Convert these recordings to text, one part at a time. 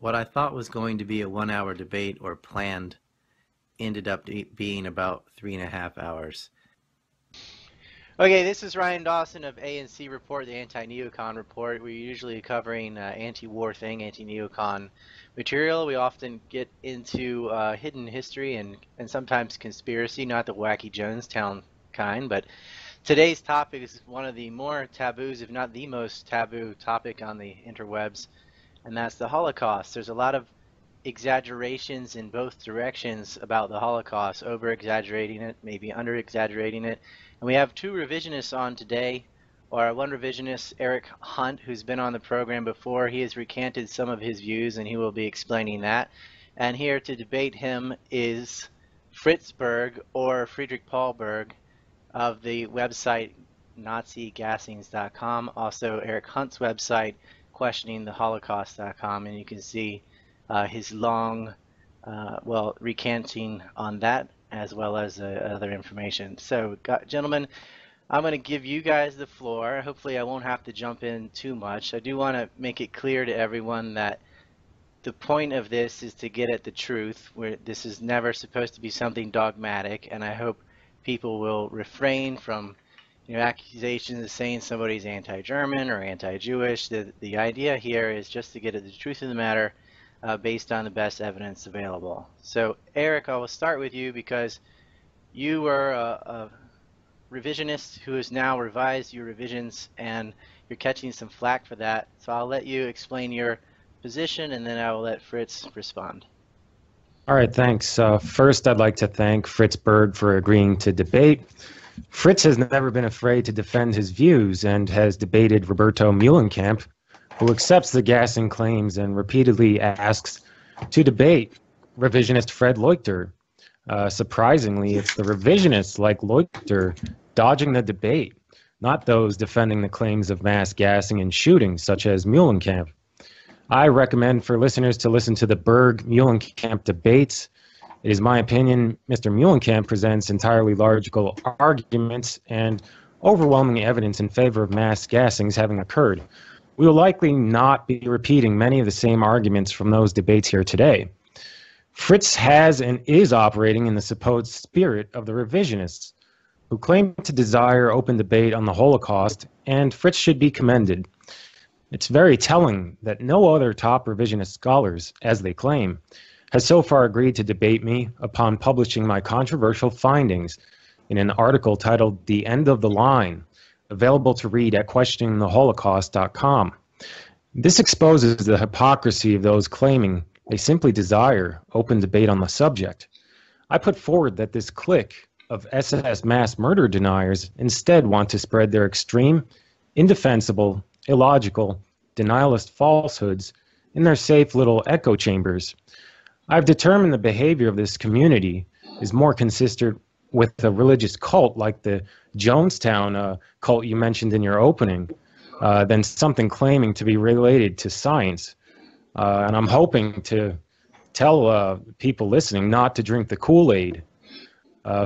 What I thought was going to be a 1 hour debate or planned ended up being about 3.5 hours. Okay, this is Ryan Dawson of ANC Report, the Anti-Neocon Report. We're usually covering anti-war thing, anti-neocon material. We often get into hidden history and sometimes conspiracy, not the wacky Jonestown kind, but today's topic is one of the more taboos, if not the most taboo topic on the interwebs, and that's the Holocaust. There's a lot of exaggerations in both directions about the Holocaust, over-exaggerating it, maybe under-exaggerating it. And we have two revisionists on today, or one revisionist, Eric Hunt, who's been on the program before. He has recanted some of his views, and he will be explaining that. And here to debate him is Fritz Berg, or Friedrich Paul Berg, of the website NaziGassings.com, also Eric Hunt's website, questioningtheholocaust.com, and you can see his long, recanting on that as well as other information. So, gentlemen, I'm going to give you guys the floor. Hopefully I won't have to jump in too much. I do want to make it clear to everyone that the point of this is to get at the truth, where this is never supposed to be something dogmatic, and I hope people will refrain from accusations of saying somebody's anti-German or anti-Jewish. The idea here is just to get at the truth of the matter based on the best evidence available. So, Eric, I will start with you because you were a revisionist who has now revised your revisions, and you're catching some flack for that. So I'll let you explain your position, and then I will let Fritz respond. All right, thanks. First, I'd like to thank Fritz Berg for agreeing to debate. Fritz has never been afraid to defend his views and has debated Roberto Muhlenkamp, who accepts the gassing claims and repeatedly asks to debate revisionist Fred Leuchter. Surprisingly, it's the revisionists like Leuchter dodging the debate, not those defending the claims of mass gassing and shooting, such as Muhlenkamp. I recommend for listeners to listen to the Berg-Muhlenkamp debates. It is my opinion Mr. Muhlenkamp presents entirely logical arguments and overwhelming evidence in favor of mass gassings having occurred. We will likely not be repeating many of the same arguments from those debates here today. Fritz has and is operating in the supposed spirit of the revisionists, who claim to desire open debate on the Holocaust, and Fritz should be commended. It's very telling that no other top revisionist scholars, as they claim, has so far agreed to debate me upon publishing my controversial findings in an article titled The End of the Line, available to read at questioningtheholocaust.com. This exposes the hypocrisy of those claiming they simply desire open debate on the subject. I put forward that this clique of SS mass murder deniers instead want to spread their extreme, indefensible, illogical, denialist falsehoods in their safe little echo chambers. I've determined the behavior of this community is more consistent with a religious cult like the Jonestown cult you mentioned in your opening than something claiming to be related to science. And I'm hoping to tell people listening not to drink the Kool-Aid.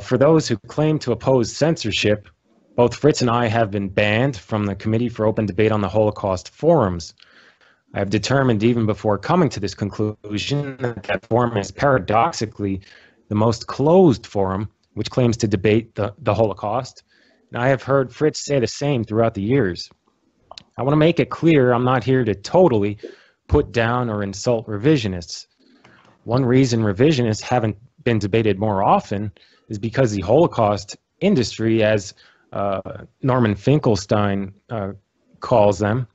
For those who claim to oppose censorship, both Fritz and I have been banned from the Committee for Open Debate on the Holocaust forums. I have determined even before coming to this conclusion that that forum is paradoxically the most closed forum which claims to debate the Holocaust. And I have heard Fritz say the same throughout the years. I want to make it clear I'm not here to totally put down or insult revisionists. One reason revisionists haven't been debated more often is because the Holocaust industry, as Norman Finkelstein calls them,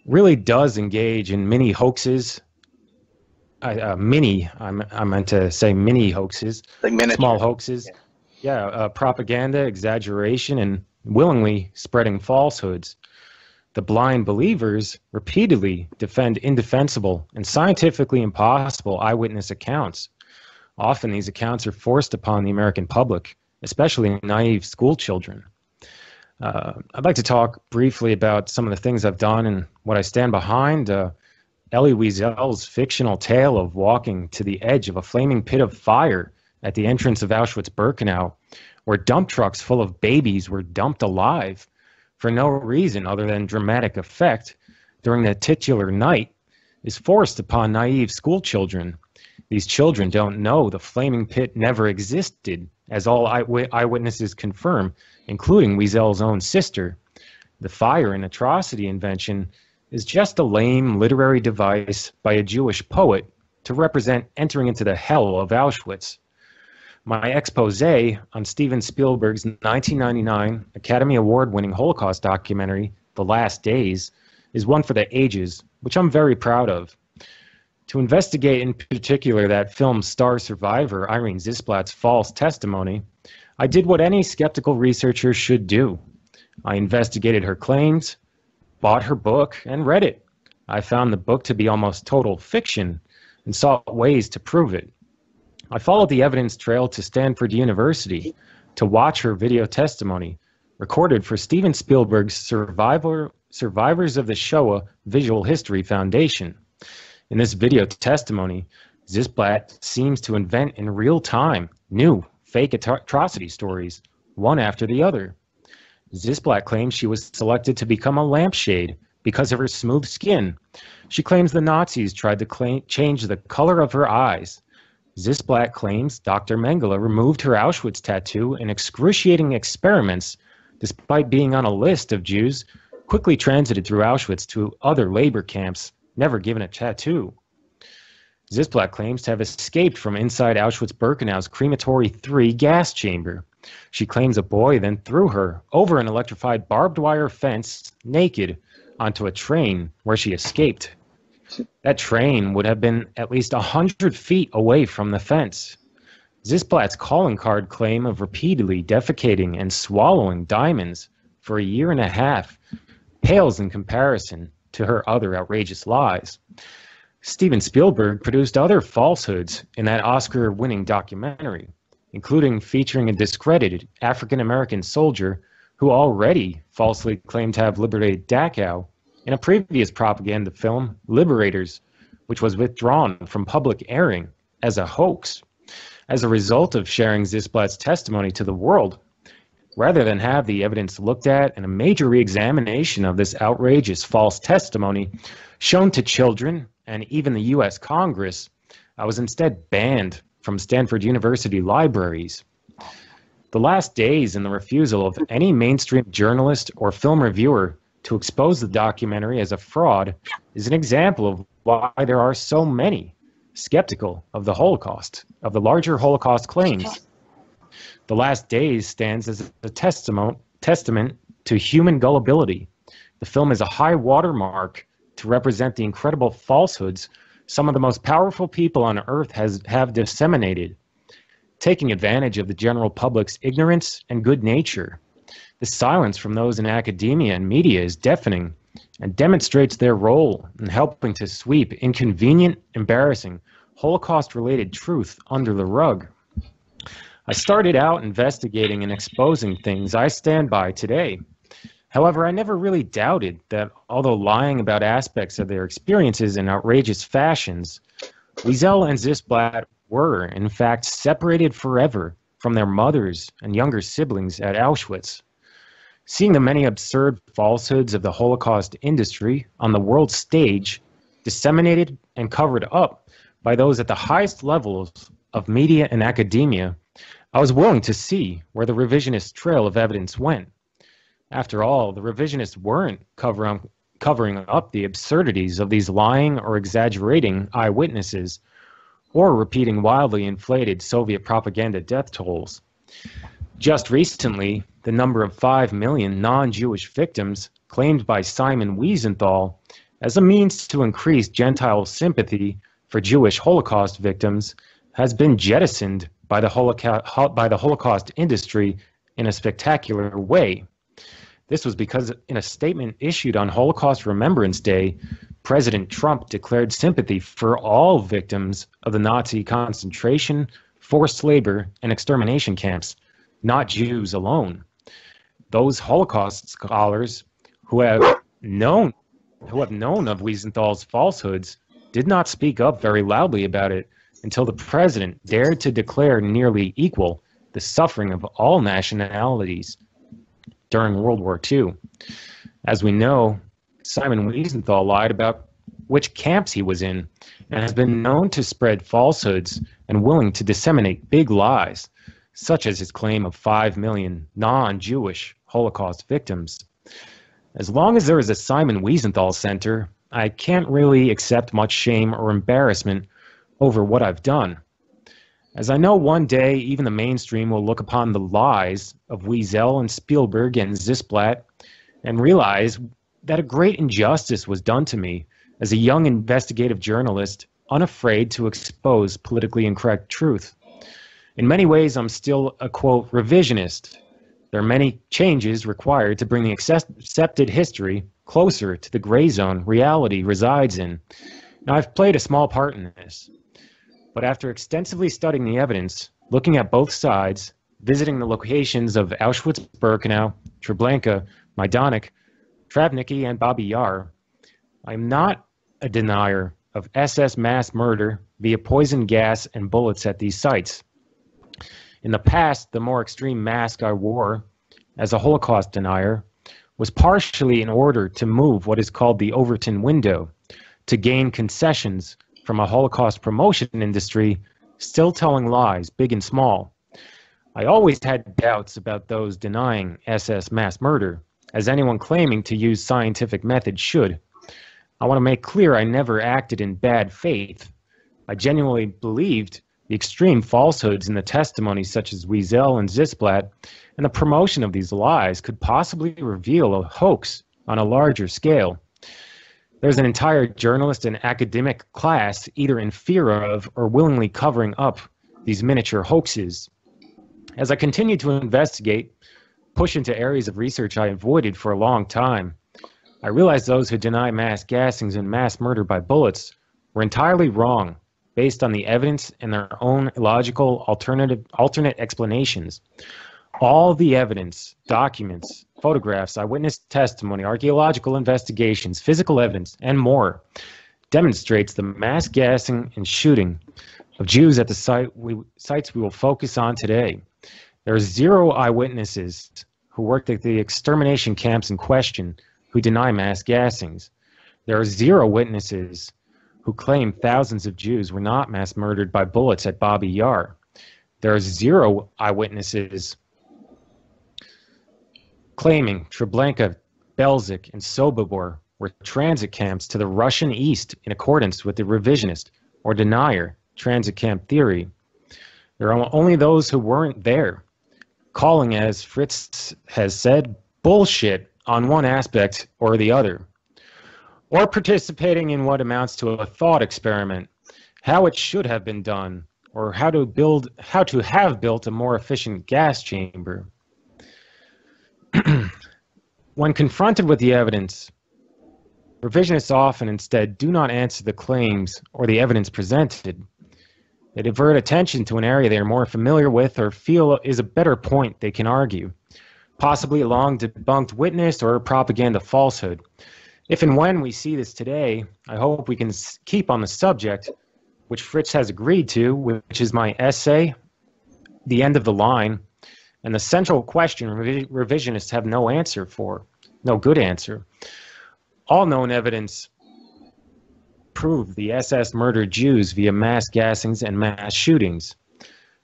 really does engage in many hoaxes. I meant to say mini hoaxes, like small hoaxes. Yeah, propaganda, exaggeration, and willingly spreading falsehoods. The blind believers repeatedly defend indefensible and scientifically impossible eyewitness accounts. Often these accounts are forced upon the American public, especially naive school children. I'd like to talk briefly about some of the things I've done and what I stand behind. Elie Wiesel's fictional tale of walking to the edge of a flaming pit of fire at the entrance of Auschwitz-Birkenau, where dump trucks full of babies were dumped alive for no reason other than dramatic effect during the titular night, is forced upon naive school children. These children don't know the flaming pit never existed, as all eyewitnesses confirm, including Wiesel's own sister. The fire and atrocity invention is just a lame literary device by a Jewish poet to represent entering into the hell of Auschwitz. My expose on Steven Spielberg's 1999 Academy Award-winning Holocaust documentary, The Last Days, is one for the ages, which I'm very proud of. To investigate in particular that film's star survivor, Irene Zisblatt's false testimony, I did what any skeptical researcher should do. I investigated her claims, bought her book, and read it. I found the book to be almost total fiction and sought ways to prove it. I followed the evidence trail to Stanford University to watch her video testimony, recorded for Steven Spielberg's Survivors of the Shoah Visual History Foundation. In this video testimony, Zisblatt seems to invent in real time new fake atrocity stories, one after the other. Zisblatt claims she was selected to become a lampshade because of her smooth skin. She claims the Nazis tried to change the color of her eyes. Zisblatt claims Dr. Mengele removed her Auschwitz tattoo in excruciating experiments, despite being on a list of Jews quickly transited through Auschwitz to other labor camps, never given a tattoo. Zisblatt claims to have escaped from inside Auschwitz-Birkenau's Crematory 3 gas chamber. She claims a boy then threw her over an electrified barbed wire fence, naked, onto a train where she escaped. That train would have been at least 100 feet away from the fence. Zisblatt's calling card claim of repeatedly defecating and swallowing diamonds for a year and a half pales in comparison to her other outrageous lies. Steven Spielberg produced other falsehoods in that Oscar-winning documentary, including featuring a discredited African-American soldier who already falsely claimed to have liberated Dachau in a previous propaganda film, Liberators, which was withdrawn from public airing as a hoax. As a result of sharing Zisblatt's testimony to the world, rather than have the evidence looked at and a major reexamination of this outrageous false testimony shown to children and even the U.S. Congress, I was instead banned from Stanford University libraries. The Last Days and the refusal of any mainstream journalist or film reviewer to expose the documentary as a fraud is an example of why there are so many skeptical of the Holocaust, of the larger Holocaust claims. The Last Days stands as a testament to human gullibility. The film is a high watermark to represent the incredible falsehoods some of the most powerful people on earth have disseminated, taking advantage of the general public's ignorance and good nature. The silence from those in academia and media is deafening and demonstrates their role in helping to sweep inconvenient, embarrassing, Holocaust-related truth under the rug. I started out investigating and exposing things I stand by today. However, I never really doubted that although lying about aspects of their experiences in outrageous fashions, Wiesel and Zisblatt were, in fact, separated forever from their mothers and younger siblings at Auschwitz. Seeing the many absurd falsehoods of the Holocaust industry on the world stage, disseminated and covered up by those at the highest levels of media and academia, I was willing to see where the revisionist trail of evidence went. After all, the revisionists weren't covering up the absurdities of these lying or exaggerating eyewitnesses, or repeating wildly inflated Soviet propaganda death tolls. Just recently, the number of 5 million non-Jewish victims claimed by Simon Wiesenthal as a means to increase Gentile sympathy for Jewish Holocaust victims has been jettisoned by the Holocaust industry in a spectacular way. This was because in a statement issued on Holocaust Remembrance Day, President Trump declared sympathy for all victims of the Nazi concentration, forced labor, and extermination camps, not Jews alone. Those Holocaust scholars who have known of Wiesenthal's falsehoods did not speak up very loudly about it until the president dared to declare nearly equal the suffering of all nationalities during World War II. As we know, Simon Wiesenthal lied about which camps he was in, and has been known to spread falsehoods and willing to disseminate big lies, such as his claim of 5 million non-Jewish Holocaust victims. As long as there is a Simon Wiesenthal Center, I can't really accept much shame or embarrassment over what I've done. As I know one day even the mainstream will look upon the lies of Wiesel and Spielberg and Zisblatt and realize that a great injustice was done to me as a young investigative journalist unafraid to expose politically incorrect truth. In many ways, I'm still a, quote, revisionist. There are many changes required to bring the accepted history closer to the gray zone reality resides in. Now, I've played a small part in this. But after extensively studying the evidence, looking at both sides, visiting the locations of Auschwitz-Birkenau, Treblinka, Majdanek, Travnicki, and Babi Yar, I'm not a denier of SS mass murder via poison gas and bullets at these sites. In the past, the more extreme mask I wore as a Holocaust denier was partially in order to move what is called the Overton window, to gain concessions from a Holocaust promotion industry still telling lies, big and small. I always had doubts about those denying SS mass murder, as anyone claiming to use scientific methods should. I want to make clear I never acted in bad faith. I genuinely believed the extreme falsehoods in the testimonies such as Wiesel and Zisblatt, and the promotion of these lies could possibly reveal a hoax on a larger scale. There's an entire journalist and academic class either in fear of or willingly covering up these miniature hoaxes. As I continue to investigate, push into areas of research I avoided for a long time, I realized those who deny mass gassings and mass murder by bullets were entirely wrong, based on the evidence and their own illogical alternate explanations. All the evidence, documents, photographs, eyewitness testimony, archaeological investigations, physical evidence, and more demonstrates the mass gassing and shooting of Jews at the sites we will focus on today. There are 0 eyewitnesses who worked at the extermination camps in question who deny mass gassings. There are 0 witnesses who claim thousands of Jews were not mass murdered by bullets at Babi Yar. There are 0 eyewitnesses claiming Treblinka, Belzec, and Sobibor were transit camps to the Russian East in accordance with the revisionist or denier transit camp theory. There are only those who weren't there, calling, as Fritz has said, bullshit on one aspect or the other, or participating in what amounts to a thought experiment, how it should have been done, or how to have built a more efficient gas chamber. When confronted with the evidence, revisionists often instead do not answer the claims or the evidence presented. They divert attention to an area they are more familiar with or feel is a better point they can argue, possibly a long debunked witness or a propaganda falsehood. If and when we see this today, I hope we can keep on the subject, which Fritz has agreed to, which is my essay, The End of the Line, and the central question revisionists have no answer for, no good answer. All known evidence proved the SS murdered Jews via mass gassings and mass shootings.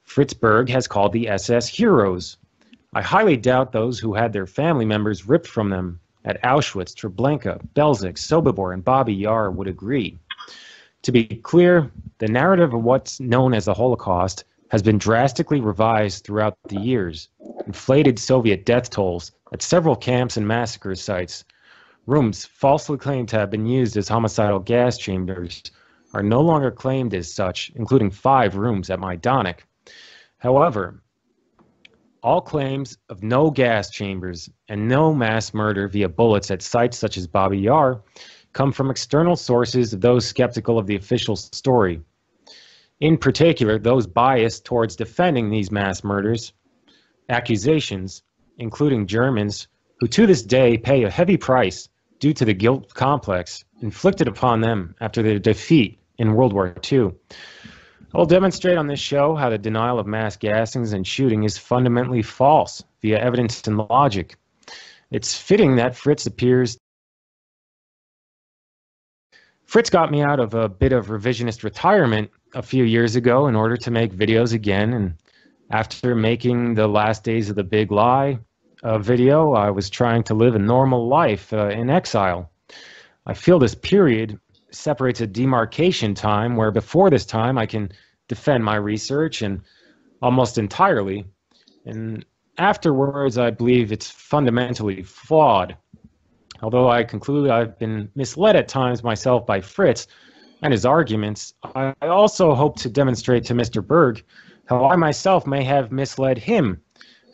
Fritz Berg has called the SS heroes. I highly doubt those who had their family members ripped from them at Auschwitz, Treblinka, Belzec, Sobibor, and Babi Yar would agree. To be clear, the narrative of what's known as the Holocaust has been drastically revised throughout the years. Inflated Soviet death tolls at several camps and massacre sites, rooms falsely claimed to have been used as homicidal gas chambers, are no longer claimed as such, including 5 rooms at Majdanek. However, all claims of no gas chambers and no mass murder via bullets at sites such as Babi Yar come from external sources of those skeptical of the official story. In particular, those biased towards defending these mass murders, accusations, including Germans, who to this day pay a heavy price due to the guilt complex inflicted upon them after their defeat in World War II. I will demonstrate on this show how the denial of mass gassings and shooting is fundamentally false via evidence and logic. It's fitting that Fritz appears Fritz got me out of a bit of revisionist retirement a few years ago in order to make videos again. And after making the Last Days of the Big Lie video, I was trying to live a normal life in exile. I feel this period separates a demarcation time where before this time I can defend my research and almost entirely. And afterwards, I believe it's fundamentally flawed. Although I conclude I've been misled at times myself by Fritz and his arguments, I also hope to demonstrate to Mr. Berg how I myself may have misled him,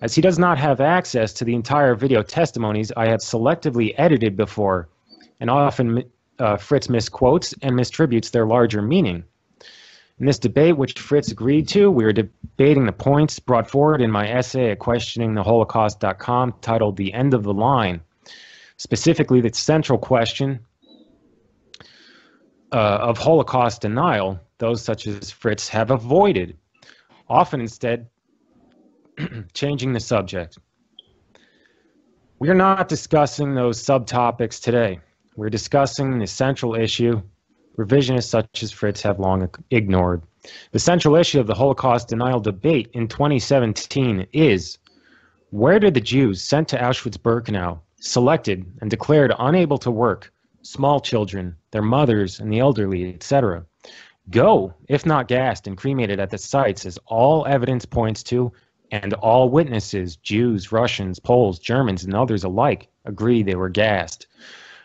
as he does not have access to the entire video testimonies I have selectively edited before, and often Fritz misquotes and mistributes their larger meaning. In this debate, which Fritz agreed to, we are debating the points brought forward in my essay at questioningtheholocaust.com titled The End of the Line. Specifically, the central question of Holocaust denial, those such as Fritz have avoided, often instead changing the subject. We are not discussing those subtopics today. We're discussing the central issue revisionists such as Fritz have long ignored. The central issue of the Holocaust denial debate in 2017 is, where did the Jews sent to Auschwitz-Birkenau, selected and declared unable to work, small children, their mothers, and the elderly, etc., go, if not gassed and cremated at the sites, as all evidence points to, and all witnesses, Jews, Russians, Poles, Germans, and others alike, agree they were gassed.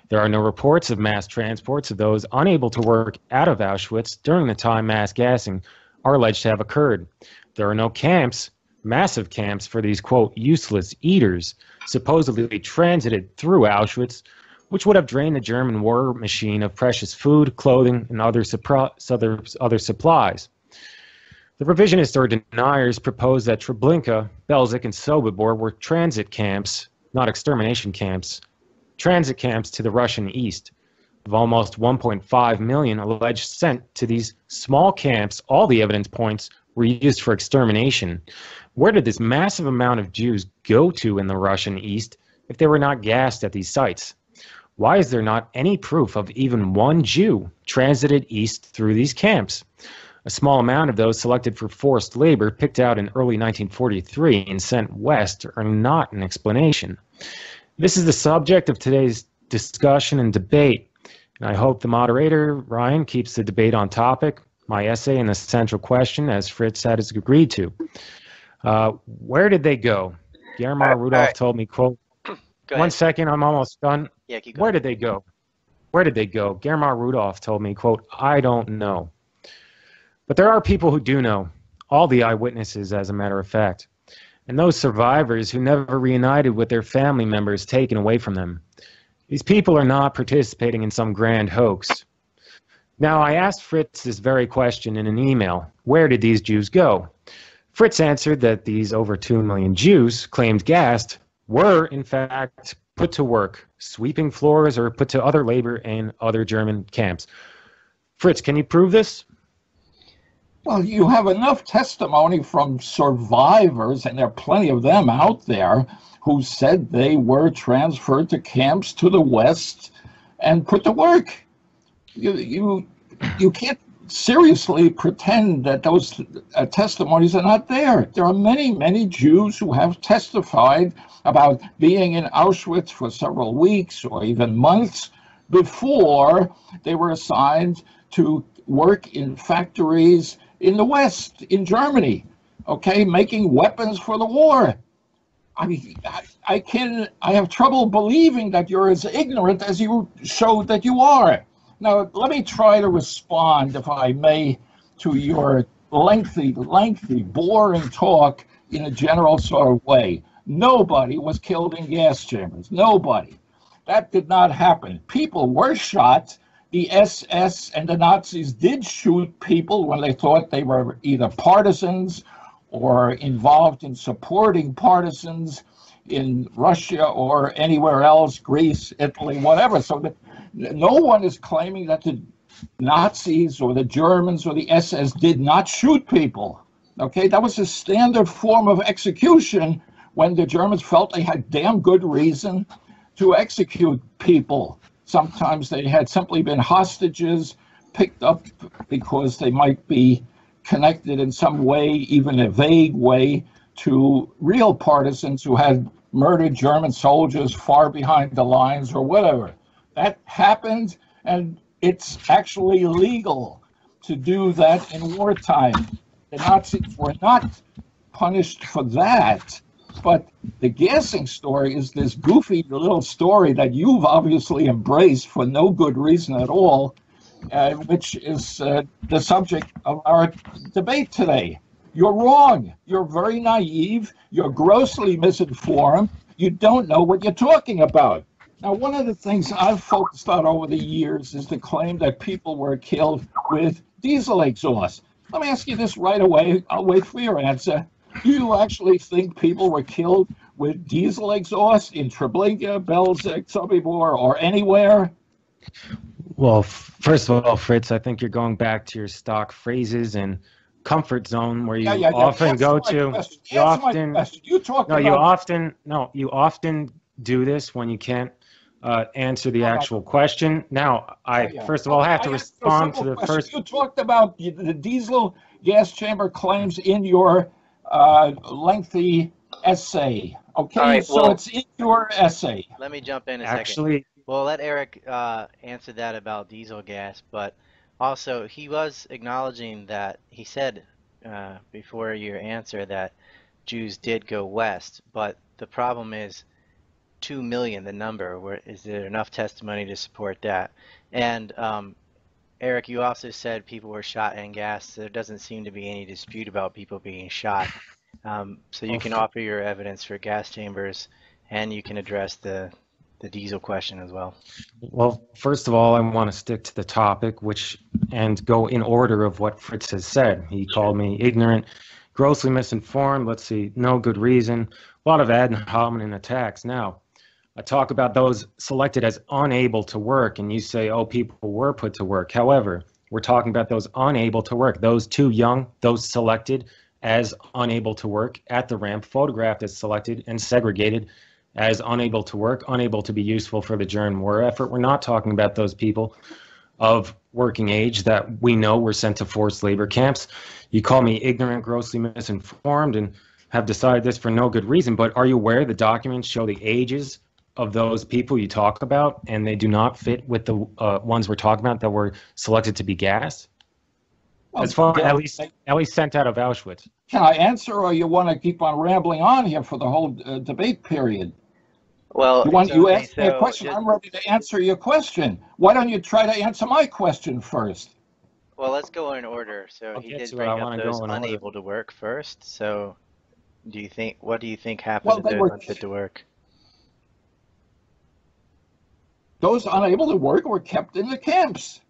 There are no reports of mass transports of those unable to work out of Auschwitz during the time mass gassing are alleged to have occurred. There are no camps, massive camps for these, quote, useless eaters, supposedly transited through Auschwitz, which would have drained the German war machine of precious food, clothing, and other supplies. The revisionists or deniers propose that Treblinka, Belzec, and Sobibor were transit camps, not extermination camps, transit camps to the Russian east. Of almost 1.5 million alleged sent to these small camps, all the evidence points were used for extermination. Where did this massive amount of Jews go to in the Russian east if they were not gassed at these sites? Why is there not any proof of even one Jew transited east through these camps? A small amount of those selected for forced labor picked out in early 1943 and sent west are not an explanation. This is the subject of today's discussion and debate, and I hope the moderator, Ryan, keeps the debate on topic. My essay and the central question, as Fritz has agreed to. Where did they go? Guillermo Rudolph told me, quote, one second, I'm almost done. Yeah, keep going. Where did they go? Where did they go? Guillermo Rudolph told me, quote, I don't know. But there are people who do know, all the eyewitnesses, as a matter of fact, and those survivors who never reunited with their family members taken away from them. These people are not participating in some grand hoax. Now, I asked Fritz this very question in an email. Where did these Jews go? Fritz answered that these over 2 million Jews claimed gassed were, in fact, put to work, sweeping floors or put to other labor in other German camps. Fritz, can you prove this? Well, you have enough testimony from survivors, and there are plenty of them out there, who said they were transferred to camps to the west and put to work. You can't seriously pretend that those testimonies are not there. There are many, many Jews who have testified about being in Auschwitz for several weeks or even months before they were assigned to work in factories in the West, in Germany, okay, making weapons for the war. I mean, I have trouble believing that you're as ignorant as you showed that you are. Now, let me try to respond, if I may, to your lengthy, boring talk in a general sort of way. Nobody was killed in gas chambers. Nobody. That did not happen. People were shot. The SS and the Nazis did shoot people when they thought they were either partisans or involved in supporting partisans in Russia or anywhere else, Greece, Italy, whatever. So no one is claiming that the Nazis or the Germans or the SS did not shoot people. Okay, that was a standard form of execution when the Germans felt they had damn good reason to execute people. Sometimes they had simply been hostages picked up because they might be connected in some way, even a vague way, to real partisans who had murdered German soldiers far behind the lines or whatever. That happened, and it's actually legal to do that in wartime. The Nazis were not punished for that, but the gassing story is this goofy little story that you've obviously embraced for no good reason at all, which is the subject of our debate today. You're wrong. You're very naive. You're grossly misinformed. You don't know what you're talking about. Now, one of the things I've focused on over the years is the claim that people were killed with diesel exhaust. Let me ask you this right away. I'll wait for your answer. Do you actually think people were killed with diesel exhaust in Treblinka, Belzec, Sobibor, or anywhere? Well, first of all, Fritz, I think you're going back to your stock phrases and comfort zone where you often go to. You often do this when you can't answer the actual question. Now, first of all have to respond to the first. You talked about the diesel gas chamber claims in your lengthy essay. Okay, right, so it's in your essay. Let me jump in a second. We'll let Eric answer that about diesel gas, but also he was acknowledging that he said before your answer that Jews did go west, but the problem is 2 million, the number. Is there enough testimony to support that? And Eric, you also said people were shot and gassed. So there doesn't seem to be any dispute about people being shot. So you can offer your evidence for gas chambers, and you can address the diesel question as well. Well, first of all, I want to stick to the topic, and go in order of what Fritz has said. He called me ignorant, grossly misinformed. Let's see, no good reason. A lot of ad hominem attacks. Now, I talk about those selected as unable to work, and you say, oh, people were put to work. However, we're talking about those unable to work, those too young, those selected as unable to work at the ramp, photographed as selected and segregated as unable to work, unable to be useful for the German war effort. We're not talking about those people of working age that we know were sent to forced labor camps. You call me ignorant, grossly misinformed, and have decided this for no good reason, but are you aware the documents show the ages of those people you talk about, and they do not fit with the ones we're talking about that were selected to be gassed? Well, as far at least sent out of Auschwitz. Can I answer, or you want to keep on rambling on here for the whole debate period? Well, you asked me a question. I'm ready to answer your question. Why don't you try to answer my question first? Well, let's go in order. So he did bring up those unable to work first. So, what do you think happened to those unfit to work? Those unable to work were kept in the camps.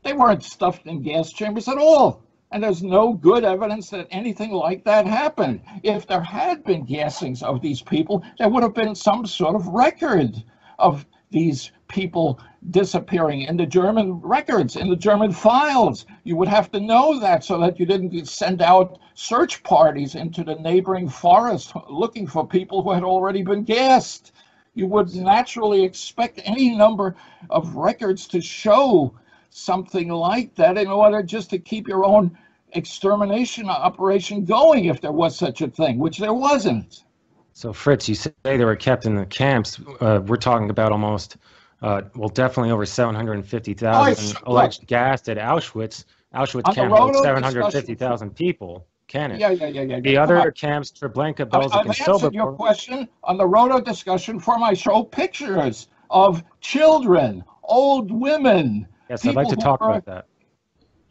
They weren't stuffed in gas chambers at all. And there's no good evidence that anything like that happened. If there had been gassings of these people, there would have been some sort of record of these people disappearing in the German records, in the German files. You would have to know that so that you didn't send out search parties into the neighboring forest looking for people who had already been gassed. You would naturally expect any number of records to show something like that in order just to keep your own extermination operation going if there was such a thing, which there wasn't. So, Fritz, you say they were kept in the camps. We're talking about almost, definitely over 750,000 alleged gassed at Auschwitz. Auschwitz camp holds 750,000 people. Can it? Yeah. The other camps, Treblinka, Belzec, and Sobibor. I've answered your question on the Roto discussion form. I show pictures of children, old women. Yes, I'd like to talk about that.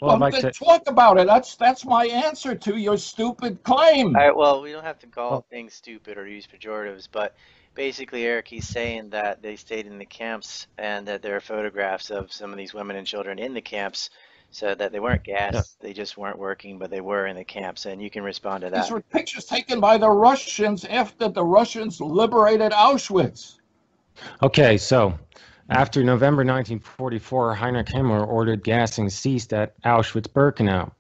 Well, talk about it. That's my answer to your stupid claim. All right, well, we don't have to call things stupid or use pejoratives, but basically, Eric, he's saying that they stayed in the camps and that there are photographs of some of these women and children in the camps, so that they weren't gassed, they just weren't working, but they were in the camps, and you can respond to that. These were pictures taken by the Russians after the Russians liberated Auschwitz. Okay, so after November 1944, Heinrich Himmler ordered gassing ceased at Auschwitz-Birkenau.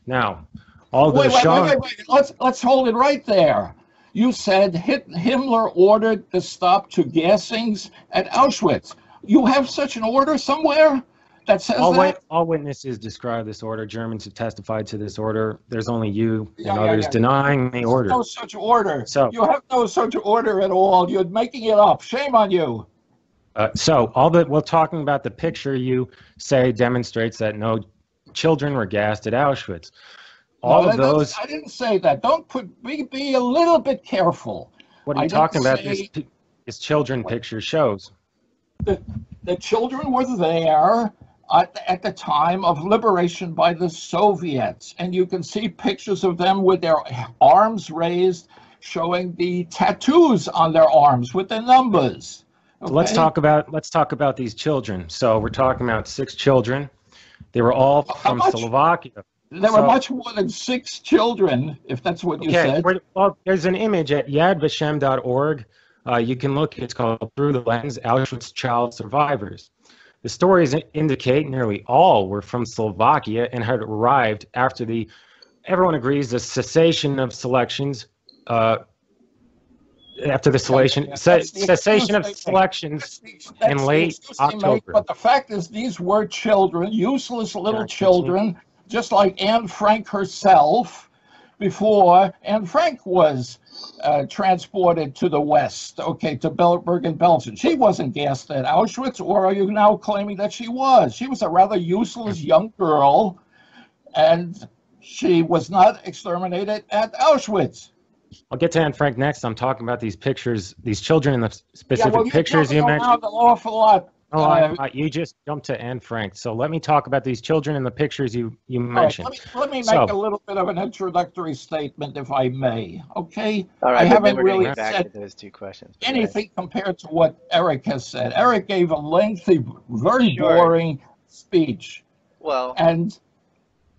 Now, although let's hold it right there. You said Himmler ordered the stop to gassings at Auschwitz. You have such an order somewhere that says that? All witnesses describe this order. Germans have testified to this order. There's only you and Yeah, others denying the order. No such order. So you have no such order at all. You're making it up. Shame on you. We're talking about the picture you say demonstrates that no children were gassed at Auschwitz. I didn't say that. Don't be a little bit careful. What are you talking about? This children picture shows. The children were there at the time of liberation by the Soviets, and you can see pictures of them with their arms raised, showing the tattoos on their arms with the numbers. Okay? So let's talk about these children. So we're talking about 6 children. They were all from Slovakia. There were much more than 6 children, if that's what you said. Well, there's an image at yadvashem.org. You can look. It's called Through the Lens, Auschwitz Child Survivors. The stories indicate nearly all were from Slovakia and had arrived after everyone agrees, the cessation of selections, after the cessation of selections in late October. But the fact is, these were children, useless little children, just like Anne Frank herself, before Anne Frank was transported to the West, to Berg in Belgium. She wasn't gassed at Auschwitz, or are you now claiming that she was? She was a rather useless young girl, and she was not exterminated at Auschwitz. I'll get to Anne Frank next. I'm talking about these pictures, these children in the specific pictures you mentioned. An awful lot. You just jumped to Anne Frank. So let me talk about these children in the pictures you mentioned. Right, let me make a little bit of an introductory statement, if I may. Okay. All right. I haven't really said those 2 questions. Anything compared to what Eric has said. Eric gave a lengthy, very boring speech. Well, and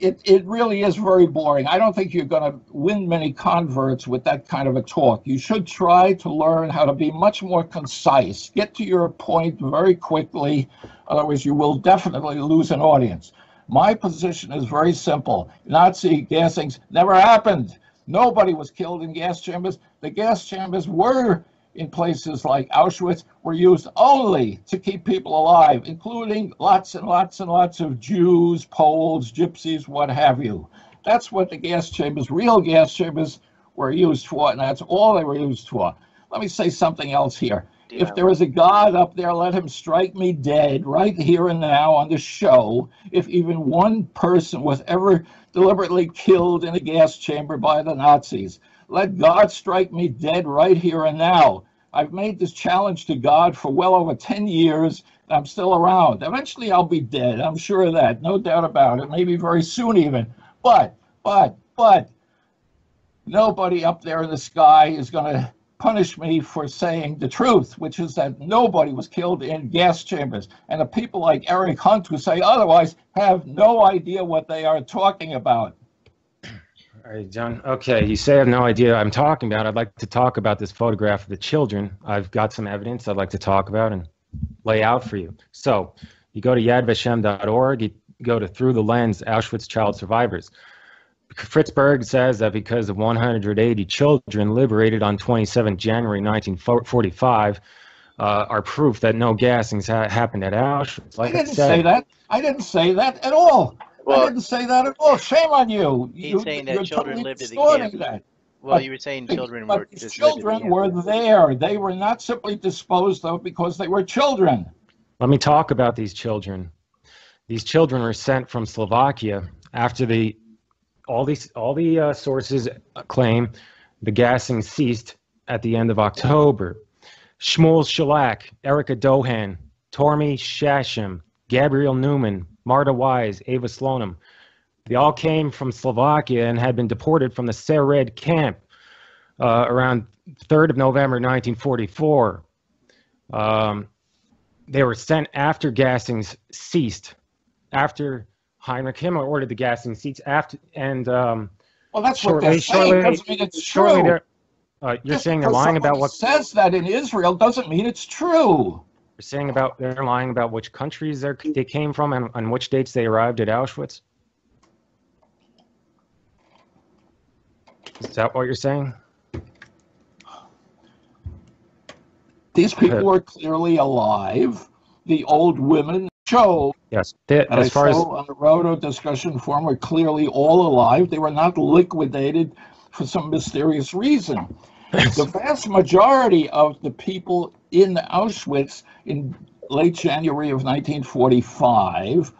it really is very boring. I don't think you're going to win many converts with that kind of a talk. You should try to learn how to be much more concise. Get to your point very quickly. Otherwise, you will definitely lose an audience. My position is very simple. Nazi gassings never happened. Nobody was killed in gas chambers. The gas chambers were in places like Auschwitz were used only to keep people alive, including lots and lots and lots of Jews, Poles, Gypsies, what have you. That's what the gas chambers, real gas chambers, were used for, and that's all they were used for. Let me say something else here. If there is a God up there, let him strike me dead right here and now on the show if even one person was ever deliberately killed in a gas chamber by the Nazis. Let God strike me dead right here and now. I've made this challenge to God for well over 10 years, and I'm still around. Eventually I'll be dead, I'm sure of that, no doubt about it, maybe very soon even. But, nobody up there in the sky is going to punish me for saying the truth, which is that nobody was killed in gas chambers. And the people like Eric Hunt who say otherwise have no idea what they are talking about. All right, John. Okay, you say I have no idea what I'm talking about. I'd like to talk about this photograph of the children. I've got some evidence I'd like to talk about and lay out for you. So you go to yadvashem.org, you go to Through the Lens, Auschwitz Child Survivors. Fritz Berg says that because of 180 children liberated on 27 January 1945 are proof that no gassings happened at Auschwitz. I didn't say that. I didn't say that at all. Well, I didn't say that at all. Shame on you. He's saying that children lived at the camp. Well, you were saying children were just children were there. They were not simply disposed of because they were children. Let me talk about these children. These children were sent from Slovakia after all the sources claim the gassing ceased at the end of October. Shmuel Shalak, Erica Dohan, Tormi Shashim, Gabriel Newman, Marta Wise, Ava Slonim. They all came from Slovakia and had been deported from the Sered camp around 3rd of November 1944. They were sent after gassings ceased, after Heinrich Himmler ordered the gassing ceased after, and well, that's what they're saying. Doesn't mean it's true. You're saying they're lying about what says that in Israel doesn't mean it's true. You're saying they're lying about which countries they came from and on which dates they arrived at Auschwitz? Is that what you're saying? These people were clearly alive. the old women show. Yes. And I As far as show on the Roto discussion forum were clearly all alive. They were not liquidated for some mysterious reason. The vast majority of the people in Auschwitz in late January of 1945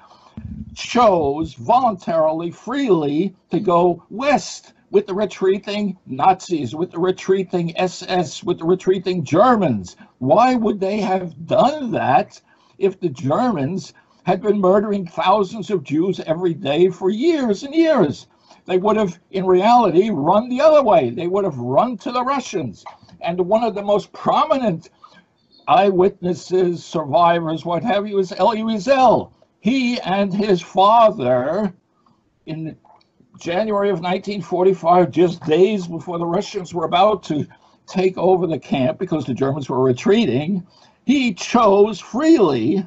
chose voluntarily, freely, to go west with the retreating Nazis, with the retreating SS, with the retreating Germans. Why would they have done that if the Germans had been murdering thousands of Jews every day for years and years? They would have, in reality, run the other way. They would have run to the Russians. And one of the most prominent eyewitnesses, survivors, what have you, is Elie Wiesel. He and his father, in January of 1945, just days before the Russians were about to take over the camp because the Germans were retreating, he chose freely,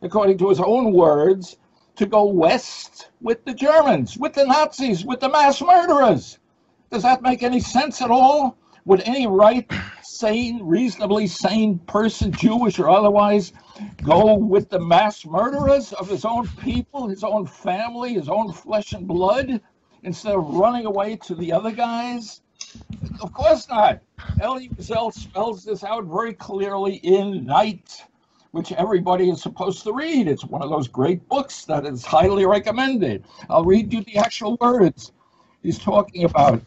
according to his own words, to go west with the Germans, with the Nazis, with the mass murderers. Does that make any sense at all? Would any right, sane, reasonably sane person, Jewish or otherwise, go with the mass murderers of his own people, his own family, his own flesh and blood, instead of running away to the other guys? Of course not. Elie Wiesel spells this out very clearly in Night, which everybody is supposed to read. It's one of those great books that is highly recommended. I'll read you the actual words. He's talking about,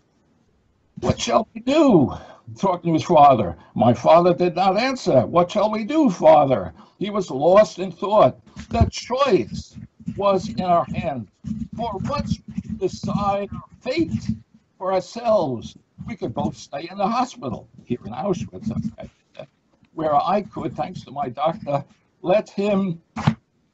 what shall we do? Talking to his father. My father did not answer. What shall we do, father? He was lost in thought. The choice was in our hands. For once we decide our fate for ourselves, we could both stay in the hospital here in Auschwitz, where I could, thanks to my doctor, let him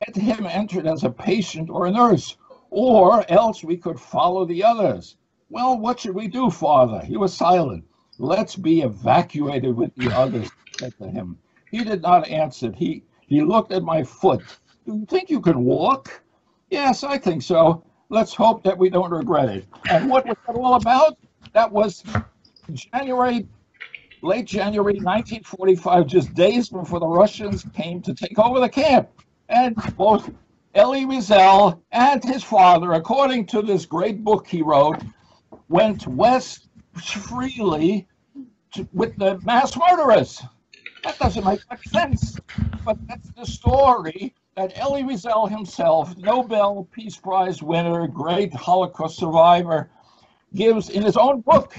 entered as a patient or a nurse, or else we could follow the others. Well, what should we do, father? He was silent. Let's be evacuated with the others, I said to him. He did not answer. He looked at my foot. Do you think you can walk? Yes, I think so. Let's hope that we don't regret it. And what was that all about? That was late January 1945, just days before the Russians came to take over the camp. And both Elie Wiesel and his father, according to this great book he wrote, went west freely with the mass murderers. That doesn't make much sense. But that's the story that Elie Wiesel himself, Nobel Peace Prize winner, great Holocaust survivor, gives in his own book.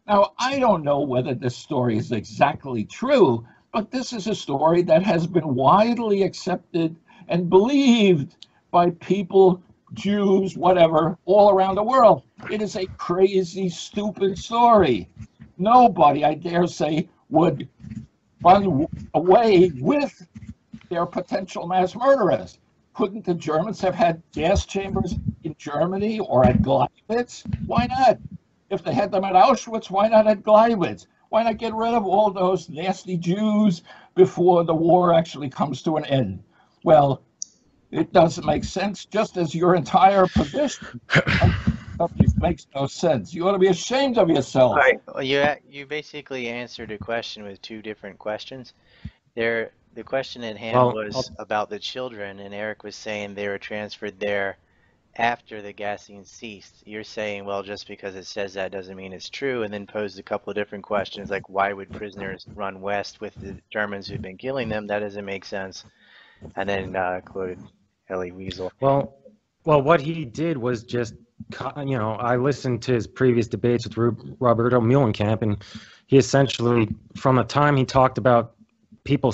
Now, I don't know whether this story is exactly true, but this is a story that has been widely accepted and believed by people, Jews, whatever, all around the world. It is a crazy, stupid story. Nobody, I dare say, would run away with their potential mass murderers. Couldn't the Germans have had gas chambers in Germany or at Gleiwitz? Why not? If they had them at Auschwitz, why not at Gleiwitz? Why not get rid of all those nasty Jews before the war actually comes to an end? Well, it doesn't make sense, just as your entire position makes no sense. You ought to be ashamed of yourself. Right. Well, you basically answered a question with two different questions. The question at hand was about the children, and Eric was saying they were transferred there after the gassing ceased. You're saying, well, just because it says that doesn't mean it's true, and then posed a couple of different questions, like why would prisoners run west with the Germans who've been killing them? That doesn't make sense. And then quoted Elie Wiesel. Well, what he did was just, I listened to his previous debates with Roberto Muhlenkamp, and he essentially, from the time he talked about people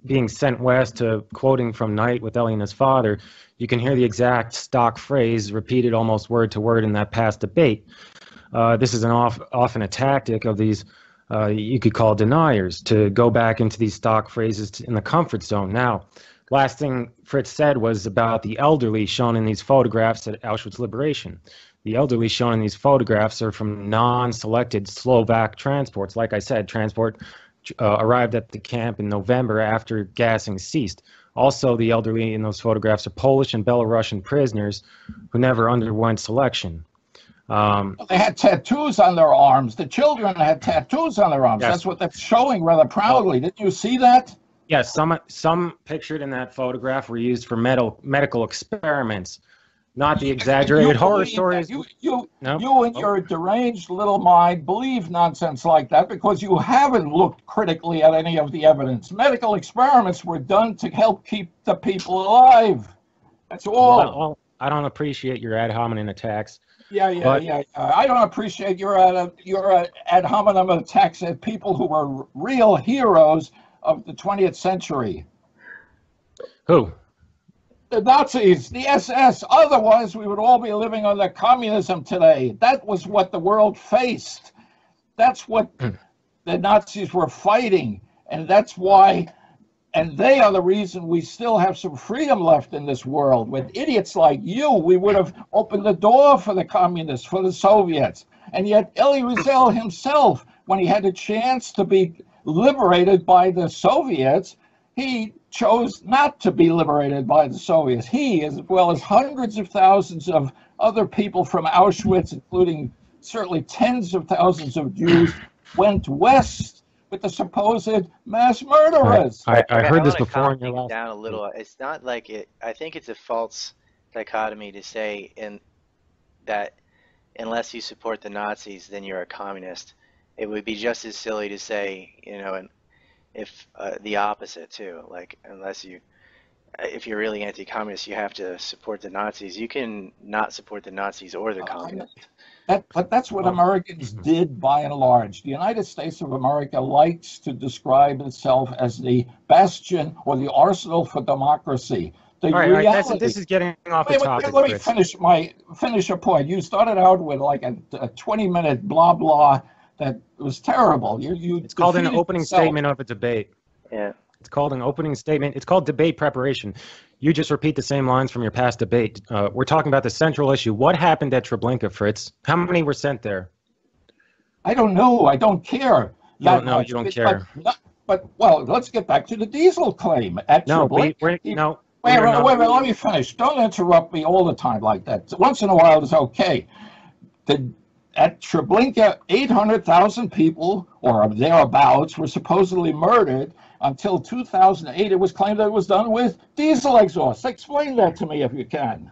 being sent west to quoting from Night with Elie and his father, you can hear the exact stock phrase repeated almost word to word in that past debate. This is often a tactic of these, you could call deniers, to go back into these stock phrases in the comfort zone. Now, last thing Fritz said was about the elderly shown in these photographs at Auschwitz Liberation. The elderly shown in these photographs are from non-selected Slovak transports. Like I said, transport arrived at the camp in November after gassing ceased. Also, the elderly in those photographs are Polish and Belarusian prisoners who never underwent selection. They had tattoos on their arms. The children had tattoos on their arms. Yes. That's what they're showing rather proudly. Didn't you see that? Yeah, some pictured in that photograph were used for medical experiments, not the exaggerated horror stories. You and your deranged little mind believe nonsense like that because you haven't looked critically at any of the evidence. Medical experiments were done to help keep the people alive. That's all. Well, I don't appreciate your ad hominem attacks. Yeah. I don't appreciate your ad hominem attacks at people who were real heroes of the 20th century. Who? The Nazis, the SS. Otherwise, we would all be living under communism today. That was what the world faced. That's what the Nazis were fighting. And that's why, and they are the reason we still have some freedom left in this world. With idiots like you, we would have opened the door for the communists, for the Soviets. And yet Elie Wiesel himself, when he had a chance to be liberated by the Soviets, he chose not to be liberated by the Soviets. He, as well as hundreds of thousands of other people from Auschwitz, including certainly tens of thousands of Jews, went west with the supposed mass murderers. I heard this before in your last. Down a little. It's not like it. I think it's a false dichotomy to say that unless you support the Nazis, then you're a communist. It would be just as silly to say, and if the opposite too, like if you're really anti-communist, you have to support the Nazis. You can not support the Nazis or the communists. But that's what Americans did by and large. The United States of America likes to describe itself as the bastion or the arsenal for democracy. All right, this is getting off the topic. Let me finish a point. You started out with like a 20-minute blah blah. That was terrible. It's called an opening statement of a debate. Yeah. It's called an opening statement. It's called debate preparation. You just repeat the same lines from your past debate. We're talking about the central issue. What happened at Treblinka, Fritz? How many were sent there? I don't know. I don't care. You don't know. You don't care. But let's get back to the diesel claim at Treblinka. Wait, let me finish. Don't interrupt me all the time like that. Once in a while is okay. At Treblinka, 800,000 people, or thereabouts, were supposedly murdered. Until 2008, it was claimed that it was done with diesel exhaust. Explain that to me if you can.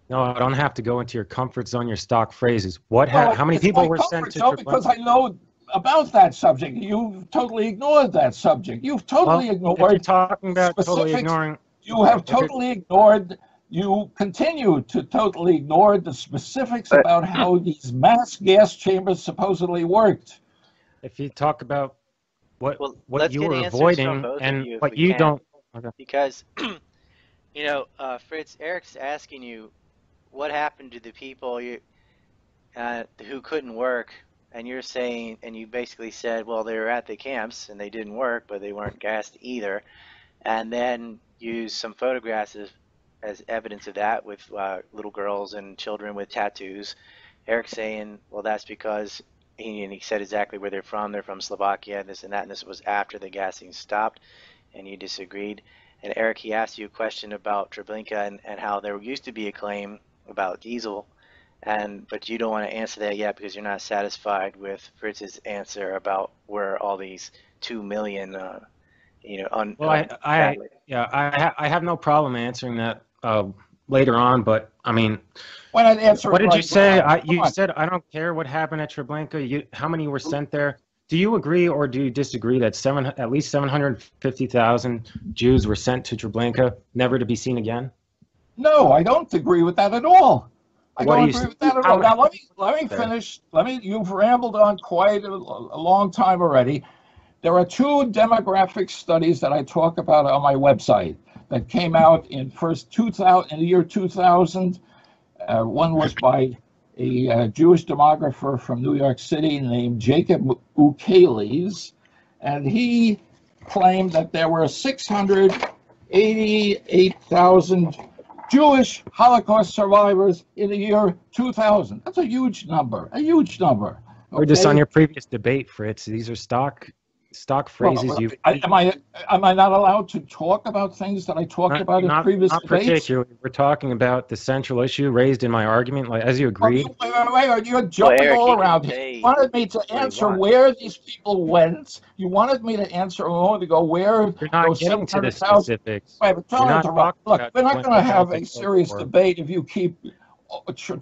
No, I don't have to go into your comfort zone, your stock phrases. How many people were sent to Treblinka? Because I know about that subject. You've totally ignored that subject. You've totally ignored. If you're talking about specifics. Totally ignoring. You have totally ignored. You continue to totally ignore the specifics about how these mass gas chambers supposedly worked. If you talk about what you were avoiding and what you don't. Okay. Because, Fritz, Eric's asking you what happened to the people who couldn't work, and you're saying, and you basically said, well, they were at the camps and they didn't work, but they weren't gassed either, and then use some photographs as evidence of that with little girls and children with tattoos. Eric's saying, well, that's because he said exactly where they're from. They're from Slovakia, and this was after the gassing stopped, and you disagreed. And Eric, he asked you a question about Treblinka and how there used to be a claim about diesel, but you don't want to answer that yet because you're not satisfied with Fritz's answer about where all these 2 million, I have no problem answering that later on, but I mean, what did you say? You said I don't care what happened at Treblinka. How many were sent there? Do you agree or do you disagree that at least 750,000 Jews were sent to Treblinka, never to be seen again? No, I don't agree with that at all. I don't agree with that at all. Now let me finish. You've rambled on quite a long time already. There are two demographic studies that I talk about on my website that came out in the year 2000. One was by a Jewish demographer from New York City named Jacob Ukales, and he claimed that there were 688,000 Jewish Holocaust survivors in the year 2000. That's a huge number, Okay? We're just on your previous debate, Fritz. These are stock phrases. Am I not allowed to talk about things that I talked about in previous debates? Not particularly. We're talking about the central issue raised in my argument, as you agreed. Wait, you're jumping all around here. debate. wanted me to That's what he answer wants. where these people went. You wanted me to answer a moment ago where You're not those getting to the 700,000. specifics. Wait, but We're don't not interrupt. talking Look, about we're not going to Treblinka, have Belgic, a so serious forth. debate if you keep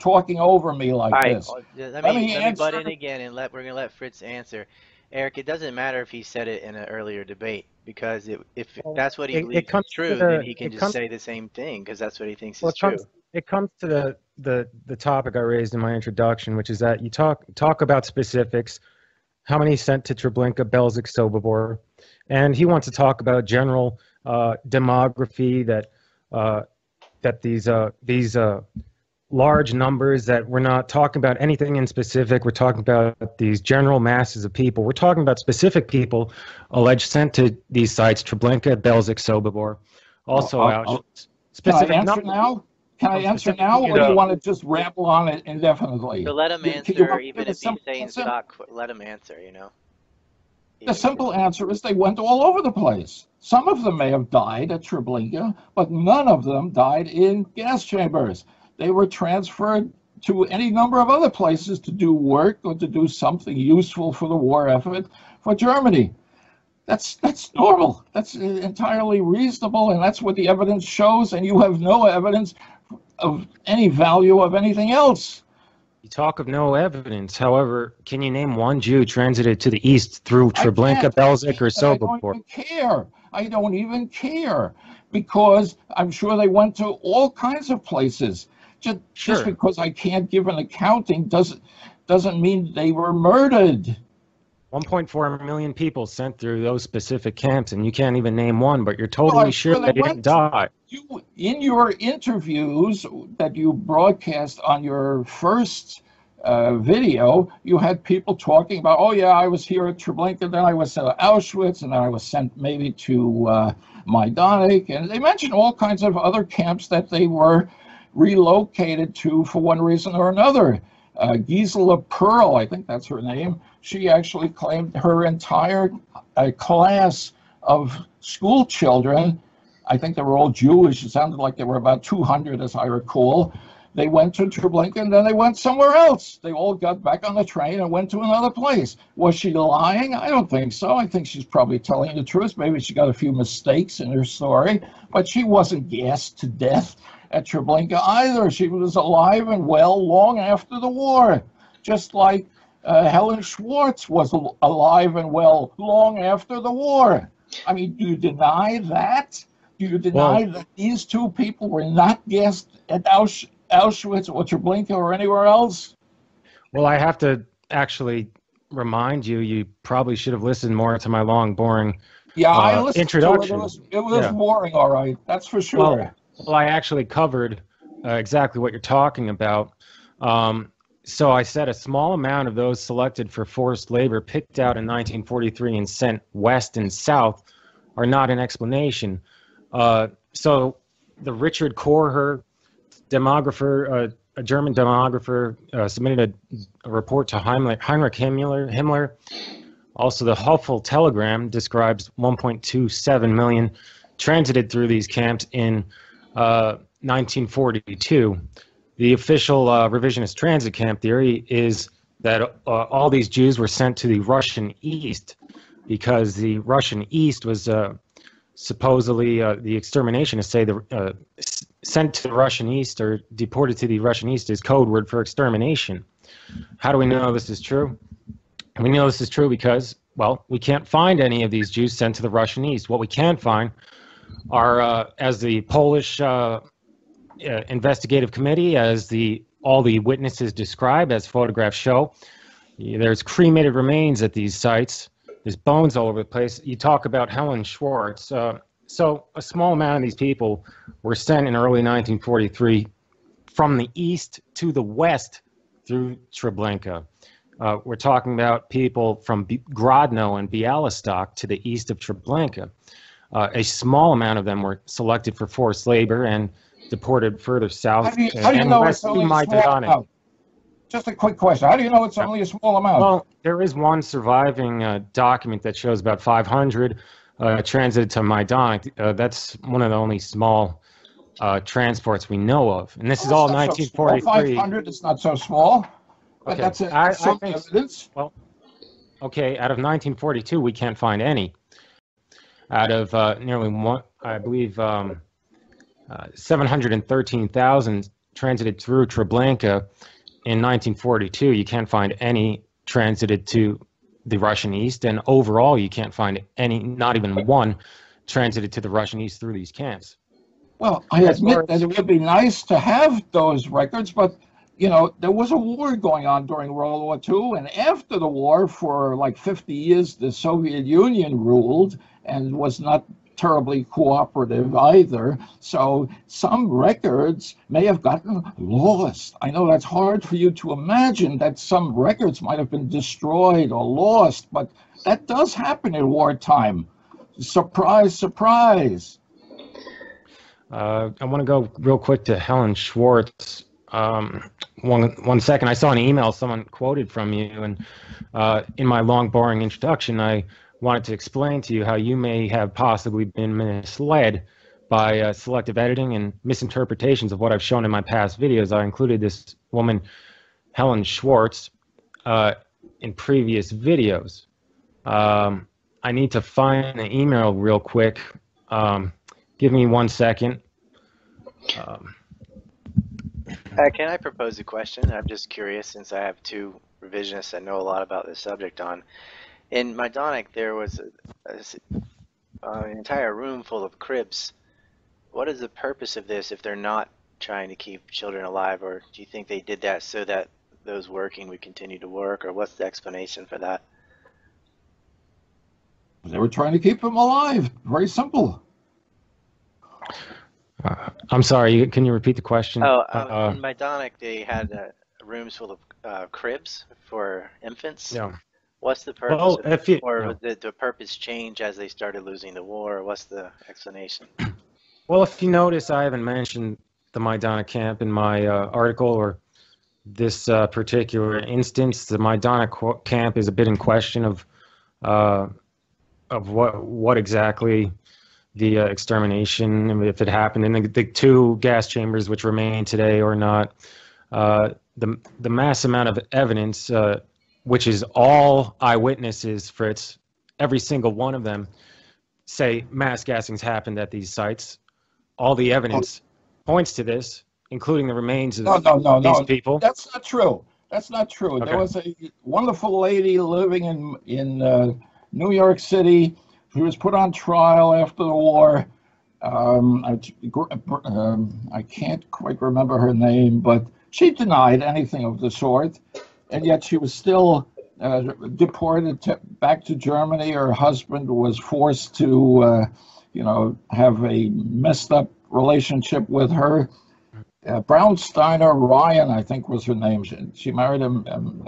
talking over me like All right, this. let Let me me butt in answer. again, and we're gonna let Fritz answer. Eric, it doesn't matter if he said it in an earlier debate because if Well, that's what he it believes is comes to true, then the he can it just comes say the same thing because that's what he thinks well is true. it comes to the topic I raised in my introduction, which is that you talk about specifics, how many sent to Treblinka, Belgic, Sobibor, and he wants to talk about general demography that these large numbers, that we're not talking about anything in specific. We're talking about these general masses of people. We're talking about specific people alleged sent to these sites, Treblinka, Belgic, Sobibor, also Auschwitz. Can I Specific answer numbers now? Can I from answer specific now, or do you communities. want to just ramble on it indefinitely? So let him Can you answer, even give a if he's simple saying answer? stock. Let him answer. The simple answer is they went all over the place. Some of them may have died at Treblinka, but none of them died in gas chambers. They were transferred to any number of other places to do work or to do something useful for the war effort for Germany. That's normal. That's entirely reasonable, and that's what the evidence shows, and you have no evidence of any value of anything else. You talk of no evidence. However, can you name one Jew transited to the east through Treblinka, Belzic, or I don't Sobibor? even care. I don't even care because I'm sure they went to all kinds of places. Just because I can't give an accounting doesn't mean they were murdered. 1.4 million people sent through those specific camps, and you can't even name one, but you're totally sure they didn't die. In your interviews that you broadcast on your first video, you had people talking about, oh yeah, I was here at Treblinka, then I was sent to Auschwitz, and then I was sent maybe to Majdanek, and they mentioned all kinds of other camps that they were relocated to for one reason or another. Gisela Pearl, I think that's her name, she actually claimed her entire class of school children, I think they were all Jewish, it sounded like there were about 200 as I recall, they went to Treblinka and then they went somewhere else. They all got back on the train and went to another place. Was she lying? I don't think so. I think she's probably telling the truth. Maybe she got a few mistakes in her story, but she wasn't gassed to death at Treblinka either. She was alive and well long after the war, just like Helen Schwartz was alive and well long after the war. I mean, do you deny that? Do you deny that these two people were not gassed at Auschwitz or Treblinka or anywhere else? Well, I have to actually remind you, you probably should have listened more to my long, boring I listened introduction. To it. It was boring, all right. That's for sure. Well, I actually covered exactly what you're talking about. So I said a small amount of those selected for forced labor picked out in 1943 and sent west and south are not an explanation. So the Richard Korher demographer, a German demographer, submitted a report to Heinrich Himmler. Also, the Huffel Telegram describes 1.27 million transited through these camps in 1942. The official revisionist transit camp theory is that all these Jews were sent to the Russian East because the Russian East was supposedly the exterminationists say sent to the Russian East or deported to the Russian East is code word for extermination. How do we know this is true? We know this is true because, well, we can't find any of these Jews sent to the Russian East. What we can find are, as the Polish investigative committee, as all the witnesses describe, as photographs show, there's cremated remains at these sites. There's bones all over the place. You talk about Helen Schwartz. So a small amount of these people were sent in early 1943 from the east to the west through Treblinka. We're talking about people from Grodno and Bialystok to the east of Treblinka. A small amount of them were selected for forced labor and deported further south. How do you know it's only a small amount? Just a quick question. How do you know it's only a small amount? Well, there is one surviving document that shows about 500 transited to Majdanek. That's one of the only small transports we know of. And this is all 1943. 500 is not so small. But Okay, that's I some think, evidence. well, okay, out of 1942, we can't find any. Out of nearly one, I believe, 713,000 transited through Treblinka in 1942, you can't find any transited to the Russian East, and overall, you can't find any, not even one, transited to the Russian East through these camps. Well, I As far admit that as- it would be nice to have those records, but you know, there was a war going on during World War II, and after the war, for like 50 years, the Soviet Union ruled and was not terribly cooperative either. So some records may have gotten lost. I know that's hard for you to imagine that some records might have been destroyed or lost, but that does happen in wartime. Surprise, surprise. I want to go real quick to Helen Schwartz. One second. I saw an email someone quoted from you, and in my long, boring introduction, I wanted to explain to you how you may have possibly been misled by selective editing and misinterpretations of what I've shown in my past videos. I included this woman, Helen Schwartz, in previous videos. I need to find the email real quick. Give me 1 second. Can I propose a question? I'm just curious, since I have two revisionists that know a lot about this subject on. In Majdanek, there was an entire room full of cribs. What is the purpose of this if they're not trying to keep children alive, or do you think they did that so that those working would continue to work, or what's the explanation for that? They were trying to keep them alive. Very simple. I'm sorry, can you repeat the question? In Majdanek, they had rooms full of cribs for infants. Yeah. What's the purpose? Well, if you, or no. did the purpose change as they started losing the war? Or what's the explanation? Well, if you notice, I haven't mentioned the Majdanek camp in my article or this particular instance. The Majdanek camp is a bit in question of what exactly the extermination, if it happened in the two gas chambers which remain today or not. The mass amount of evidence, which is all eyewitnesses, Fritz, every single one of them say mass gassings happened at these sites. All the evidence points to this, including the remains of these people. That's not true. That's not true. Okay. There was a wonderful lady living in New York City. She was put on trial after the war. I can't quite remember her name, but she denied anything of the sort, and yet she was still deported back to Germany. Her husband was forced to, have a messed up relationship with her. Brownsteiner Ryan, I think, was her name. She married a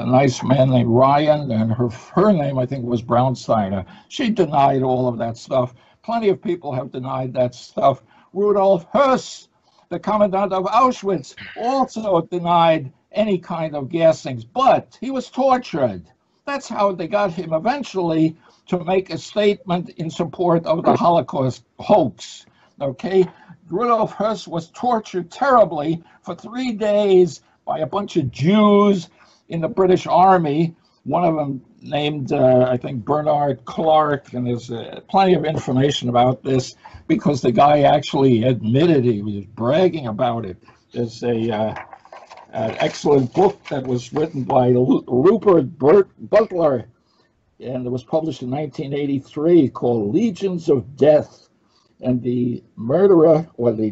nice man named Ryan, and her name, I think, was Brownsteiner. She denied all of that stuff. Plenty of people have denied that stuff. Rudolf Höss, the commandant of Auschwitz, also denied any kind of gassings, but he was tortured. That's how they got him eventually to make a statement in support of the Holocaust hoax. Okay? Rudolf Höss was tortured terribly for 3 days by a bunch of Jews in the British Army. One of them named, I think, Bernard Clark, and there's plenty of information about this because the guy actually admitted he was bragging about it. There's an excellent book that was written by Rupert Butler, and it was published in 1983 called Legions of Death. And the murderer, or the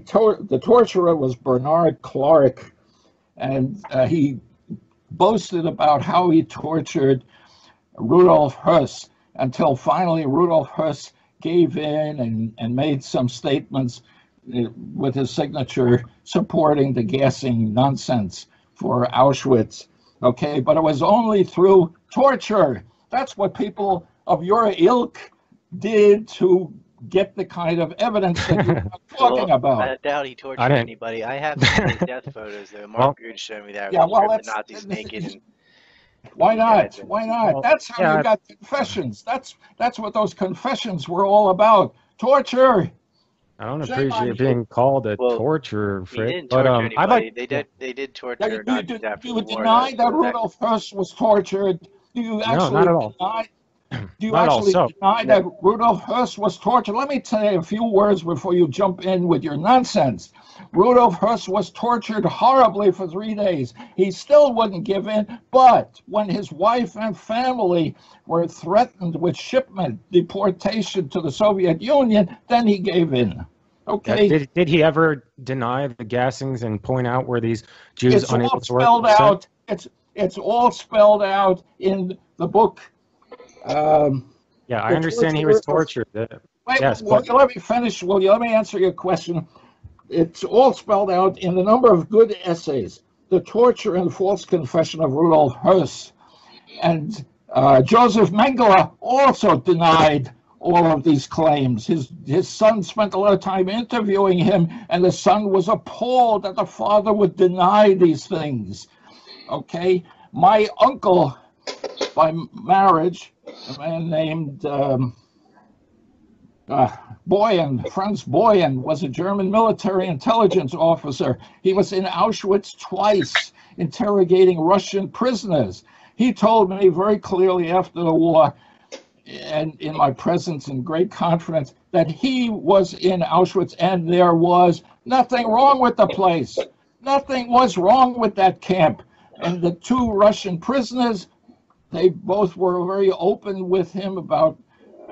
torturer, was Bernard Clark, and he boasted about how he tortured Rudolf Höss until finally Rudolf Höss gave in and made some statements with his signature supporting the gassing nonsense for Auschwitz. Okay, but it was only through torture. That's what people of your ilk did to get the kind of evidence that you're talking about. I doubt he tortured anybody. I have seen his death photos, though. Mark Good showed me that. Yeah, well, the Nazis naked. And why not? Why not? Well, that's how you got confessions. That's what those confessions were all about. Torture. I don't Shame on appreciate you. being called a Well, torturer, he Fritz. didn't But torture I'd anybody. like. They did Now, torture Nazis after do the you war, deny though. that So that Rudolf Hess was tortured? Do you No, not actually at all. deny? Do you Not at all. actually So, deny that Rudolf Hess was tortured? Let me tell you a few words before you jump in with your nonsense. Rudolf Hess was tortured horribly for 3 days. He still wouldn't give in, but when his wife and family were threatened with shipment, deportation to the Soviet Union, then he gave in. Okay? did he ever deny the gassings and point out where these Jews It's unable all to work spelled were sent? out. It's all spelled out in the book. Yeah, I The understand he torture was of- tortured. Wait, Yes, will but you let me finish? Will you let me answer your question? It's all spelled out in the number of good essays. The torture and false confession of Rudolf Hess. And Joseph Mengele also denied all of these claims. His son spent a lot of time interviewing him, and the son was appalled that the father would deny these things. Okay? My uncle, by marriage, a man named Boyen, Franz Boyen, was a German military intelligence officer. He was in Auschwitz twice, interrogating Russian prisoners. He told me very clearly after the war, and in my presence in great confidence, that he was in Auschwitz and there was nothing wrong with the place. Nothing was wrong with that camp. And the two Russian prisoners, they both were very open with him about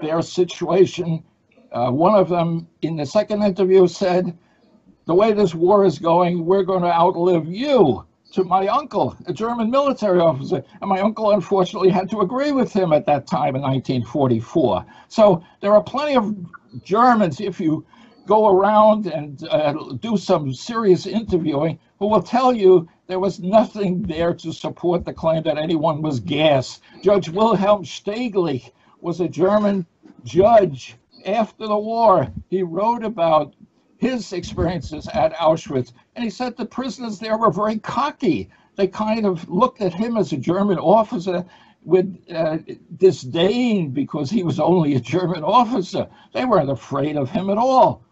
their situation. One of them, in the second interview, said, the way this war is going, we're going to outlive you, to my uncle, a German military officer. And my uncle, unfortunately, had to agree with him at that time in 1944. So there are plenty of Germans, if you go around and do some serious interviewing, who will tell you there was nothing there to support the claim that anyone was gassed. Judge Wilhelm Steglich was a German judge after the war. He wrote about his experiences at Auschwitz, and he said the prisoners there were very cocky. They kind of looked at him as a German officer with disdain because he was only a German officer. They weren't afraid of him at all.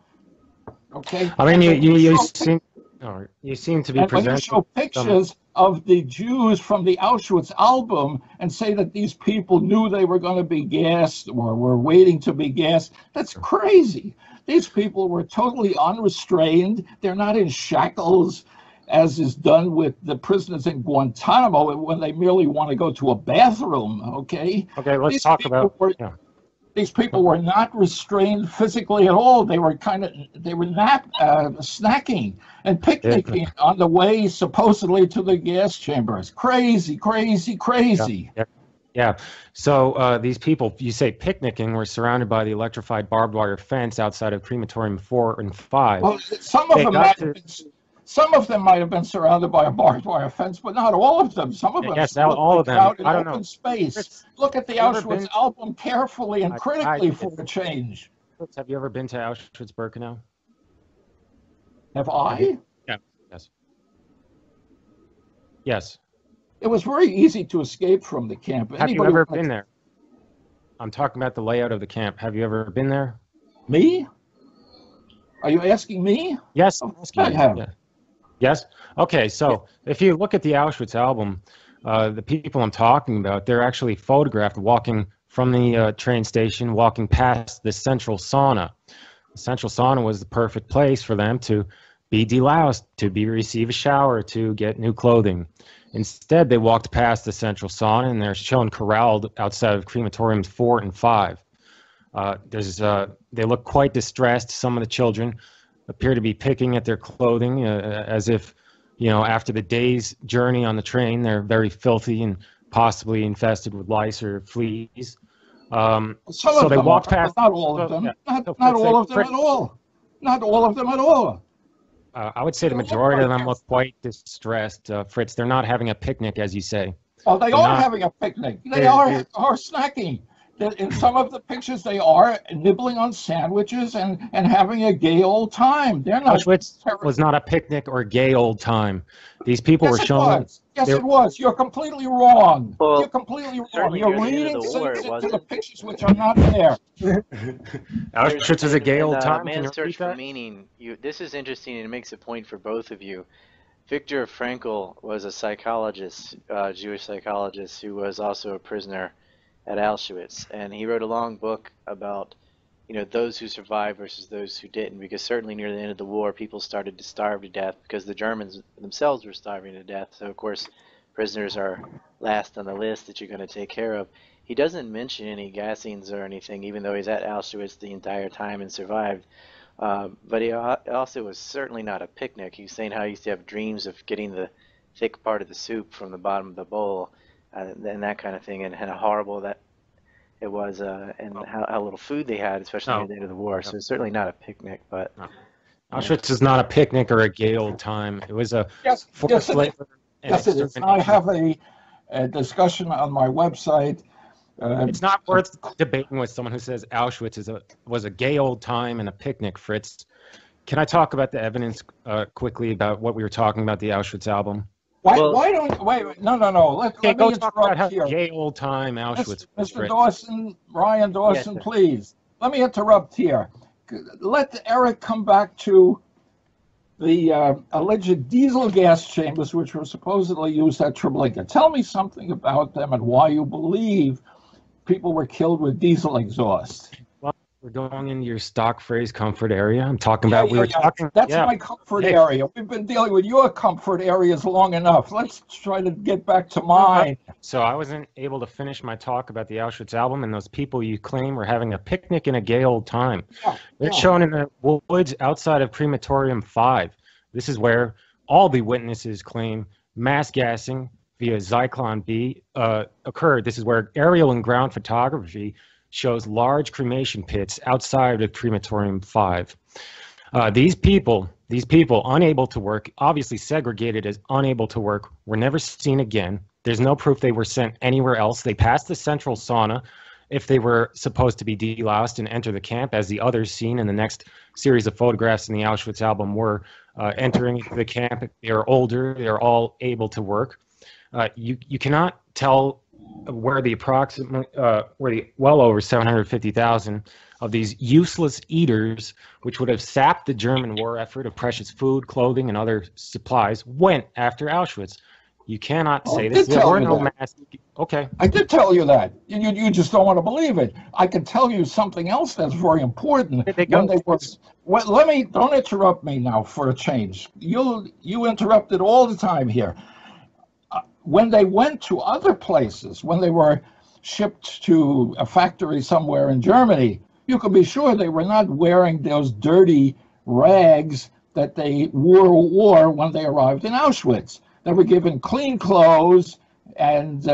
Okay. I mean, you seem to be and when you presenting show pictures of the Jews from the Auschwitz album and say that these people knew they were going to be gassed or were waiting to be gassed, that's crazy. These people were totally unrestrained. They're not in shackles, as is done with the prisoners in Guantanamo when they merely want to go to a bathroom, okay? Okay, let's talk about... These people were not restrained physically at all. They were snacking and picnicking on the way supposedly to the gas chambers. Crazy, crazy, crazy. Yeah. So these people, you say picnicking, were surrounded by the electrified barbed wire fence outside of crematorium 4 and 5. Well, some of them might have been surrounded by a barbed wire fence, but not all of them. Some of them all of them. out in I don't open know. space. Fritz, look at the Auschwitz album carefully and critically for a change. Fritz, have you ever been to Auschwitz-Birkenau? Have I? Yeah. Yes. Yes. It was very easy to escape from the camp. Have you ever been there? I'm talking about the layout of the camp. Have you ever been there? Me? Are you asking me? Yes. I have. Yeah. Yes? Okay, so if you look at the Auschwitz album, the people I'm talking about, they're actually photographed walking from the train station, walking past the central sauna. The central sauna was the perfect place for them to be deloused, to receive a shower, to get new clothing. Instead, they walked past the central sauna, and they're shown corralled outside of crematoriums 4 and 5. They look quite distressed. Some of the children appear to be picking at their clothing as if, after the day's journey on the train, they're very filthy and possibly infested with lice or fleas. So they walked past. Not all of them. Not all of them at all. Not all of them at all. I would say the majority of them look quite distressed, Fritz. They're not having a picnic, as you say. Oh, they are having a picnic. They are snacking. In some of the pictures, they are nibbling on sandwiches and having a gay old time. They're not. Auschwitz was not a picnic or a gay old time. These people were shown. Yes, it was. You're completely wrong. Well, You're completely wrong. certainly You're near the end of reading the war, things it into the wasn't. pictures which are not there. Auschwitz is a gay old time. Can you Man's Search repeat for that? Meaning. This is interesting and it makes a point for both of you. Viktor Frankl was a psychologist, Jewish psychologist, who was also a prisoner at Auschwitz, and he wrote a long book about, those who survived versus those who didn't, because certainly near the end of the war, people started to starve to death because the Germans themselves were starving to death. So of course, prisoners are last on the list that you're going to take care of. He doesn't mention any gassings or anything, even though he's at Auschwitz the entire time and survived. But he also was certainly not a picnic. He was saying how he used to have dreams of getting the thick part of the soup from the bottom of the bowl, and that kind of thing, and how horrible that it was, and how little food they had, especially near the end of the war. So it's certainly not a picnic, but Auschwitz is not a picnic or a gay old time. It was a forced labor. Yes, it is. I have a discussion on my website. It's not worth debating with someone who says Auschwitz was a gay old time and a picnic, Fritz. Can I talk about the evidence quickly about what we were talking about, the Auschwitz album? Wait, no. Let me talk about how here. Gay old time Auschwitz. Mr. Dawson, Ryan Dawson, yes, please. Let me interrupt here. Let Eric come back to the alleged diesel gas chambers, which were supposedly used at Treblinka. Tell me something about them and why you believe people were killed with diesel exhaust. Well, we're going into your stock phrase comfort area. I'm talking about, talking. That's my comfort area. We've been dealing with your comfort areas long enough. Let's try to get back to mine. So I wasn't able to finish my talk about the Auschwitz album and those people you claim were having a picnic in a gay old time. They're shown in the woods outside of Crematorium 5. This is where all the witnesses claim mass gassing via Zyklon B occurred. This is where aerial and ground photography shows large cremation pits outside of Crematorium 5. These people unable to work, obviously segregated as unable to work, were never seen again. There's no proof they were sent anywhere else. They passed the central sauna if they were supposed to be deloused and enter the camp, as the others seen in the next series of photographs in the Auschwitz album were entering the camp. They are older. They are all able to work. You cannot tell where the well over 750,000 of these useless eaters, which would have sapped the German war effort of precious food, clothing, and other supplies, went after Auschwitz. You cannot say this. There were no mass. Okay. I did tell you that. You just don't want to believe it. I can tell you something else that's very important. Don't interrupt me now for a change. You interrupted all the time here. When they went to other places, when they were shipped to a factory somewhere in Germany, you could be sure they were not wearing those dirty rags that they wore when they arrived in Auschwitz. They were given clean clothes and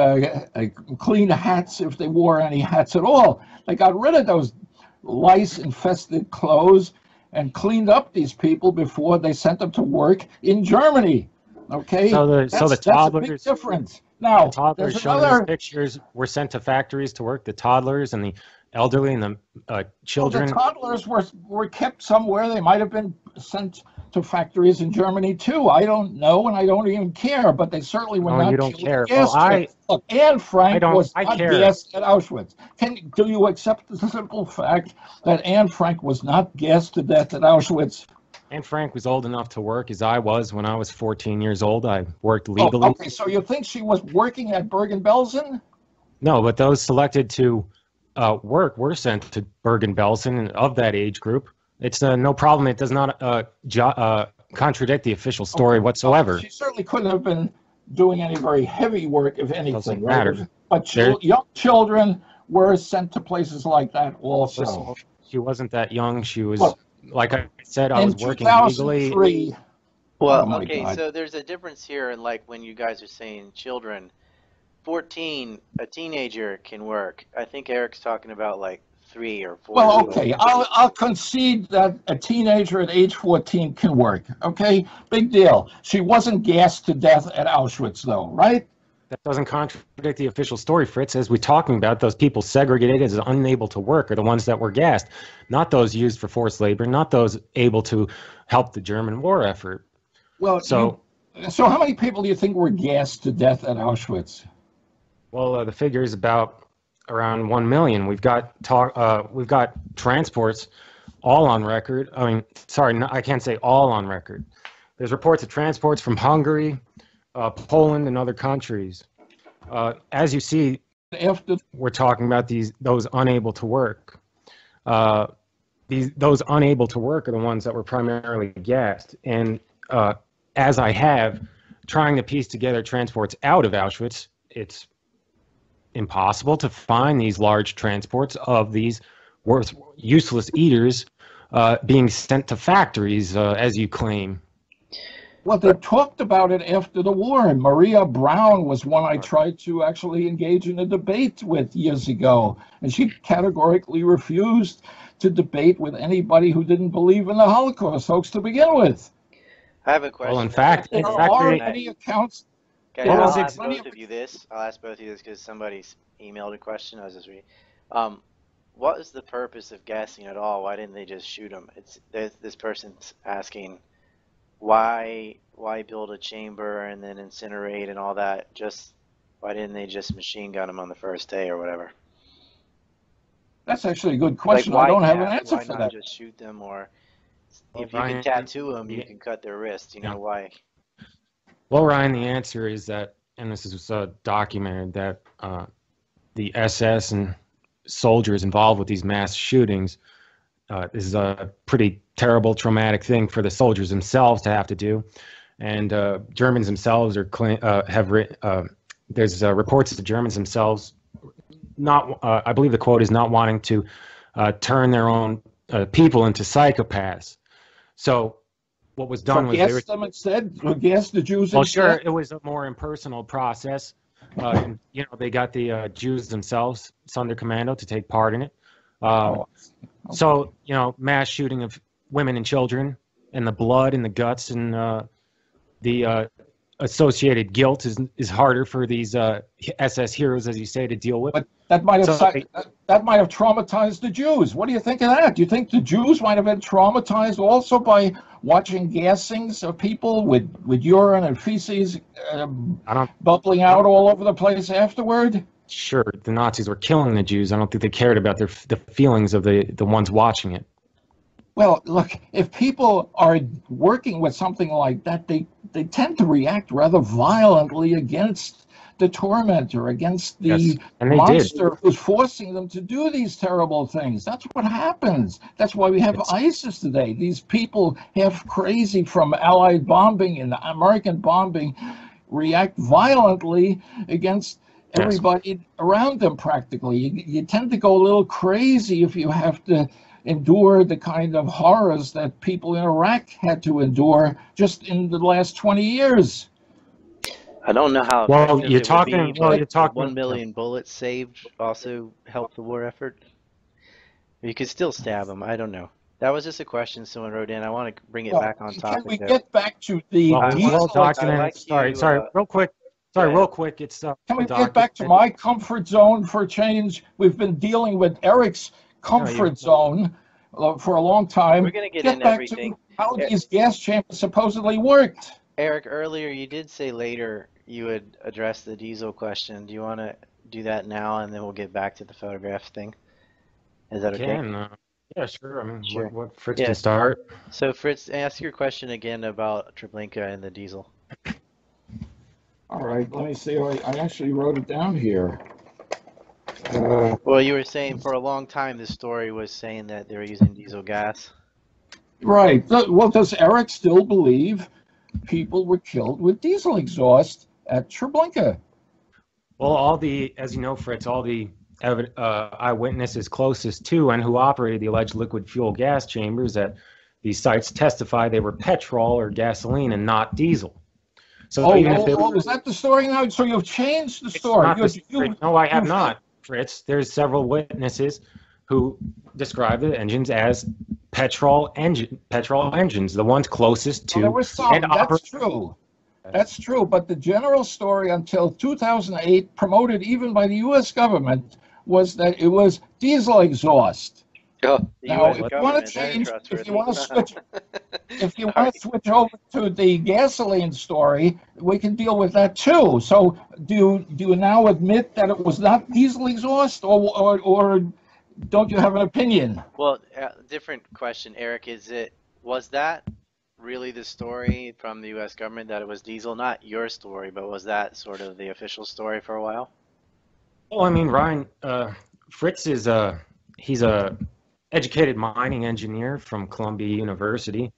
clean hats if they wore any hats at all. They got rid of those lice-infested clothes and cleaned up these people before they sent them to work in Germany. Okay, so the toddlers, that's a big difference. Now, the toddlers shown in these pictures were sent to factories to work. The toddlers and the elderly and the children. Well, the toddlers were kept somewhere. They might have been sent to factories in Germany too. I don't know, and I don't even care. But they certainly were not. You don't care. Look, Anne Frank was not gassed at Auschwitz. Do you accept the simple fact that Anne Frank was not gassed to death at Auschwitz? Anne Frank was old enough to work as I was when I was 14 years old. I worked legally. Okay, so you think she was working at Bergen-Belsen? No, but those selected to work were sent to Bergen-Belsen of that age group. It's no problem. It does not contradict the official story whatsoever. She certainly couldn't have been doing any very heavy work, if anything. Doesn't matter. But young children were sent to places like that also. She wasn't that young. She was... Like I said, I was working legally. Well, okay, so there's a difference here in like when you guys are saying children. 14, a teenager can work. I think Eric's talking about like 3 or 4. Well, okay, I'll concede that a teenager at age 14 can work. Okay, big deal. She wasn't gassed to death at Auschwitz, though, right? That doesn't contradict the official story, Fritz. As we're talking about, those people segregated as unable to work are the ones that were gassed, not those used for forced labor, not those able to help the German war effort. Well, so So how many people do you think were gassed to death at Auschwitz? Well, the figure is about around 1 million. We've got transports all on record. I mean, sorry, no, I can't say all on record. There's reports of transports from Hungary, Poland, and other countries. As you see, After we're talking about those unable to work. Those unable to work are the ones that were primarily gassed. And as I have, trying to piece together transports out of Auschwitz, it's impossible to find these large transports of these useless eaters being sent to factories, as you claim. Well, they talked about it after the war. And Maria Brown was one I tried to actually engage in a debate with years ago. And she categorically refused to debate with anybody who didn't believe in the Holocaust hoax to begin with. I have a question. Well, in fact, There are any accounts. Guys, Well, I'll it's- ask both of you this. I'll ask both of you this because somebody's emailed a question. I was just reading. What is the purpose of gassing at all? Why didn't they just shoot them? This person's asking, why build a chamber and then incinerate and all that? Why didn't they just machine gun them on the first day or whatever? That's actually a good question. Like, I don't have why an answer not for that. just shoot them? Or Well, if you can Ryan, tattoo them, you can cut their wrist. You know why? Well, Ryan, the answer is that, and this is documented, that the SS and soldiers involved with these mass shootings, this is a pretty terrible, traumatic thing for the soldiers themselves to have to do. And Germans themselves have written, there's reports that the Germans themselves, I believe the quote is, not wanting to turn their own people into psychopaths. So what was done was gas them instead? Gas the Jews well, instead? sure, it was a more impersonal process. And, they got the Jews themselves, Sonderkommando, to take part in it. So, mass shooting of women and children, and the blood and the guts and the associated guilt is harder for these SS heroes, as you say, to deal with. But that might have traumatized the Jews. What do you think of that? Do you think the Jews might have been traumatized also by watching gassings of people with urine and feces bubbling out all over the place afterward? Sure, the Nazis were killing the Jews. I don't think they cared about the feelings of the ones watching it. Well, look, if people are working with something like that, they tend to react rather violently against the tormentor, against the monster who's forcing them to do these terrible things. That's what happens. That's why we have ISIS today. These people, half crazy from Allied bombing and American bombing, react violently against everybody around them practically. You tend to go a little crazy if you have to endure the kind of horrors that people in Iraq had to endure just in the last 20 years. I don't know how. Well, you're talking. 1 million bullets saved also helped the war effort. You could still stab them. I don't know. That was just a question someone wrote in. I want to bring it back on topic. Can we get back to the documented? Sorry, real quick. Real quick. It's can we get back to my comfort zone for a change? We've been dealing with Eric's comfort zone for a long time. We're going to get into everything. To how these gas chambers supposedly worked. Eric, earlier you did say later you would address the diesel question. Do you want to do that now, and then we'll get back to the photograph thing? Is that okay? Yeah, sure. I mean, sure. What Fritz can start. So, Fritz, ask your question again about Treblinka and the diesel. All right, let me see. I actually wrote it down here. Well, you were saying for a long time this story was saying that they were using diesel gas. Right. Well, does Eric still believe people were killed with diesel exhaust at Treblinka? Well, as you know, Fritz, all the eyewitnesses closest to and who operated the alleged liquid fuel gas chambers at these sites testify they were petrol or gasoline and not diesel. So is that the story now? So you've changed the story. No, I have not, Fritz. There's several witnesses who describe the engines as petrol engines, the ones closest to. There was some. That's true. That's true. But the general story until 2008, promoted even by the U.S. government, was that it was diesel exhaust. Oh, now, if you want to change, if you want to switch, if you All want to right. switch over to the gasoline story, we can deal with that too. So do you now admit that it was not diesel exhaust, or don't you have an opinion? Well, different question, Eric. Was that really the story from the U.S. government that it was diesel? Not your story, but was that sort of the official story for a while? Well, I mean, Ryan, Fritz he's a educated mining engineer from Columbia University.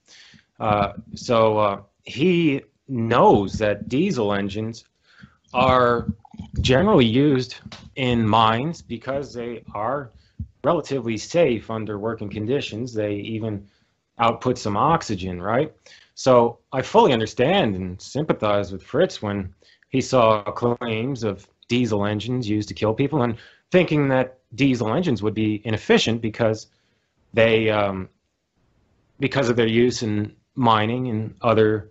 So he knows that diesel engines are generally used in mines because they are relatively safe under working conditions. They even output some oxygen, right? So I fully understand and sympathize with Fritz when he saw claims of diesel engines used to kill people and thinking that diesel engines would be inefficient they because of their use in mining and other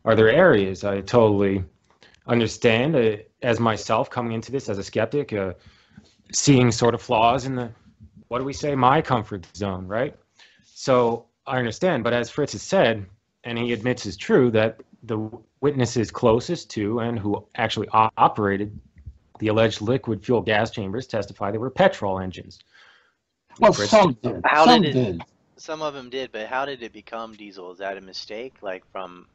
areas. I totally understand, as myself coming into this as a skeptic, seeing sort of flaws in the, what do we say, my comfort zone, right? So I understand, but as Fritz has said, and he admits is true, that the witnesses closest to and who actually operated the alleged liquid fuel gas chambers testify they were petrol engines. Well, Fritz, some did. How Some did it? did. Some of them did, but how did it become diesel? Is that a mistake? Like from,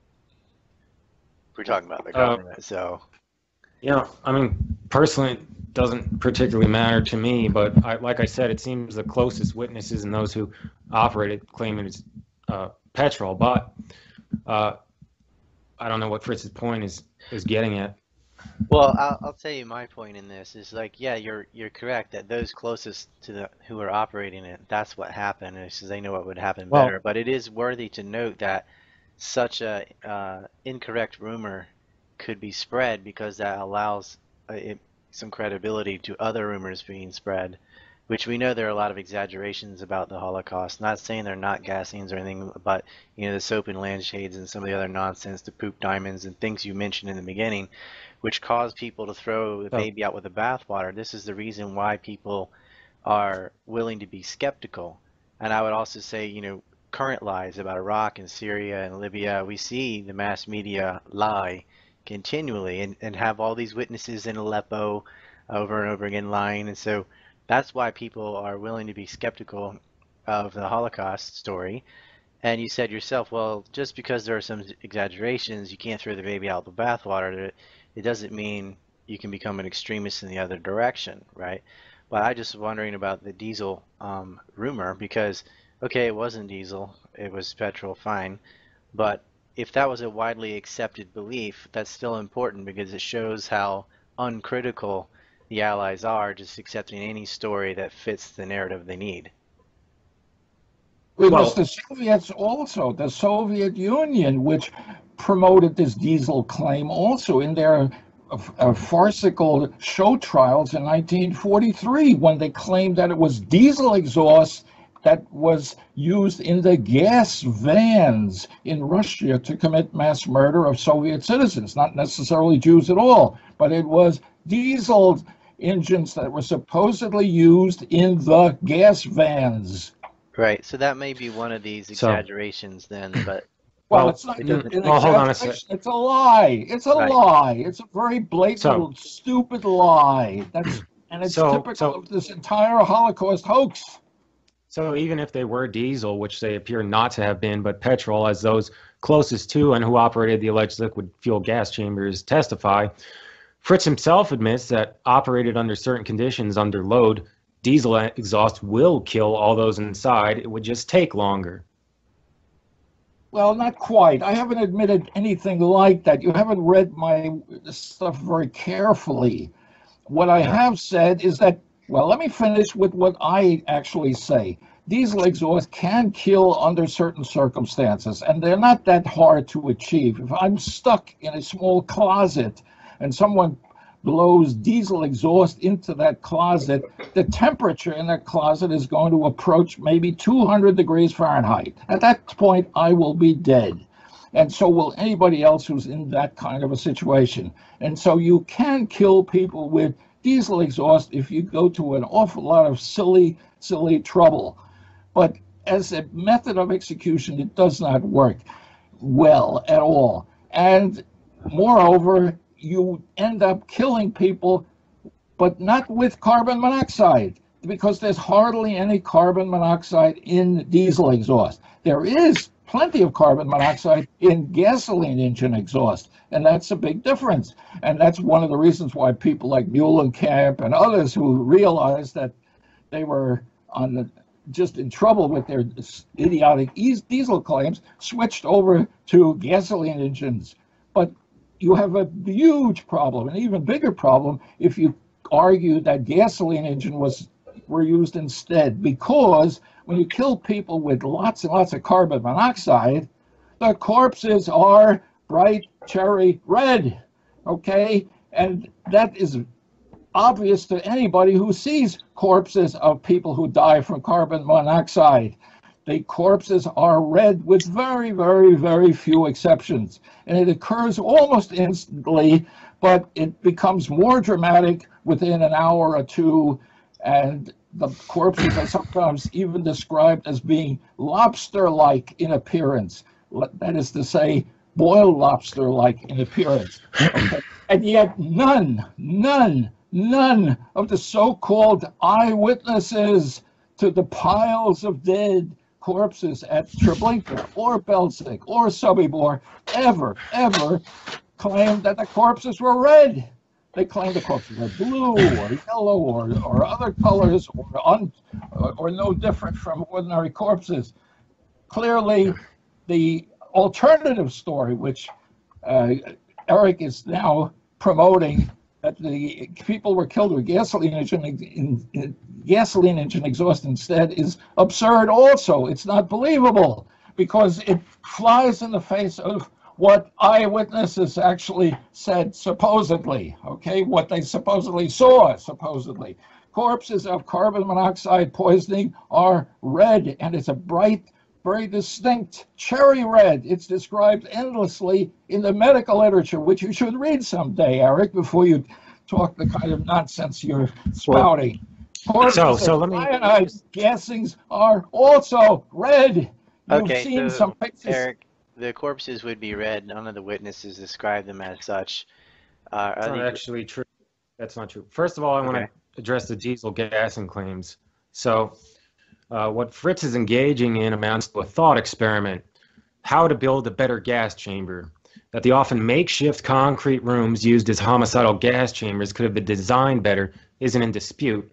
we're talking about the uh, government, so. I mean, personally, it doesn't particularly matter to me, but like I said, it seems the closest witnesses and those who operated claim it's petrol, but uh, I don't know what Fritz's point is getting at. Well, I'll tell you my point in this is like, yeah, you're correct that those closest to the who are operating it, that's what happened, and so they know what would happen Well, better. But it is worthy to note that such a incorrect rumor could be spread because that allows some credibility to other rumors being spread, which we know there are a lot of exaggerations about the Holocaust. Not saying they're not gassings or anything, but the soap and lampshades and some of the other nonsense, the poop diamonds and things you mentioned in the beginning, which cause people to throw the so baby out with the bathwater. This is the reason why people are willing to be skeptical. And I would also say, current lies about Iraq and Syria and Libya, we see the mass media lie continually and have all these witnesses in Aleppo over and over again lying. And so that's why people are willing to be skeptical of the Holocaust story. And you said yourself, well, just because there are some exaggerations, you can't throw the baby out with the bathwater. It doesn't mean you can become an extremist in the other direction, right? But I just wondering about the diesel rumor because, okay, it wasn't diesel, it was petrol, fine. But if that was a widely accepted belief, that's still important because it shows how uncritical the Allies are, just accepting any story that fits the narrative they need. It was the well, Soviets also, the Soviet Union, which promoted this diesel claim also in their farcical show trials in 1943 when they claimed that it was diesel exhaust that was used in the gas vans in Russia to commit mass murder of Soviet citizens, not necessarily Jews at all, but it was diesel engines that were supposedly used in the gas vans. Right, so that may be one of these so exaggerations then, but Well, well, it's not it an doesn't. well, hold on a sec. exaggeration. It's a lie. It's a Right. lie. It's a very So blatant, stupid lie. And it's so typical so of this entire Holocaust hoax. So even if they were diesel, which they appear not to have been, but petrol, as those closest to and who operated the alleged liquid fuel gas chambers testify, Fritz himself admits that operated under certain conditions under load, diesel exhaust will kill all those inside. It would just take longer. Well, not quite. I haven't admitted anything like that. You haven't read my stuff very carefully. What I Yeah. have said is that, well, let me finish with what I actually say. Diesel exhaust can kill under certain circumstances, and they're not that hard to achieve. If I'm stuck in a small closet and someone blows diesel exhaust into that closet, the temperature in that closet is going to approach maybe 200 degrees Fahrenheit. At that point, I will be dead. And so will anybody else who's in that kind of a situation. And so you can kill people with diesel exhaust if you go to an awful lot of silly trouble. But as a method of execution, it does not work well at all. And moreover, you end up killing people, but not with carbon monoxide, because there's hardly any carbon monoxide in diesel exhaust. There is plenty of carbon monoxide in gasoline engine exhaust, and that's a big difference. And that's one of the reasons why people like Muhlenkamp and others who realized that they were just in trouble with their idiotic diesel claims switched over to gasoline engines. But you have a huge problem, an even bigger problem, if you argue that gasoline engine were used instead, because when you kill people with lots and lots of carbon monoxide, the corpses are bright cherry red, okay? And that is obvious to anybody who sees corpses of people who die from carbon monoxide. The corpses are red with very, very, very few exceptions. And it occurs almost instantly, but it becomes more dramatic within an hour or two. And the corpses are sometimes even described as being lobster-like in appearance. That is to say, boiled lobster-like in appearance. Okay? And yet none of the so-called eyewitnesses to the piles of dead corpses at Treblinka or Belzec or Sobibor ever claimed that the corpses were red. They claimed the corpses were blue or yellow or other colors or no different from ordinary corpses. Clearly, the alternative story, which Eric is now promoting, that the people were killed with gasoline engine exhaust instead, is absurd also. It's not believable because it flies in the face of what eyewitnesses actually said, supposedly, okay, what they supposedly saw, supposedly. Corpses of carbon monoxide poisoning are red, and it's a bright, very distinct cherry red. It's described endlessly in the medical literature, which you should read someday, Eric, before you talk the kind of nonsense you're spouting. Corpses so of let me ionized gassings are also red. You've seen some pictures. Eric, the corpses would be red. None of the witnesses describe them as such. That's not actually true. That's not true. First of all, I want to address the diesel gassing claims. So what Fritz is engaging in amounts to a thought experiment, how to build a better gas chamber. That the often makeshift concrete rooms used as homicidal gas chambers could have been designed better isn't in dispute.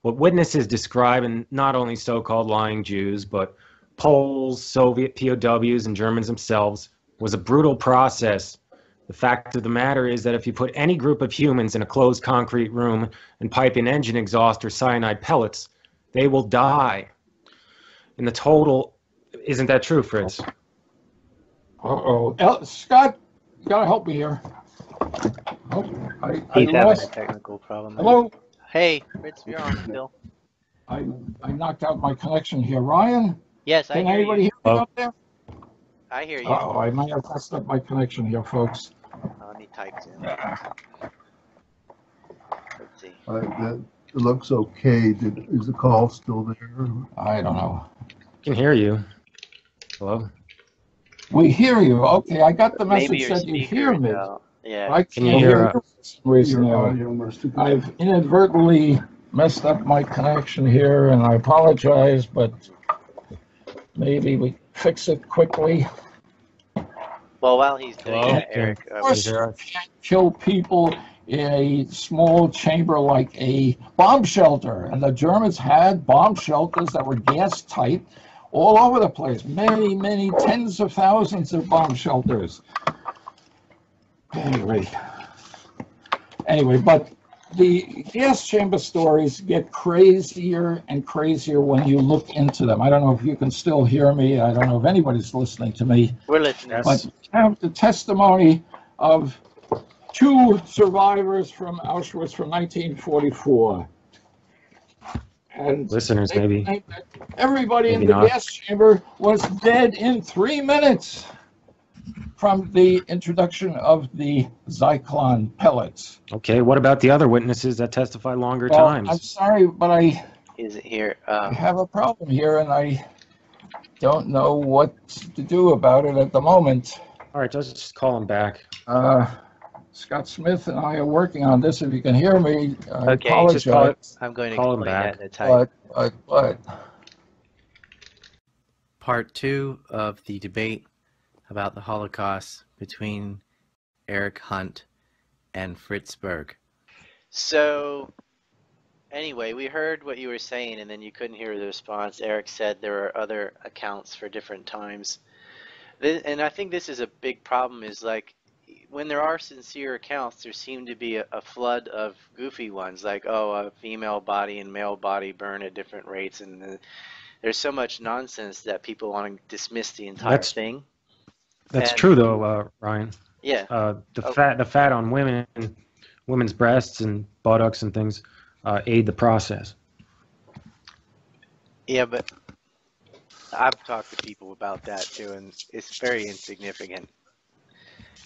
What witnesses describe, and not only so-called lying Jews, but Poles, Soviet POWs, and Germans themselves, was a brutal process. The fact of the matter is that if you put any group of humans in a closed concrete room and pipe in engine exhaust or cyanide pellets, they will die. In the total, isn't that true, Fritz? Scott, you gotta help me here. He's having a technical problem. Hello? Hey, Fritz, you're on still. I knocked out my connection here. Ryan? Yes, I Can hear anybody you. hear me up there? I hear you. Uh-oh, I might have messed up my connection here, folks. Let me type in. Let's see. That it looks okay. Is the call still there? I don't know. I can hear you. Hello? We hear you. Okay, I got the Maybe message your that you speaker, hear me. Yeah. I Can you can't hear hear you for some reason. Your audio was too good. I've inadvertently messed up my connection here, and I apologize, but maybe we fix it quickly. Well, while he's doing Hello? that, Eric, Of course, you can't kill people in a small chamber like a bomb shelter. And the Germans had bomb shelters that were gas tight all over the place. Many, many tens of thousands of bomb shelters. Anyway, but the gas chamber stories get crazier and crazier when you look into them. I don't know if you can still hear me. I don't know if anybody's listening to me. we're listening. But you have the testimony of two survivors from Auschwitz from 1944. And Listeners, they maybe. claim that everybody Maybe in the not. gas chamber was dead in 3 minutes from the introduction of the Zyklon pellets. Okay, what about the other witnesses that testify longer Well, times? I'm sorry, but I Is it here? have a problem here, and I don't know what to do about it at the moment. All right, let's just call him back. Scott Smith and I are working on this. If you can hear me, I Okay, just call apologize. it. I'm going to Call him explain back. that in a type. But Part 2 of the debate about the Holocaust between Eric Hunt and Fritz Berg. So, anyway, we heard what you were saying, and then you couldn't hear the response. Eric said there are other accounts for different times. And I think this is a big problem, is like, when there are sincere accounts, there seem to be a flood of goofy ones, like, oh, a female body and male body burn at different rates, and there's so much nonsense that people want to dismiss the entire thing. That's And- true, though, Ryan. Yeah. The fat on women's breasts and buttocks and things aid the process. Yeah, but I've talked to people about that too, and it's very insignificant.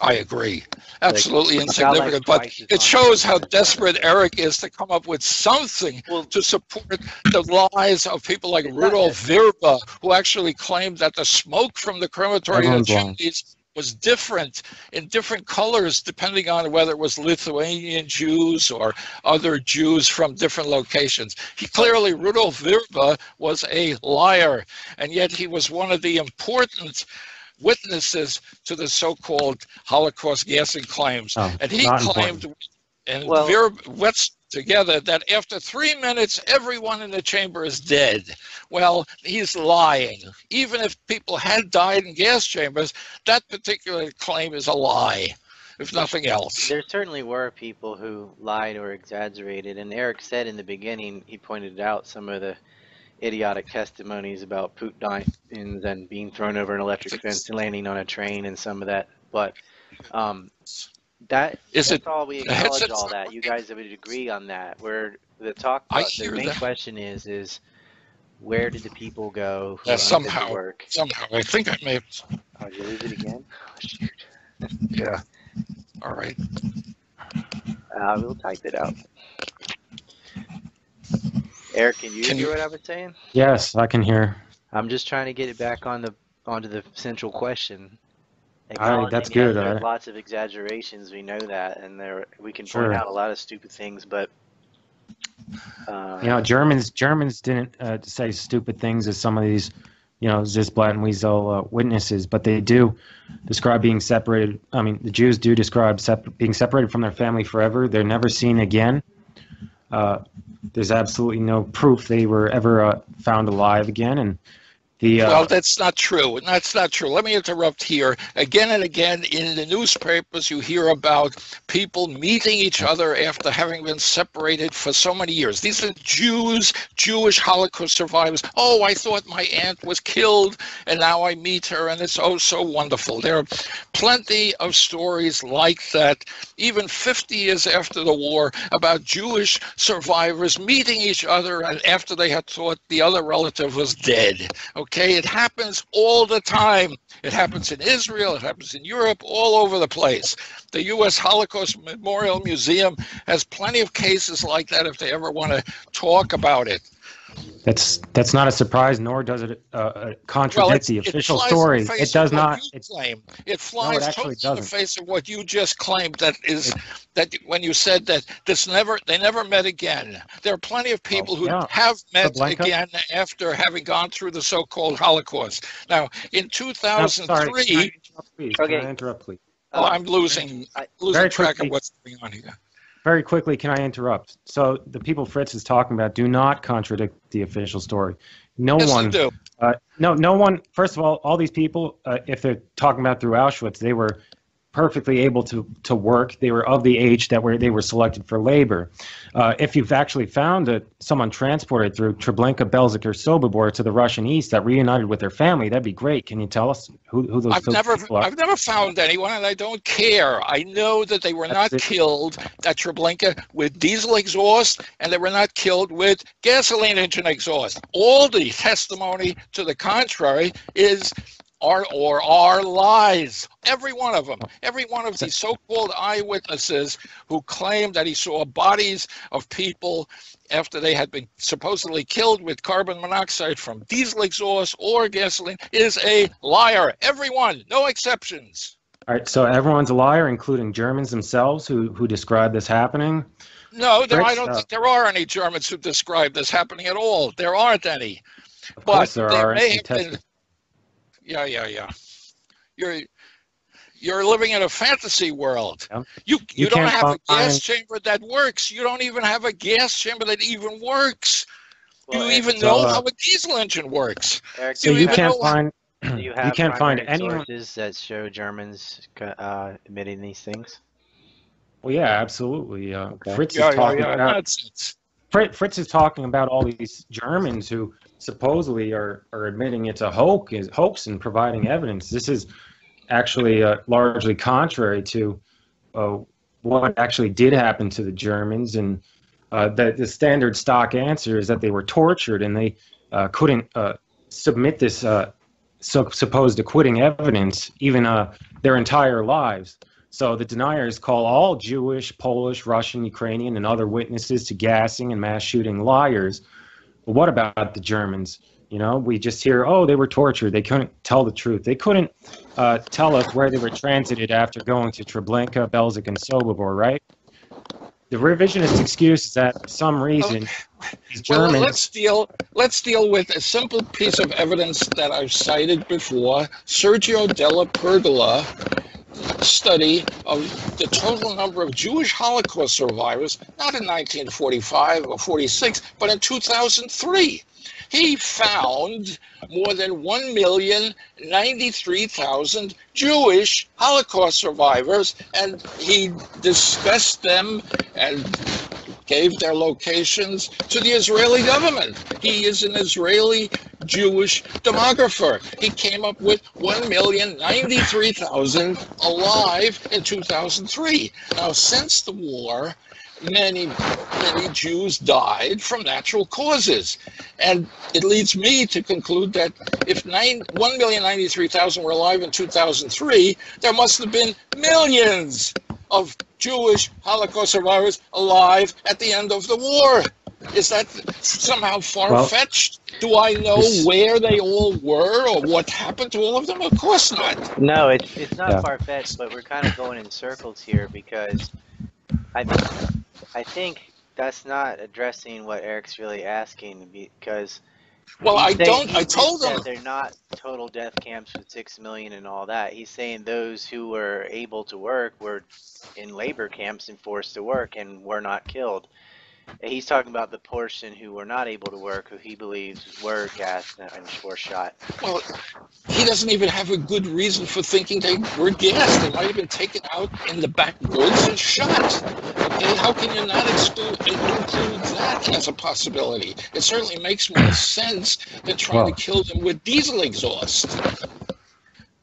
I agree. Absolutely Like, insignificant. about like But twice as it much. shows how desperate Eric is to come up with something Well, to support the lies of people like It's not Rudolf Virba, who actually claimed that the smoke from the crematory Everyone's wrong. chimneys was different in different colors depending on whether it was Lithuanian Jews or other Jews from different locations. Rudolf Virba was a liar, and yet he was one of the important witnesses to the so-called Holocaust gassing claims. And he not claimed, important. and Well- Wetz together, that after 3 minutes, everyone in the chamber is dead. Well, he's lying. Even if people had died in gas chambers, that particular claim is a lie, if nothing else. there certainly were people who lied or exaggerated, and Eric said in the beginning, he pointed out some of the idiotic testimonies about Putin and being thrown over an electric fence and landing on a train and some of that. But that's all we acknowledge. All that you guys would agree on that. Where the main question is where did the people go who Somehow, did the work? I think I may have. Oh, did you lose it again? Oh, shoot. Yeah. All right. We'll type it out. Eric, can you hear what I was saying? Yes, I can hear. I'm just trying to get it back onto the central question. That's good. There's lots of exaggerations. We know that, and we can Sure. point out a lot of stupid things, but Germans didn't say stupid things as some of these, Zisblatt and Weasel witnesses, but they do describe being separated. I mean, the Jews do describe being separated from their family forever. They're never seen again. There's absolutely no proof they were ever found alive again, and well, that's not true. That's not true. Let me interrupt here. Again and again in the newspapers, you hear about people meeting each other after having been separated for so many years. These are Jewish Holocaust survivors. Oh, I thought my aunt was killed, and now I meet her, and it's oh so wonderful. There are plenty of stories like that, even 50 years after the war, about Jewish survivors meeting each other and after they had thought the other relative was dead. Okay, it happens all the time. It happens in Israel, it happens in Europe, all over the place. The U.S. Holocaust Memorial Museum has plenty of cases like that if they ever want to talk about it. That's not a surprise, nor does it contradict the official story. It does not. It flies totally in the face of what you just claimed. That when you said that they never met again. There are plenty of people who have met again after having gone through the so-called Holocaust. Now, in 2003. Can I interrupt, please? Oh, I'm losing track of what's going on here. Very quickly, can I interrupt? So the people Fritz is talking about do not contradict the official story. No one do. No one. First of all these people, if they're talking about through Auschwitz, they were perfectly able to work. They were of the age that they were selected for labor. If you've actually found someone transported through Treblinka, Belzec, or Sobibor to the Russian East that reunited with their family, that'd be great. Can you tell us who those people are? I've never found anyone, and I don't care. I know that they were not killed at Treblinka with diesel exhaust, and they were not killed with gasoline engine exhaust. All the testimony to the contrary is are lies. Every one of them. Every one of these so-called eyewitnesses who claim that he saw bodies of people after they had been supposedly killed with carbon monoxide from diesel exhaust or gasoline is a liar. Everyone, no exceptions. All right, so everyone's a liar, including Germans themselves who describe this happening? No, Fritz, I don't think there are any Germans who describe this happening at all. There aren't any. Of But course there are. may have been. Yeah. You're living in a fantasy world. Yeah. You don't can't have a gas find- chamber that works. You don't even have a gas chamber that even works. Well, Do you even so, know how a diesel engine works? Eric, So You you even can't know- find do you have can't find primary anyone. sources that show Germans admitting these things? Well, yeah, absolutely. Okay. Fritz Yeah, is talking about nonsense. Fritz is talking about all these Germans who supposedly are admitting it's a hoax and providing evidence. This is actually largely contrary to what actually did happen to the Germans, and the standard stock answer is that they were tortured and they couldn't submit this supposed acquitting evidence even their entire lives. So the deniers call all Jewish, Polish, Russian, Ukrainian, and other witnesses to gassing and mass shooting liars. But what about the Germans? You know, we just hear, oh, they were tortured. They couldn't tell the truth. They couldn't tell us where they were transited after going to Treblinka, Belzec, and Sobibor, right? The revisionist excuse is that for some reason these Well, Germans... let's deal with a simple piece of evidence that I've cited before. Sergio Della Pergola study of the total number of Jewish Holocaust survivors, not in 1945 or 46, but in 2003. He found more than 1,093,000 Jewish Holocaust survivors, and he discussed them and gave their locations to the Israeli government. He is an Israeli Jewish demographer. He came up with 1,093,000 alive in 2003. Now, since the war, many Jews died from natural causes. And it leads me to conclude that if 1,093,000 were alive in 2003, there must have been millions of Jewish Holocaust survivors alive at the end of the war. Is that somehow far-fetched? Do I know where they all were or what happened to all of them? Of course not. No, it's not far-fetched, but we're kind of going in circles here because I think that's not addressing what Eric's really asking, because I told that him they're not total death camps with 6 million and all that. He's saying those who were able to work were in labor camps and forced to work and were not killed. He's talking about the portion who were not able to work, who he believes were gassed and were shot. Well, he doesn't even have a good reason for thinking they were gassed. They might have been taken out in the backwoods and shot. Okay, how can you not include that as a possibility? It certainly makes more sense than trying to kill them with diesel exhaust.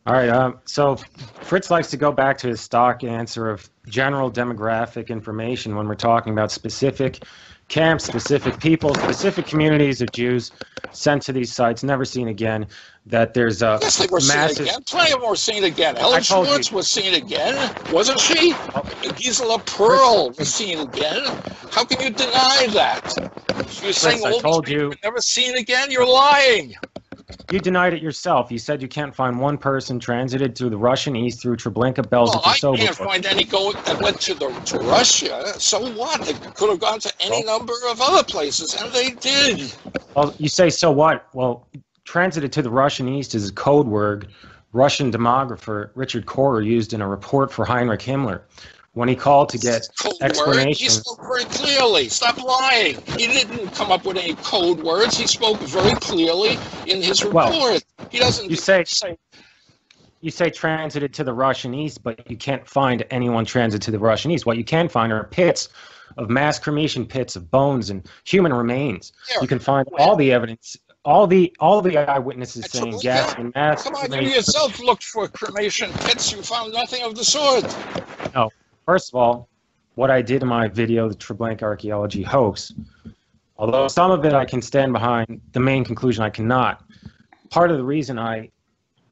All right, so Fritz likes to go back to his stock answer of general demographic information when we're talking about specific camps, specific people, specific communities of Jews sent to these sites, never seen again, that there's a Yes, they were massive... seen again. Plenty of them were seen again. Helen Schwartz was seen again, wasn't she? Gisela Pearl was seen again. How can you deny that? You're saying all these people were never seen again? You're lying. You denied it yourself. You said you can't find one person transited through the Russian East through Treblinka, Belzec, and Sobibor. I can't find any that went to Russia. So what? They could have gone to any number of other places, and they did. Well, you say so what? Well, transited to the Russian East is a code word Russian demographer Richard Korer used in a report for Heinrich Himmler when he called to get explanation. He spoke very clearly. Stop lying. He didn't come up with any code words. He spoke very clearly in his report. He doesn't You say transited to the Russian East, but you can't find anyone transited to the Russian East. What you can find are pits of mass cremation pits of bones and human remains. You can find all the evidence, all the eyewitnesses saying gas and mass. Come on, you yourself looked for cremation pits. You found nothing of the sort. No. First of all, what I did in my video, the Treblinka archaeology hoax, although some of it I can stand behind, the main conclusion I cannot. Part of the reason I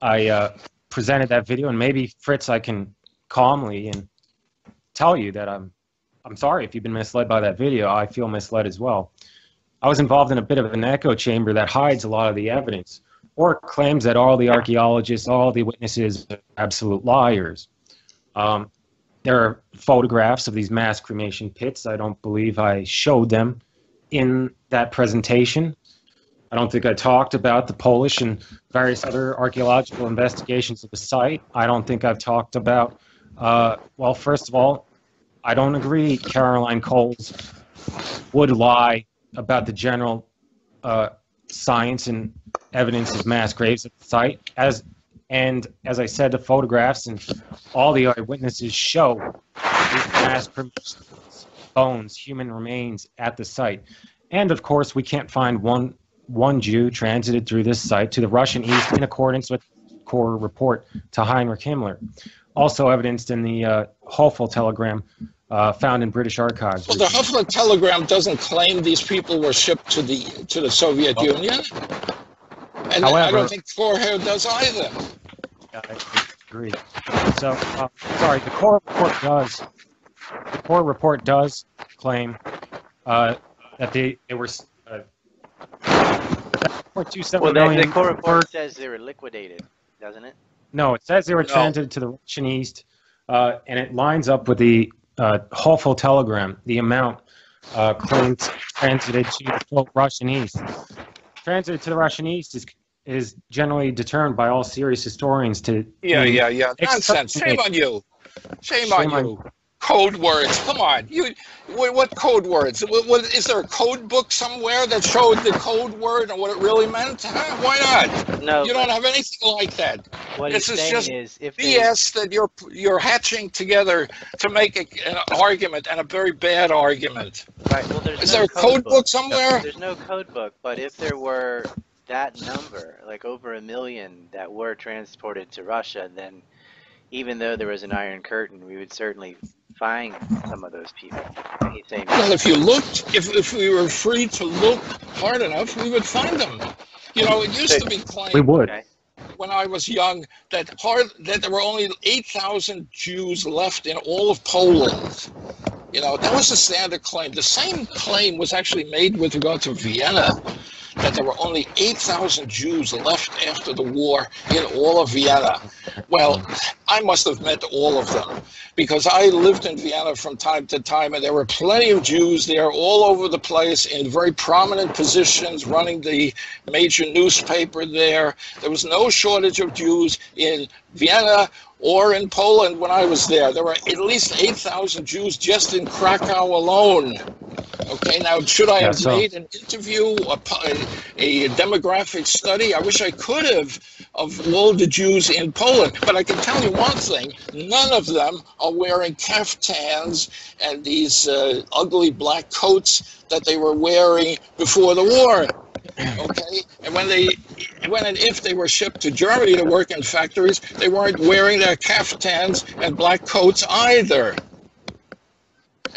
I presented that video, and maybe Fritz, I can calmly and tell you that I'm sorry if you've been misled by that video. I feel misled as well. I was involved in a bit of an echo chamber that hides a lot of the evidence, or claims that all the archaeologists, all the witnesses are absolute liars. There are photographs of these mass cremation pits. I don't believe I showed them in that presentation. I don't think I talked about the Polish and various other archaeological investigations of the site. I don't think I've talked about, well, first of all, I don't agree Caroline Coles would lie about the general science and evidence of mass graves at the site. As I said, the photographs and all the eyewitnesses show these mass cremation bones, human remains at the site. And of course, we can't find one Jew transited through this site to the Russian East in accordance with Corps report to Heinrich Himmler. Also evidenced in the Hoffel telegram found in British archives. Well, the Hoffel telegram doesn't claim these people were shipped to the Soviet Union. And However, I don't think Corps does either. Yeah, I agree. So, sorry, the Corps report does claim that they were. Well, the Corps report says they were liquidated, doesn't it? No, it says they were transited to the Russian East, and it lines up with the Hoffel telegram, the amount claimed transited to the Russian East. Transited to the Russian East is generally determined by all serious historians to... Yeah. Nonsense. Shame on you. Shame on you. Code words. Come on. What code words? Is there a code book somewhere that showed the code word and what it really meant? Huh? Why not? No. You don't have anything like that. This is just if BS that you're hatching together to make an argument, and a very bad argument. Right. Well, is there a code book somewhere? There's no code book, but if there were that number, like over 1 million that were transported to Russia, then even though there was an Iron Curtain, we would certainly find some of those people. Well, if you looked, if we were free to look hard enough, we would find them. You know, it used to be claimed. We would. When I was young, that there were only 8,000 Jews left in all of Poland. You know, that was the standard claim. The same claim was actually made with regard to Vienna, that there were only 8,000 Jews left after the war in all of Vienna. Well, I must have met all of them, because I lived in Vienna from time to time, and there were plenty of Jews there all over the place in very prominent positions, running the major newspaper there. There was no shortage of Jews in Vienna or in Poland when I was there. There were at least 8,000 Jews just in Krakow alone. Okay, now should I have made an interview, a demographic study? I wish I could have, of all the Jews in Poland. But I can tell you one thing, none of them are wearing kaftans and these ugly black coats that they were wearing before the war. Okay, and when and if they were shipped to Germany to work in factories, they weren't wearing their kaftans and black coats either.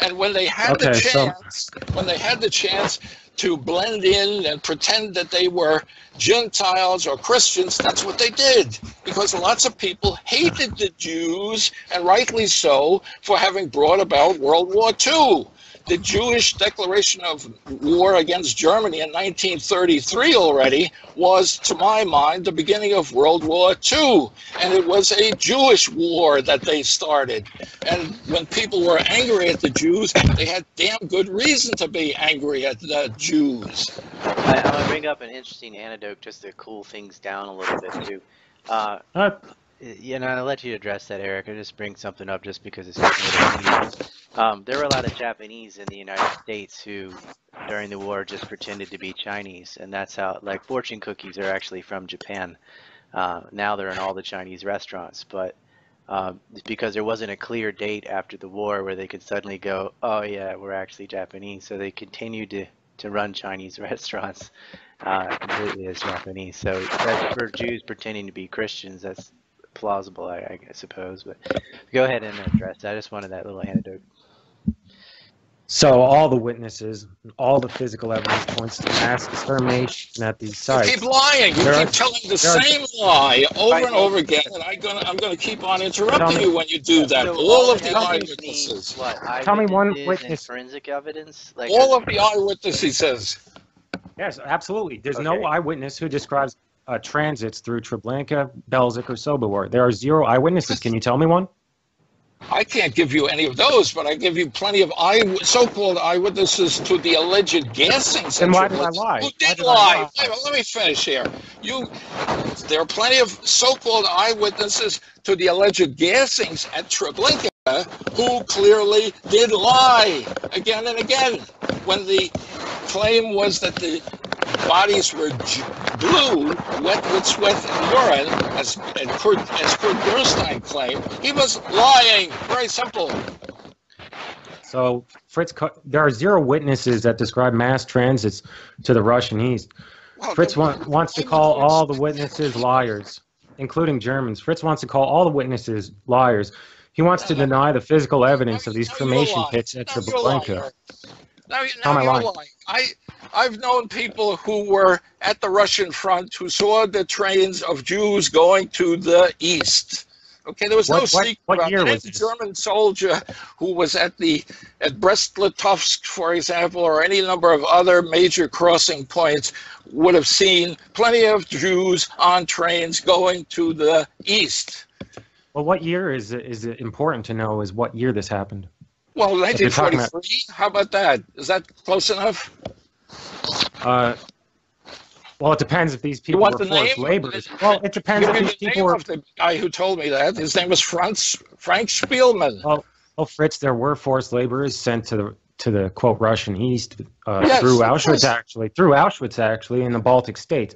And when they had the chance to blend in and pretend that they were Gentiles or Christians, that's what they did. Because lots of people hated the Jews, and rightly so, for having brought about World War II. The Jewish declaration of war against Germany in 1933 already was, to my mind, the beginning of World War II. And it was a Jewish war that they started. And when people were angry at the Jews, they had damn good reason to be angry at the Jews. I'm going to bring up an interesting anecdote just to cool things down a little bit, too. I'll let you address that, Eric. I'll just bring something up just because it's there were a lot of Japanese in the United States who, during the war, just pretended to be Chinese, and that's how, like, fortune cookies are actually from Japan. Now they're in all the Chinese restaurants, but because there wasn't a clear date after the war where they could suddenly go, oh yeah, we're actually Japanese, so they continued to run Chinese restaurants completely as Japanese. So for Jews pretending to be Christians, that's plausible, I suppose. But go ahead and address that. I just wanted that little anecdote. So all the witnesses, all the physical evidence points to mass extermination at these You sites. keep lying. You keep telling the same lie over and over again, and I'm gonna keep on interrupting you when you do that. So All of the evidence eyewitnesses. means what? Tell me one Eyewitnesses and witness. forensic evidence. Like All of the eyewitnesses, he says. Yes, absolutely. There's Okay. no eyewitness who describes transits through Treblinka, Belzec, or Sobibor. There are 0 eyewitnesses. Can you tell me one? I can't give you any of those, but I give you plenty of so-called eyewitnesses to the alleged gassing. Then why did I lie? Who Why did did I lie? lie? Let me finish here. There are plenty of so-called eyewitnesses to the alleged gassings at Treblinka who clearly did lie again and again. When the claim was that the bodies were blue, wet with sweat and urine, as Kurt Gerstein claimed, he was lying. Very simple. So, Fritz, there are 0 witnesses that describe mass transits to the Russian east. Well, Fritz wants to call all the witnesses liars, including Germans. Fritz wants to call all the witnesses liars. He wants to deny the physical evidence of these cremation pits at Treblinka. Now you're lying. I've known people who were at the Russian front who saw the trains of Jews going to the east. Okay, there was no secret about year it. was Any this? German soldier who was at Brest-Litovsk, for example, or any number of other major crossing points would have seen plenty of Jews on trains going to the east. Well, what year is it important to know is what year this happened? Well, If you're talking 1943, how about that? Is that close enough? Well, it depends if these people want were the forced name? laborers. Well, it depends Give if me these the people name were... of the guy who told me that. His name was Frank Spielman. Well, Fritz, there were forced laborers sent to the quote Russian East Yes, through of course. Auschwitz actually in the Baltic states.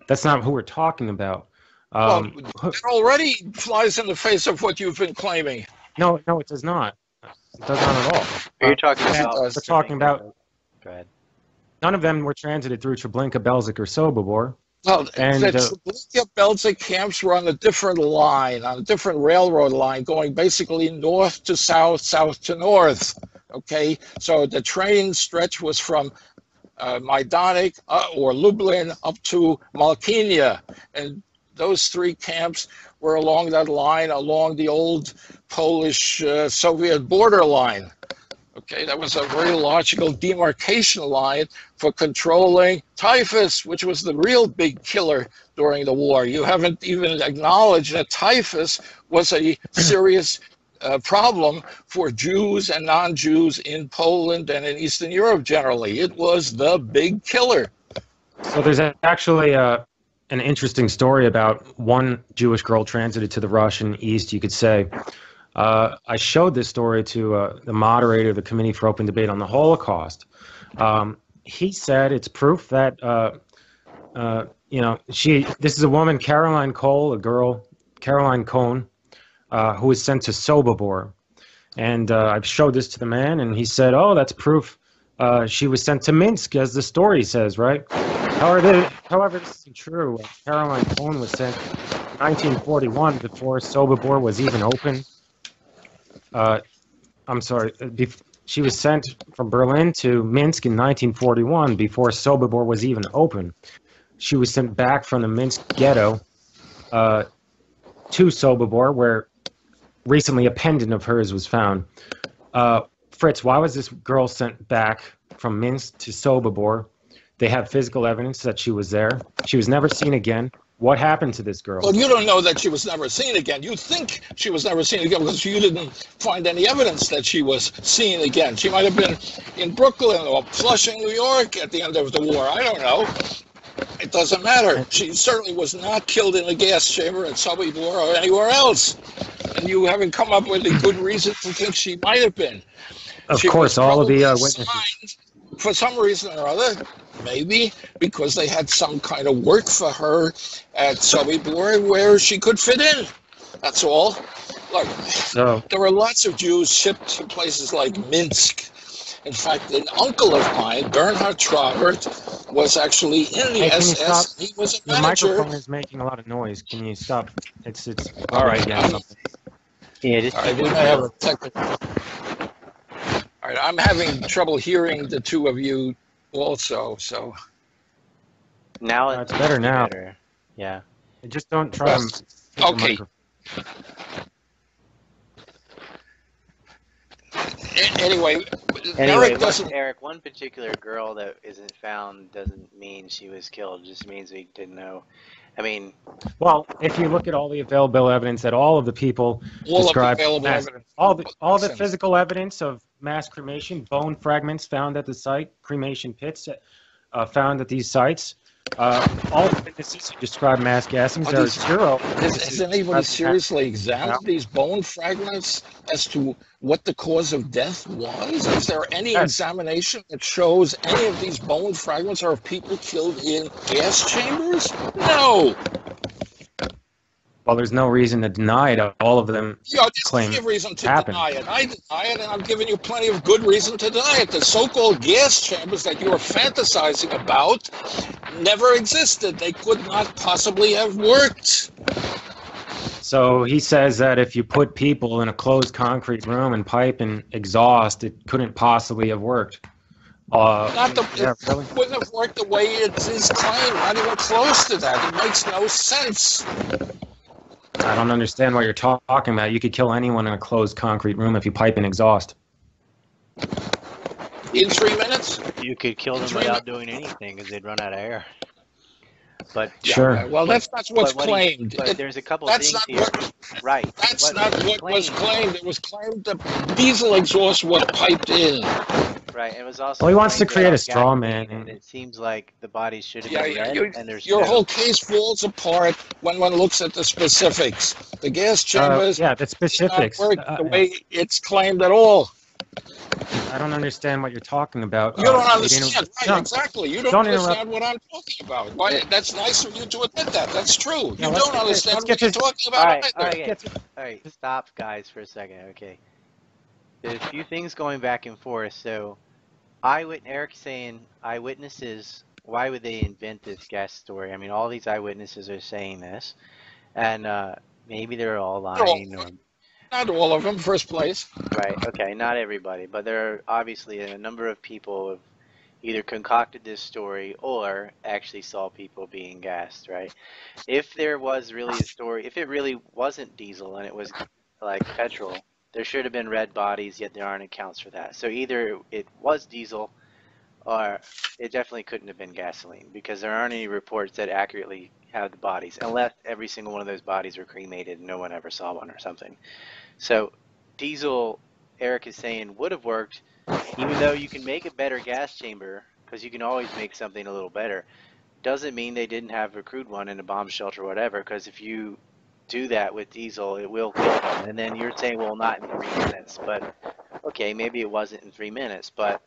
That's not who we're talking about. Well, it already flies in the face of what you've been claiming. No, it does not. It does not at all. Are you talking Yes, it about? does. We're talking about Go ahead. none of them were transited through Treblinka, Belzec, or Sobibor. Well, And, the Treblinka Belzec camps were on a different line, on a different railroad line, going basically north to south, south to north. Okay, so the train stretch was from Majdanek or Lublin up to Malkinia, and those 3 camps were along that line, along the old Polish-Soviet border line. Okay, that was a very logical demarcation line for controlling typhus, which was the real big killer during the war. You haven't even acknowledged that typhus was a serious problem for Jews and non-Jews in Poland and in Eastern Europe generally. It was the big killer. So there's actually an interesting story about one Jewish girl transited to the Russian East, you could say. I showed this story to the moderator of the Committee for Open Debate on the Holocaust. He said it's proof that, this is a woman, Caroline Cohn, who was sent to Sobibor. And I showed this to the man, and he said, oh, that's proof she was sent to Minsk, as the story says, right? However, this isn't true. Caroline Cohn was sent in 1941 before Sobibor was even open. She was sent from Berlin to Minsk in 1941 before Sobibor was even open. She was sent back from the Minsk ghetto to Sobibor, where recently a pendant of hers was found. Fritz, why was this girl sent back from Minsk to Sobibor? They have physical evidence that she was there. She was never seen again. What happened to this girl? Well, you don't know that she was never seen again. You think she was never seen again because you didn't find any evidence that she was seen again. She might have been in Brooklyn or Flushing, New York at the end of the war. I don't know. It doesn't matter. She certainly was not killed in a gas chamber at Sobibor or anywhere else. And you haven't come up with a good reason to think she might have been. Of She course, was all of the probably witnesses. signed for some reason or other, maybe because they had some kind of work for her at Sobibor where she could fit in. That's all. Look, there were lots of Jews shipped to places like Minsk. In fact, an uncle of mine, Bernhard Trabert, was actually in the SS. He was a Your manager. microphone is making a lot of noise. Can you stop? It's All right. again, something. Yeah, just All right, we may have a technical. All right, I'm having trouble hearing the two of you also, so. Now it's better now. Better. Yeah. Just don't try to. Okay. Anyway, Eric doesn't. Eric, one particular girl that isn't found doesn't mean she was killed. It just means we didn't know. I mean, well, if you look at all the available evidence that all of the people described, all the physical evidence of mass cremation, bone fragments found at the site, cremation pits found at these sites, all the witnesses who describe mass gassing, there are zero. Has anybody seriously examined these bone fragments as to what the cause of death was? Is there any examination that shows any of these bone fragments are of people killed in gas chambers? No. Well, there's no reason to deny it. All of them claim plenty of reason to happened. deny it. I deny it, and I'm giving you plenty of good reason to deny it. The so-called gas chambers that you are fantasizing about never existed. They could not possibly have worked. So he says that if you put people in a closed concrete room and pipe and exhaust, it couldn't possibly have worked. It wouldn't have worked the way it is claimed. Not even close to that. It makes no sense. I don't understand what you're talking about. You could kill anyone in a closed concrete room if you pipe and exhaust. In 3 minutes? You could kill them without doing anything because they'd run out of air. But sure. Yeah, well, that's not what's claimed. But there's a couple of things here. Right. That's not what was claimed. It was claimed that diesel exhaust was piped in. Right. It was also. Well, he wants to create a straw man. And it seems like the bodies should have been red, and there's your whole case falls apart when one looks at the specifics. The gas chambers. The specifics. Not work the way it's claimed at all. I don't understand what you're talking about. You don't understand, right? Exactly. You don't understand what I'm talking about. Why? That's nice of you to admit that. That's true. You don't understand what you're talking about either. All right, stop, guys, for a second. Okay. There's a few things going back and forth. So, Eric saying eyewitnesses. Why would they invent this gas story? I mean, all these eyewitnesses are saying this, and maybe they're all lying. Not all of them, first place. Right, okay, not everybody, but there are obviously a number of people who have either concocted this story or actually saw people being gassed, right? If there was really a story, if it really wasn't diesel and it was like petrol, there should have been red bodies, yet there aren't accounts for that. So either it was diesel or it definitely couldn't have been gasoline because there aren't any reports that accurately have the bodies, unless every single one of those bodies were cremated and no one ever saw one or something. So diesel, Eric is saying, would have worked, even though you can make a better gas chamber, because you can always make something a little better. Doesn't mean they didn't have a crude one in a bomb shelter or whatever, because if you do that with diesel, it will kill them. And then you're saying, well, not in 3 minutes. But, okay, maybe it wasn't in 3 minutes, but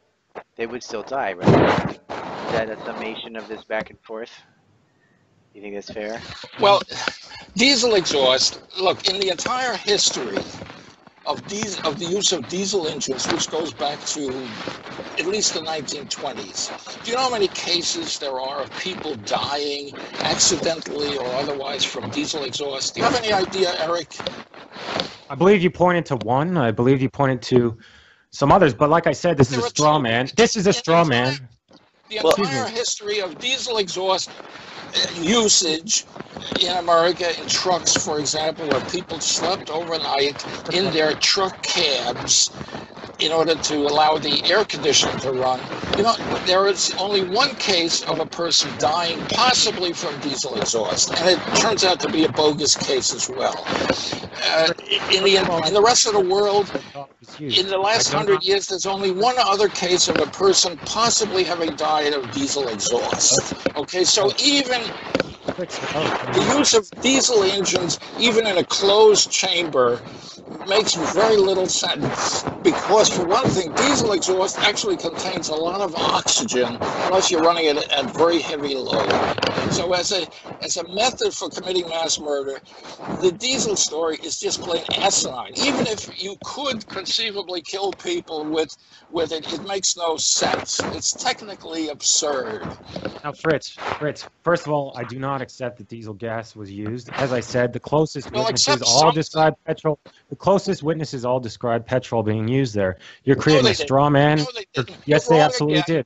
they would still die, right? Is that a summation of this back and forth? You think that's fair? Well, diesel exhaust, look, in the entire history of the use of diesel engines, which goes back to at least the 1920s, do you know how many cases there are of people dying accidentally or otherwise from diesel exhaust? Do you have any idea, Eric? I believe you pointed to one. I believe you pointed to some others. But like I said, this is a straw man. This is a straw man. The entire history of diesel exhaust usage in America in trucks, for example, where people slept overnight in their truck cabs in order to allow the air conditioning to run. You know, there is only one case of a person dying possibly from diesel exhaust, and it turns out to be a bogus case as well. In the rest of the world, in the last 100 years, there's only one other case of a person possibly having died of diesel exhaust. Okay, so even the use of diesel engines, even in a closed chamber, makes very little sense because, for one thing, diesel exhaust actually contains a lot of oxygen unless you're running it at very heavy load. So as a method for committing mass murder, the diesel story is just plain asinine. Even if you could conceivably kill people with it, it makes no sense. It's technically absurd. Now, Fritz, first of all, I do not accept that diesel gas was used. As I said, the closest witnesses all describe petrol. The closest closest witnesses all described petrol being used there. You're No, creating they a straw man. No, they didn't. Yes, You're they wrong absolutely again. did.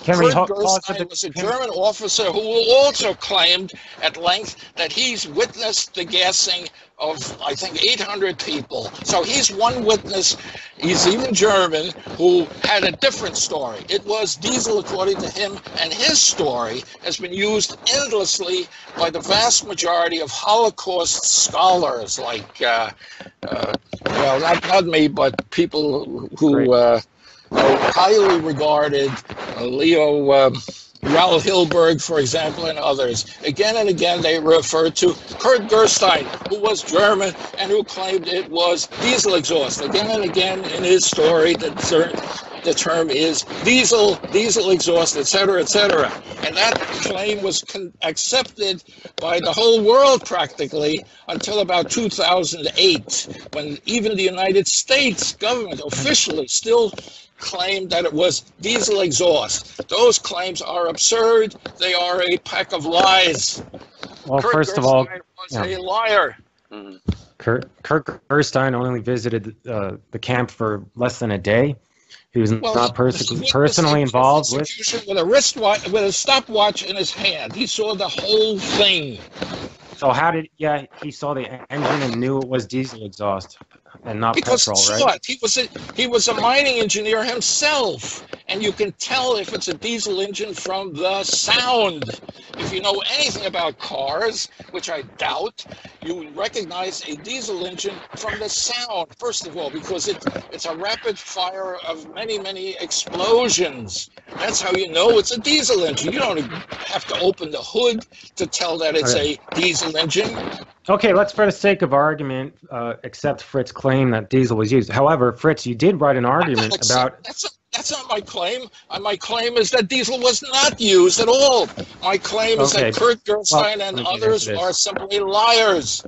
Can we Kurt pause Gerstein was a German officer who also claimed at length that he's witnessed the gassing of, I think, 800 people. So he's one witness. He's even German, who had a different story. It was diesel, according to him, and his story has been used endlessly by the vast majority of Holocaust scholars, like, well, not me, but people who highly regarded, Leo Raoul Hilberg, for example, and others. Again and again, they refer to Kurt Gerstein, who was German and who claimed it was diesel exhaust. Again and again in his story, the term is diesel exhaust, etc., etc. And that claim was accepted by the whole world practically until about 2008, when even the United States government officially still claimed that it was diesel exhaust. Those claims are absurd. They are a pack of lies. Well, Kurt first of all, was a liar. Kurt Gerstein only visited the camp for less than a day. He was not personally involved with a wristwatch, with a stopwatch in his hand. He saw the whole thing. So how did? Yeah, he saw the engine and knew it was diesel exhaust and not Because petrol, right? He was a mining engineer himself, and you can tell if it's a diesel engine from the sound. If you know anything about cars, which I doubt, you would recognize a diesel engine from the sound. First of all, because it's a rapid fire of many explosions. That's how you know it's a diesel engine. You don't have to open the hood to tell that it's a diesel engine. Okay, let's, for the sake of argument, accept Fritz's claim that diesel was used. However, Fritz, you did write an argument about... That's not my claim. My claim is that diesel was not used at all. My claim is that Kurt Gerstein and others are simply liars.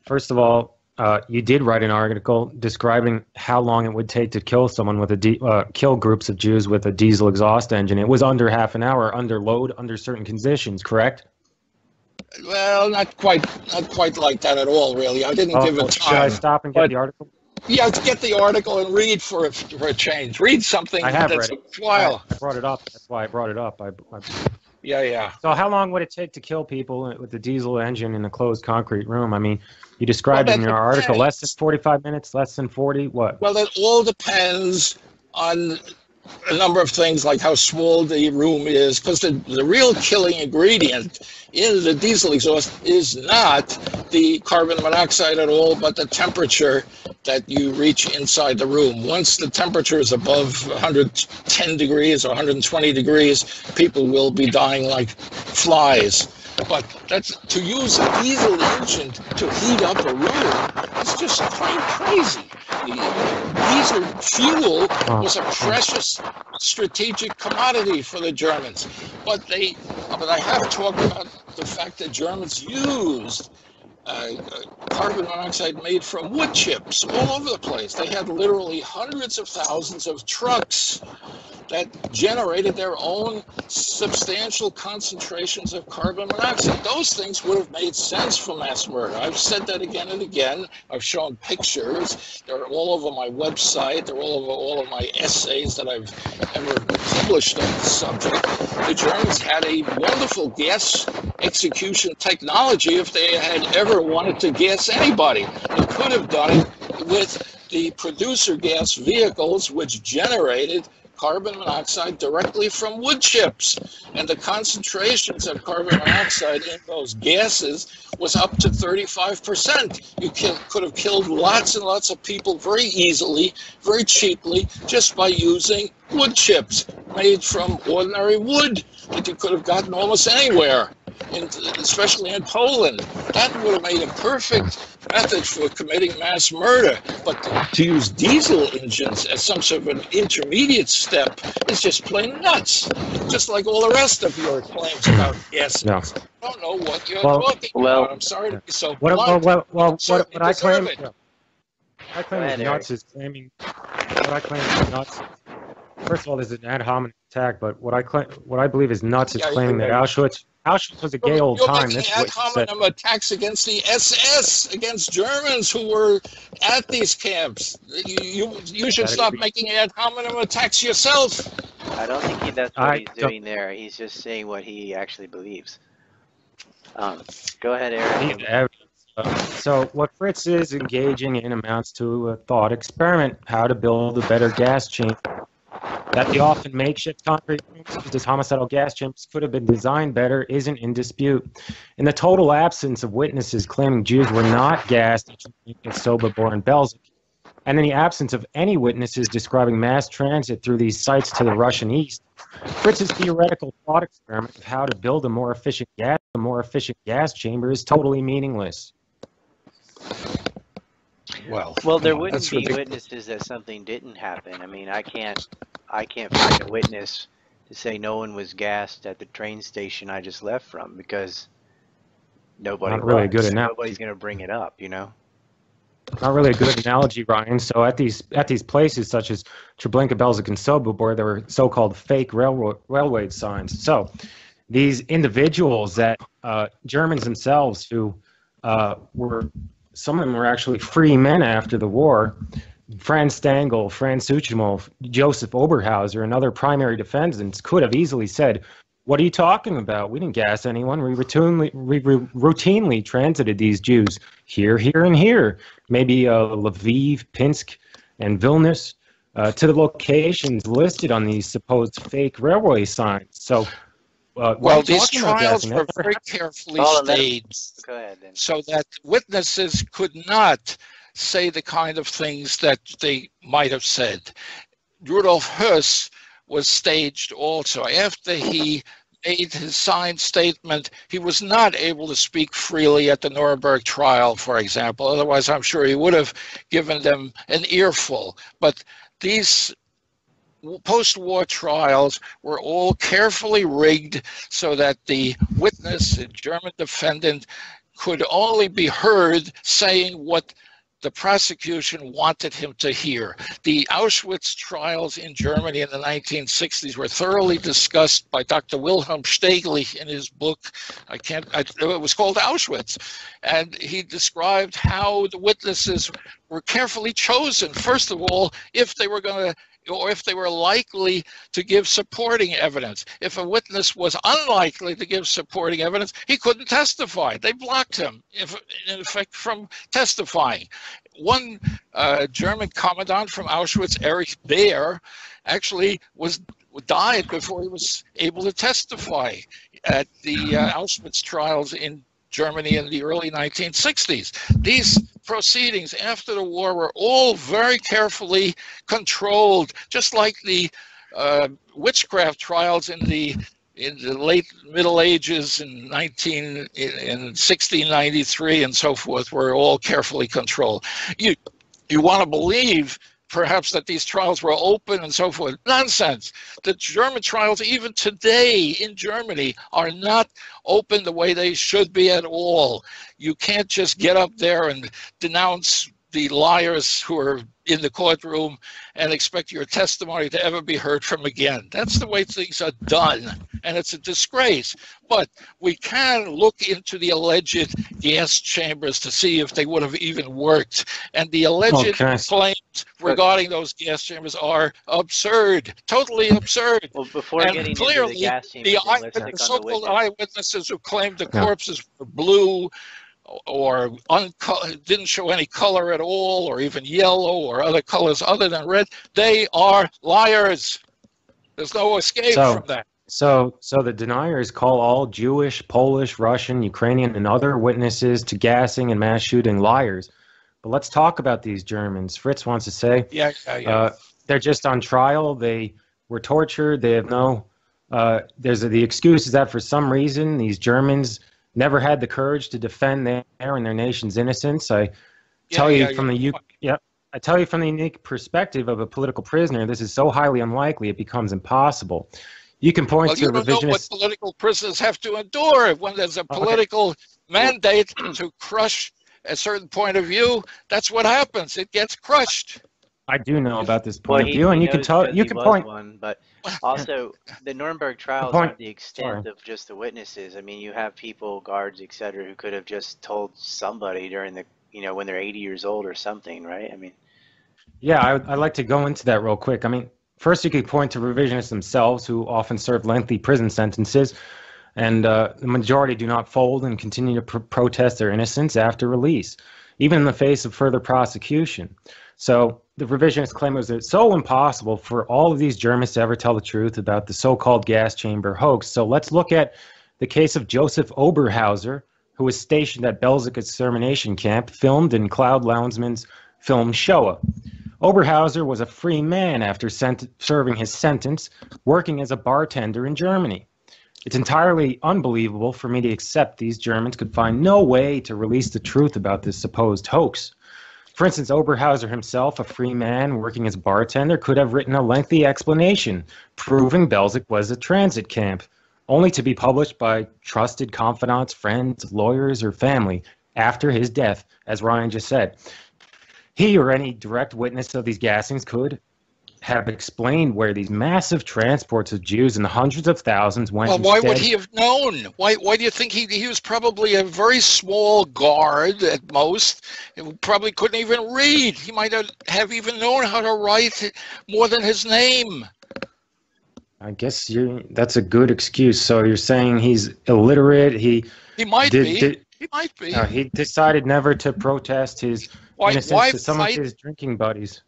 First of all, you did write an article describing how long it would take to kill someone with kill groups of Jews with a diesel exhaust engine. It was under half an hour, under load, under certain conditions, correct? Well, not quite like that at all, really. I didn't give it time. Should I stop and get the article? Yeah, get the article and read for a change. Read something that's worthwhile. I brought it up. That's why I brought it up. Yeah. So how long would it take to kill people with a diesel engine in a closed concrete room? I mean, you described in your article less than 45 minutes, less than 40, what? Well, that all depends on a number of things, like how small the room is, because the real killing ingredient in the diesel exhaust is not the carbon monoxide at all, but the temperature that you reach inside the room. Once the temperature is above 110 degrees or 120 degrees, people will be dying like flies. But to use a diesel engine to heat up a room is just plain crazy. Diesel fuel was a precious strategic commodity for the Germans. But I have talked about the fact that Germans used carbon monoxide made from wood chips all over the place. They had literally hundreds of thousands of trucks that generated their own substantial concentrations of carbon monoxide. Those things would have made sense for mass murder. I've said that again and again. I've shown pictures. They're all over my website. They're all over all of my essays that I've ever published on the subject. The Germans had a wonderful gas execution technology if they had ever wanted to gas anybody. They could have done it with the producer gas vehicles, which generated carbon monoxide directly from wood chips, and the concentrations of carbon monoxide in those gases was up to 35%. You could have killed lots and lots of people very easily, very cheaply, just by using wood chips made from ordinary wood that you could have gotten almost anywhere, especially in Poland. That would have made a perfect method for committing mass murder. But to use diesel engines as some sort of an intermediate step is just plain nuts. Just like all the rest of your claims about gases. No. I don't know what you're talking about. I'm sorry to be so blunt. What I claim is nuts is claiming. What I claim is nuts. First of all, this is an ad hominem attack, but what I believe is nuts is claiming that Auschwitz Auschwitz was a gay old You're time. making This is ad what you said. hominem attacks against the SS, against Germans who were at these camps. You should stop making ad hominem attacks yourself. I don't think that's what he's doing there. He's just saying what he actually believes. Go ahead, Eric. So what Fritz is engaging in amounts to a thought experiment: how to build a better gas chamber. That the often makeshift concrete rooms used as homicidal gas chambers could have been designed better isn't in dispute. In the total absence of witnesses claiming Jews were not gassed at Sobibor and Belzec, and in the absence of any witnesses describing mass transit through these sites to the Russian east, Fritz's theoretical thought experiment of how to build a more efficient gas chamber is totally meaningless. Well, there wouldn't be witnesses that something didn't happen. I mean, I can't find a witness to say no one was gassed at the train station I just left from, because nobody Not really was. a good analogy. Nobody's going to bring it up, you know. Not really a good analogy, Ryan. So at these places such as Treblinka, Belzec, and Sobibor, there were so-called fake railway signs. So these individuals that Germans themselves who some of them were actually free men after the war. Franz Stangl, Franz Suchimov, Joseph Oberhauser, and other primary defendants could have easily said, "What are you talking about? We didn't gas anyone. We routinely transited these Jews here, here, and here. Maybe Lviv, Pinsk, and Vilnius to the locations listed on these supposed fake railway signs." So, well, these trials were very carefully staged so that witnesses could not say the kind of things that they might have said. Rudolf Höss was staged also. After he made his signed statement, he was not able to speak freely at the Nuremberg trial, for example. Otherwise, I'm sure he would have given them an earful. But these post-war trials were all carefully rigged so that the witness, the German defendant, could only be heard saying what the prosecution wanted him to hear. The Auschwitz trials in Germany in the 1960s were thoroughly discussed by Dr. Wilhelm Steglich in his book. It was called Auschwitz. And he described how the witnesses were carefully chosen. First of all, if they were likely to give supporting evidence. If a witness was unlikely to give supporting evidence, he couldn't testify. They blocked him, in effect, from testifying. One German commandant from Auschwitz, Erich Baer, actually died before he was able to testify at the Auschwitz trials in Germany in the early 1960s. These proceedings after the war were all very carefully controlled, just like the witchcraft trials in the late Middle Ages in 1693 and so forth were all carefully controlled. You want to believe perhaps that these trials were open and so forth. Nonsense. The German trials, even today in Germany, are not open the way they should be at all. You can't just get up there and denounce the liars who are in the courtroom and expect your testimony to ever be heard from again. That's the way things are done, and it's a disgrace. But we can look into the alleged gas chambers to see if they would have even worked. And the alleged claims regarding those gas chambers are absurd, totally absurd. Well, before getting clearly, into the gas chambers, the so-called eyewitnesses who claimed the corpses were blue or didn't show any color at all, or even yellow or other colors other than red, they are liars. There's no escape from that. So the deniers call all Jewish, Polish, Russian, Ukrainian, and other witnesses to gassing and mass shooting liars. But let's talk about these Germans. Fritz wants to say they're just on trial. They were tortured. They have no. The excuse is that for some reason these Germans never had the courage to defend their and their nation's innocence. I tell you from the unique perspective of a political prisoner, this is so highly unlikely it becomes impossible. You can point to you don't know what political prisoners have to endure when there's a political mandate to crush a certain point of view. That's what happens. It gets crushed. I do know about this point of view, and you can point. One, but Also, the Nuremberg The trials point. aren't the Sorry. extent of just the witnesses. I mean, you have people, guards, etc., who could have just told somebody during the, when they're 80 years old or something, right? I mean, Yeah, I'd like to go into that real quick. I mean, first you could point to revisionists themselves, who often serve lengthy prison sentences, and the majority do not fold and continue to protest their innocence after release, even in the face of further prosecution. So the revisionists claim it was so impossible for all of these Germans to ever tell the truth about the so-called gas chamber hoax. So let's look at the case of Joseph Oberhauser, who was stationed at Belzec extermination camp, filmed in Claude Lanzmann's film Shoah. Oberhauser was a free man after serving his sentence, working as a bartender in Germany. It's entirely unbelievable for me to accept these Germans could find no way to release the truth about this supposed hoax. For instance, Oberhauser himself, a free man working as a bartender, could have written a lengthy explanation proving Belzec was a transit camp, only to be published by trusted confidants, friends, lawyers, or family after his death, as Ryan just said. He or any direct witness of these gassings could have explained where these massive transports of Jews in the hundreds of thousands went. Well, why would he have known? Why do you think he was probably a very small guard at most? He probably couldn't even read. He might have even known how to write more than his name. I guess that's a good excuse. So you're saying he's illiterate? He might be. He might be. He decided never to protest his innocence to some of his drinking buddies.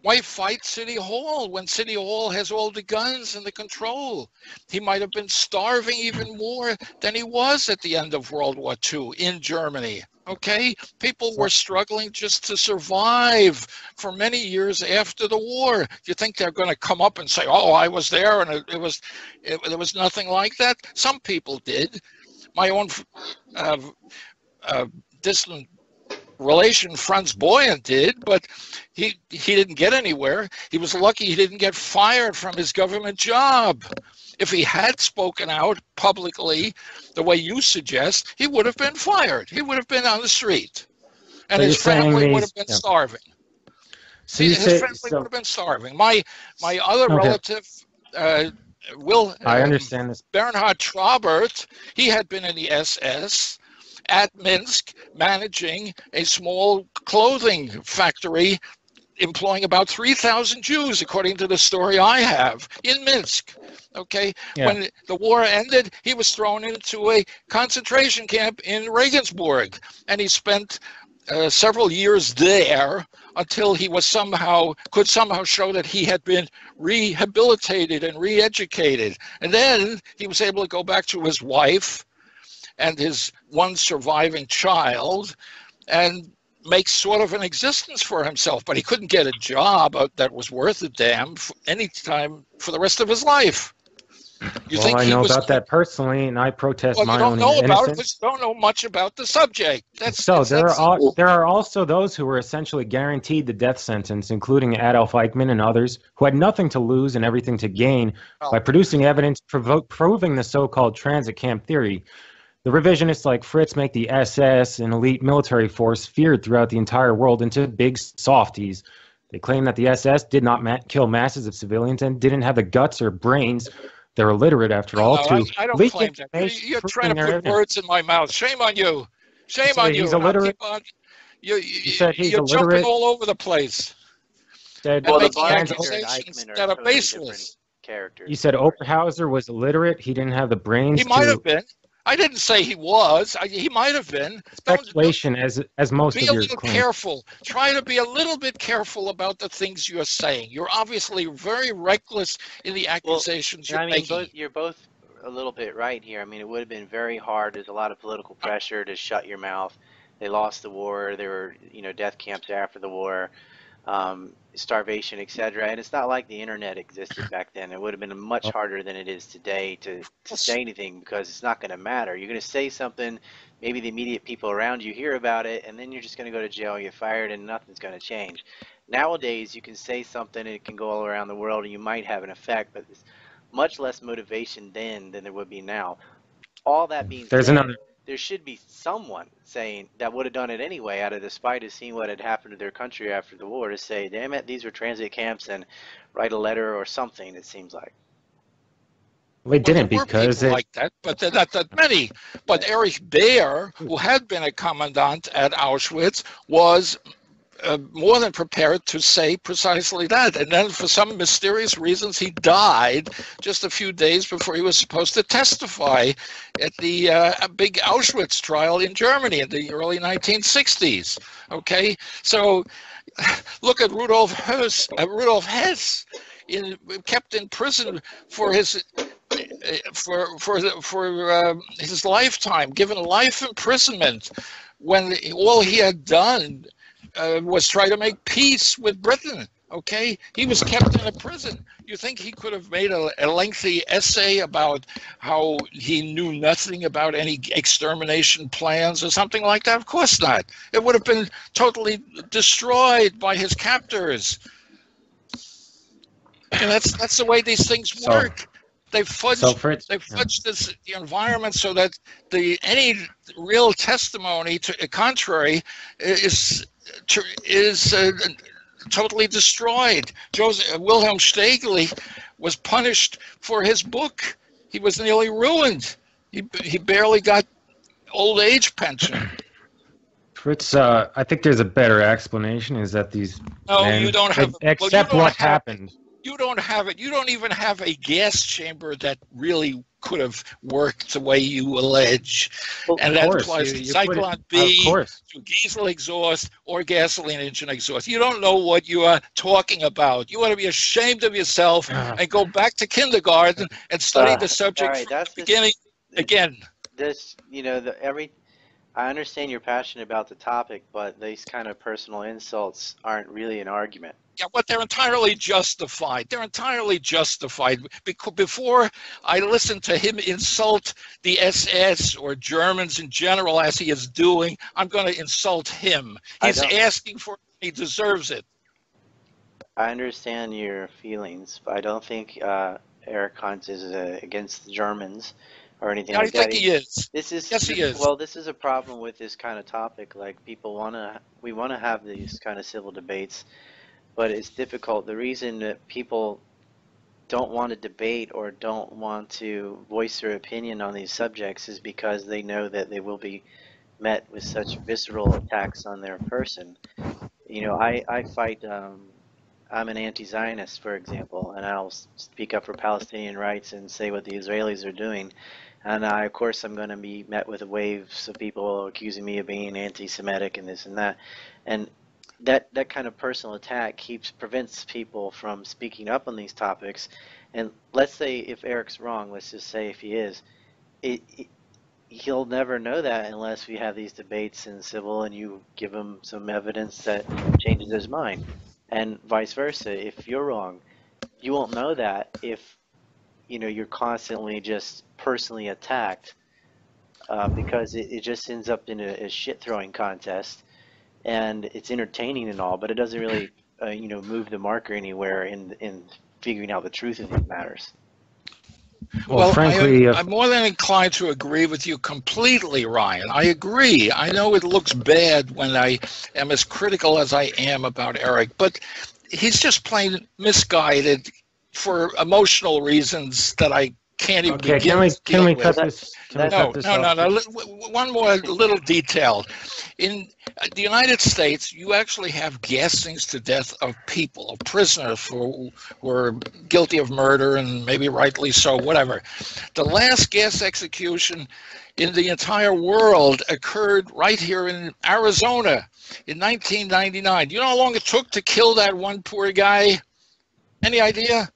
Why fight City Hall when City Hall has all the guns and the control? He might have been starving even more than he was at the end of World War II in Germany. Okay? People were struggling just to survive for many years after the war. You think they're going to come up and say, oh, I was there and there was nothing like that? Some people did. My own distant relation Franz Boyen did, but he didn't get anywhere. He was lucky he didn't get fired from his government job. If he had spoken out publicly the way you suggest, he would have been fired. He would have been on the street. And his family would have been starving. So his family would have been starving. My other relative, I understand this. Bernhard Trabert, he had been in the SS at Minsk, managing a small clothing factory employing about 3,000 Jews, according to the story I have, in Minsk. Okay, when the war ended, he was thrown into a concentration camp in Regensburg, and he spent several years there until he was could somehow show that he had been rehabilitated and re-educated. And then he was able to go back to his wife and his one surviving child and make sort of an existence for himself. But he couldn't get a job that was worth a damn any time for the rest of his life. I know about that personally, and I protest my own innocence. You don't know much about the subject. There are also those who were essentially guaranteed the death sentence, including Adolf Eichmann and others, who had nothing to lose and everything to gain by producing evidence proving the so-called transit camp theory. The revisionists like Fritz make the SS, an elite military force feared throughout the entire world, into big softies. They claim that the SS did not kill masses of civilians and didn't have the guts or brains. They're illiterate, after all. I don't claim that. You're trying to put words in my mouth. Shame on you. Shame on you. He's illiterate. You're jumping all over the place. The accusations that are baseless. You said Oberhauser was illiterate. He didn't have the brains. He might have been. I didn't say he was. He might have been. Speculation, as most of your claims. Be a little careful. Try to be a little bit careful about the things you're saying. You're obviously very reckless in the accusations you're making. You're both a little bit right here. I mean, it would have been very hard. There's a lot of political pressure to shut your mouth. They lost the war. There were, death camps after the war. Starvation, etc. And it's not like the internet existed back then. It would have been much harder than it is today to say anything, because it's not going to matter. You're going to say something, maybe the immediate people around you hear about it, and then you're just going to go to jail, get fired, and nothing's going to change. Nowadays, you can say something, and it can go all around the world, and you might have an effect, but there's much less motivation then than there would be now. All that being said, there should be someone saying that would have done it anyway out of the spite of seeing what had happened to their country after the war to say, damn it, these were transit camps, and write a letter or something, it seems like. They didn't there were because people like that, but they're not that many. But Erich Baer, who had been a commandant at Auschwitz, was more than prepared to say precisely that. And then for some mysterious reasons, he died just a few days before he was supposed to testify at the big Auschwitz trial in Germany in the early 1960s. Okay, so look at Rudolf Hess, kept in prison for his his lifetime, given life imprisonment, when all he had done was try to make peace with Britain. Okay, he was kept in a prison. You think he could have made a lengthy essay about how he knew nothing about any extermination plans or something like that? Of course not. It would have been totally destroyed by his captors. And that's the way these things work. They fudge the environment so that any real testimony to the contrary is totally destroyed. Wilhelm Stegley was punished for his book. He was nearly ruined. He barely got old age pension. Fritz, I think there's a better explanation. Is that these men, you don't have accept what happened. You don't have it. You don't even have a gas chamber that really could have worked the way you allege. Well, and that applies to Cyclone B, to diesel exhaust, or gasoline engine exhaust. You don't know what you are talking about. You ought to be ashamed of yourself and go back to kindergarten and study the subject from the beginning again. I understand you're passionate about the topic, but these kind of personal insults aren't really an argument. Yeah, but they're entirely justified. They're entirely justified. Because before I listen to him insult the SS or Germans in general, as he is doing, I'm going to insult him. He's asking for it. He deserves it. I understand your feelings, but I don't think Eric Hunt is against the Germans or anything like that. I think he is. Yes, he is. Well, this is a problem with this kind of topic. Like, we want to have these kind of civil debates, but it's difficult. The reason that people don't want to debate or don't want to voice their opinion on these subjects is because they know that they will be met with such visceral attacks on their person. I fight, I'm an anti-Zionist, for example, and I'll speak up for Palestinian rights and say what the Israelis are doing. And of course, I'm going to be met with waves of people accusing me of being anti-Semitic and this and that. And that kind of personal attack prevents people from speaking up on these topics. And let's say if Eric's wrong, let's just say if he is, he'll never know that unless we have these debates in civil and you give him some evidence that changes his mind. And vice versa, if you're wrong, you won't know that if you're constantly just personally attacked, because it just ends up in a shit throwing contest. And it's entertaining and all, but it doesn't really, move the marker anywhere in figuring out the truth of these matters. Well, frankly, I'm more than inclined to agree with you completely, Ryan. I agree. I know it looks bad when I am as critical as I am about Eric, but he's just plain misguided for emotional reasons that I can't even begin can we cut this? No. One more little detail. In the United States, you actually have gassings to death of people, of prisoners who were guilty of murder and maybe rightly so, whatever. The last gas execution in the entire world occurred right here in Arizona in 1999. Do you know how long it took to kill that one poor guy? Any idea?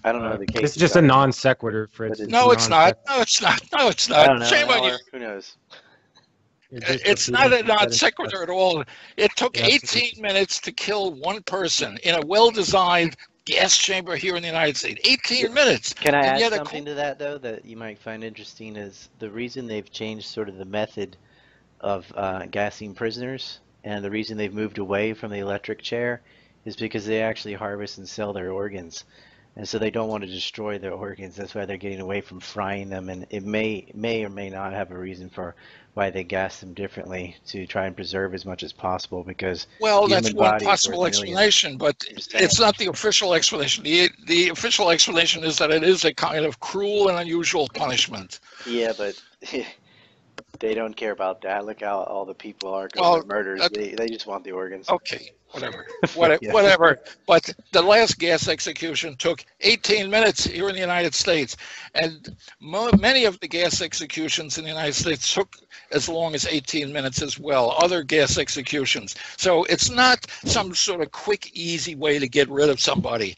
I don't know the case. It's just a non sequitur, Fritz. No, it's not. No, it's not. I don't know. Shame on you. Who knows? It's not a non sequitur at all. It took 18 minutes to kill one person in a well-designed gas chamber here in the United States. 18 minutes. Can I add something to that, though, that you might find interesting? Is the reason they've changed sort of the method of gassing prisoners, and the reason they've moved away from the electric chair, is because they actually harvest and sell their organs. and so they don't want to destroy their organs. That's why they're getting away from frying them, and it may or may not have a reason for why they gas them differently to try and preserve as much as possible, because Well, the that's human one body is worth possible millions. explanation, but I'm just saying. it's not the official explanation. The official explanation is that it is a kind of cruel and unusual punishment. Yeah, but they don't care about that. Look how all the people are Well, committing murders. They just want the organs. Okay, whatever, Yeah. whatever. But the last gas execution took 18 minutes here in the United States, and many of the gas executions in the United States took as long as 18 minutes as well, other gas executions. So it's not some sort of quick, easy way to get rid of somebody.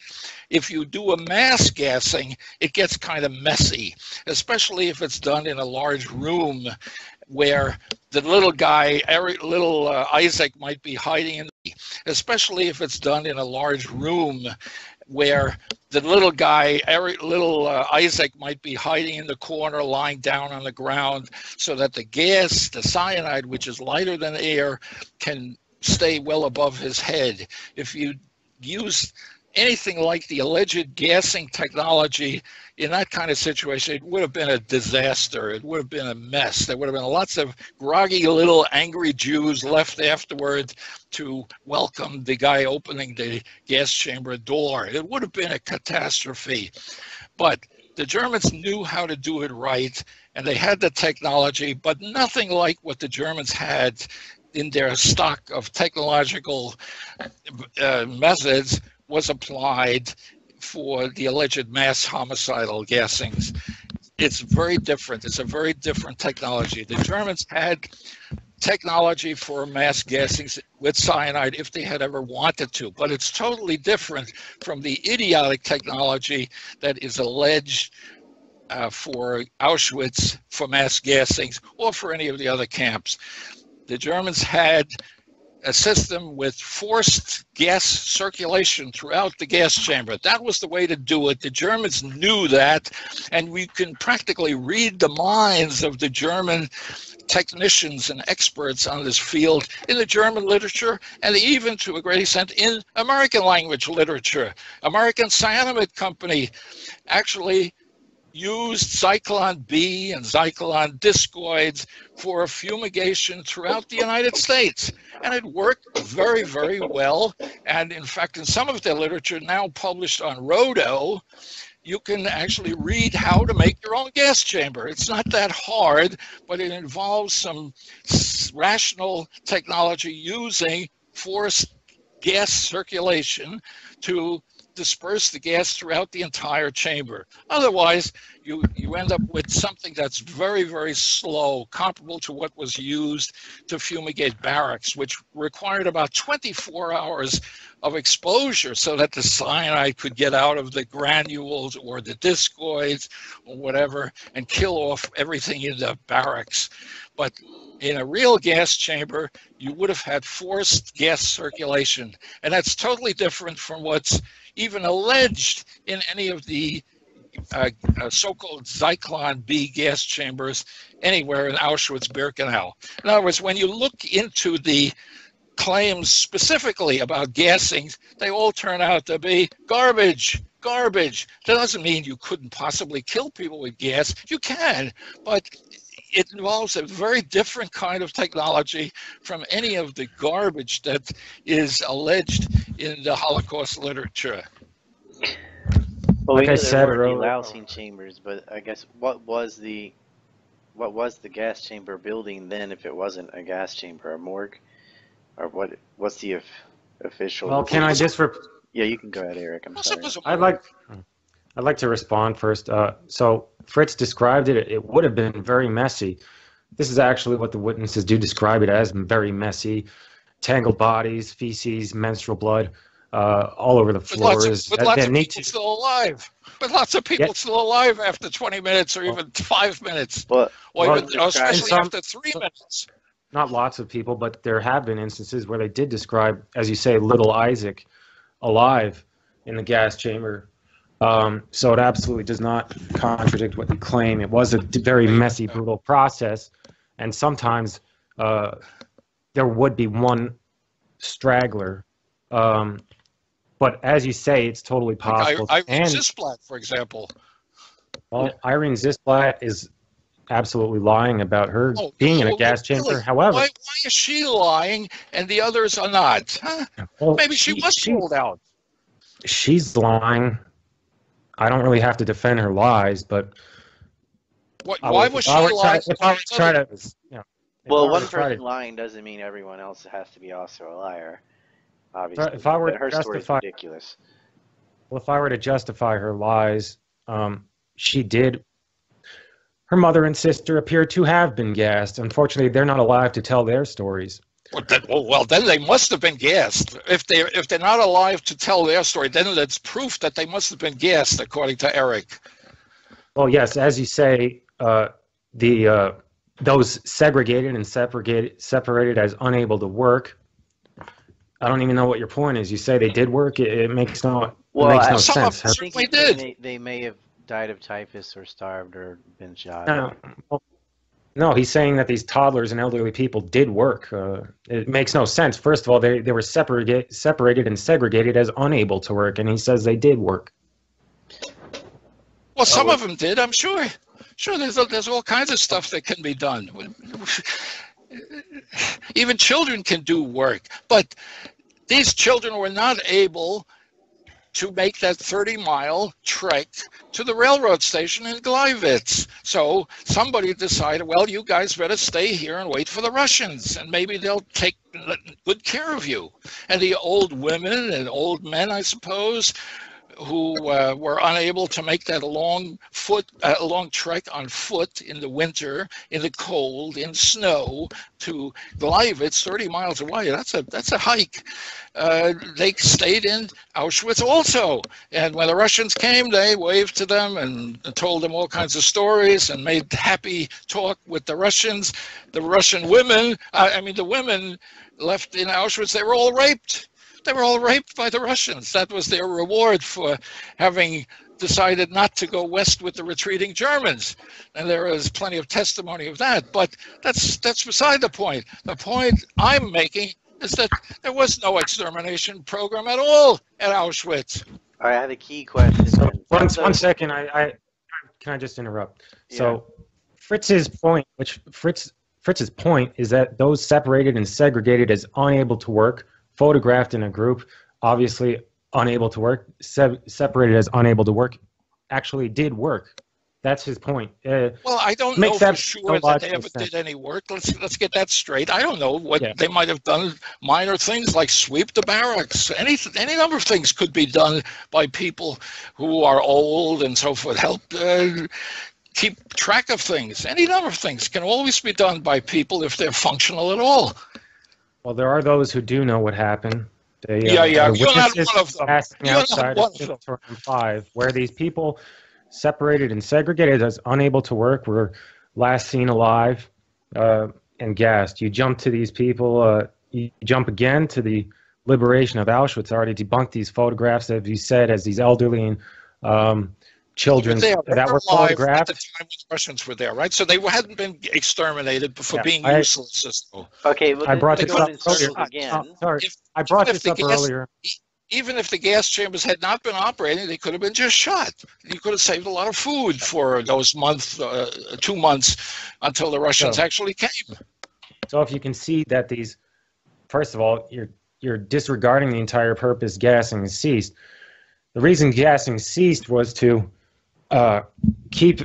If you do a mass gassing, it gets kind of messy, especially if it's done in a large room where the little guy, little Isaac might be hiding in, especially if it's done in a large room where the little guy, little Isaac might be hiding in the corner, lying down on the ground, so that the gas, the cyanide, which is lighter than air, can stay well above his head. If you use anything like the alleged gassing technology in that kind of situation, it would have been a disaster. It would have been a mess. There would have been lots of groggy little angry Jews left afterwards to welcome the guy opening the gas chamber door. It would have been a catastrophe. But the Germans knew how to do it right, and they had the technology, but nothing like what the Germans had in their stock of technological methods was applied for the alleged mass homicidal gassings. It's very different. It's a very different technology. The Germans had technology for mass gassings with cyanide if they had ever wanted to, but it's totally different from the idiotic technology that is alleged for Auschwitz for mass gassings or for any of the other camps. The Germans had a system with forced gas circulation throughout the gas chamber. That was the way to do it. The Germans knew that, and we can practically read the minds of the German technicians and experts on this field in the German literature, and even to a great extent in American language literature. American Cyanamide Company actually used Zyklon B and Zyklon discoids for fumigation throughout the United States. And it worked very, very well. And in fact, in some of their literature now published on Rodo, you can actually read how to make your own gas chamber. It's not that hard, but it involves some rational technology using forced gas circulation to disperse the gas throughout the entire chamber. Otherwise, you end up with something that's very, very slow, comparable to what was used to fumigate barracks, which required about 24 hours of exposure so that the cyanide could get out of the granules or the discoids or whatever and kill off everything in the barracks. But in a real gas chamber, you would have had forced gas circulation. And that's totally different from what's even alleged in any of the so-called Zyklon B gas chambers anywhere in Auschwitz-Birkenau. In other words, when you look into the claims specifically about gassings, they all turn out to be garbage. That doesn't mean you couldn't possibly kill people with gas. You can, but it involves a very different kind of technology from any of the garbage that is alleged in the Holocaust literature. Well, Like we I knew there said were earlier- delousing chambers, but I guess what was the gas chamber building then if it wasn't a gas chamber, a morgue, or what's the official? Well, can I just Yeah, you can go ahead, Eric. I'm sorry. I'd like to respond first. So Fritz described it. It would have been very messy. This is actually what the witnesses do describe it as: very messy, tangled bodies, feces, menstrual blood, all over the floors. But lots of people still alive. But lots of people still alive after 20 minutes or even 5 minutes, or especially after 3 minutes. Not lots of people, but there have been instances where they did describe, as you say, little Isaac alive in the gas chamber. So it absolutely does not contradict what you claim. It was a very messy, brutal process, and sometimes there would be one straggler But as you say, it's totally possible. Like and Zisblatt, for example. well, Irene Zisblatt is absolutely lying about her being in a gas chamber. Really? However, why is she lying and the others are not? Huh? well, Maybe she was ruled out. She's lying. I don't really have to defend her lies, but why was she lying? If I were to try to, well, one person lying doesn't mean everyone else has to be also a liar. Obviously, if I were but her to story is justify, ridiculous. well, if I were to justify her lies, she did. Her mother and sister appear to have been gassed. Unfortunately, they're not alive to tell their stories. Well, then they must have been gassed. If they're not alive to tell their story, then that's proof that they must have been gassed, according to Eric. Well, yes, as you say, those segregated and separated as unable to work. I don't even know what your point is. You say they did work. It makes no sense. I think they may have died of typhus or starved or been shot. No, he's saying that these toddlers and elderly people did work. It makes no sense. First of all, they were separated and segregated as unable to work, and he says they did work. Well, some of them did, I'm sure. Sure, there's all kinds of stuff that can be done. Even children can do work, but these children were not able to make that 30-mile trek to the railroad station in Gleiwitz. So somebody decided, well, you guys better stay here and wait for the Russians, and maybe they'll take good care of you. And the old women and old men, I suppose, who were unable to make that long trek on foot in the winter, in the cold, in snow to Gleiwitz, 30 miles away. That's a hike. They stayed in Auschwitz also. And when the Russians came, they waved to them and told them all kinds of stories and made happy talk with the Russians. The Russian women, the women left in Auschwitz, they were all raped. They were all raped by the Russians. That was their reward for having decided not to go west with the retreating Germans. And there is plenty of testimony of that. But that's beside the point. The point I'm making is that there was no extermination program at all at Auschwitz. All right, I have a key question. So, one second, can I just interrupt? Yeah. So Fritz's point is that those separated and segregated as unable to work, photographed in a group, obviously unable to work, separated as unable to work, actually did work. That's his point. Well, I don't know for sure that they ever did any work. Let's get that straight. I don't know what they might have done. Minor things like sweep the barracks. Any number of things could be done by people who are old and so forth. Help keep track of things. Any number of things can always be done by people if they're functional at all. Well, there are those who do know what happened. You're not one of them. Outside of Auditorium 5, where these people separated and segregated as unable to work were last seen alive and gassed. You jump to these people, you jump again to the liberation of Auschwitz. I already debunked these photographs, as you said, as these elderly and children that were photographed. At the time when the Russians were there, right? So they hadn't been exterminated for being useless. Okay, well, I brought this up earlier. Again. I brought this up earlier. Even if the gas chambers had not been operating, they could have been just shot. You could have saved a lot of food for those 2 months until the Russians actually came. So if you can see that these, first of all, you're disregarding the entire purpose gassing ceased. The reason gassing ceased was to keep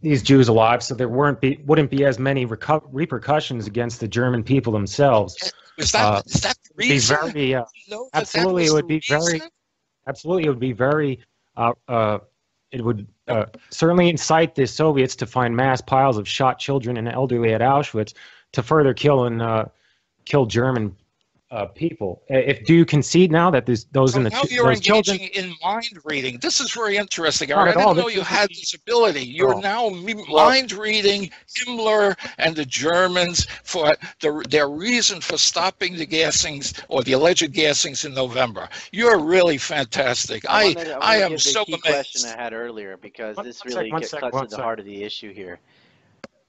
these Jews alive, so there wouldn't be as many repercussions against the German people themselves. Is that the reason? Absolutely, it would be very. Absolutely, it would be very. It would certainly incite the Soviets to find mass piles of shot children and elderly at Auschwitz to further kill German people. Do you concede now that those in the now you're those engaging children, in mind reading? This is very interesting. I didn't know you had this ability. You're now mind reading Himmler and the Germans for their reason for stopping the gassings or the alleged gassings in November. You're really fantastic. I am so amazed. Question I had earlier, because this really cuts to the heart of the issue here.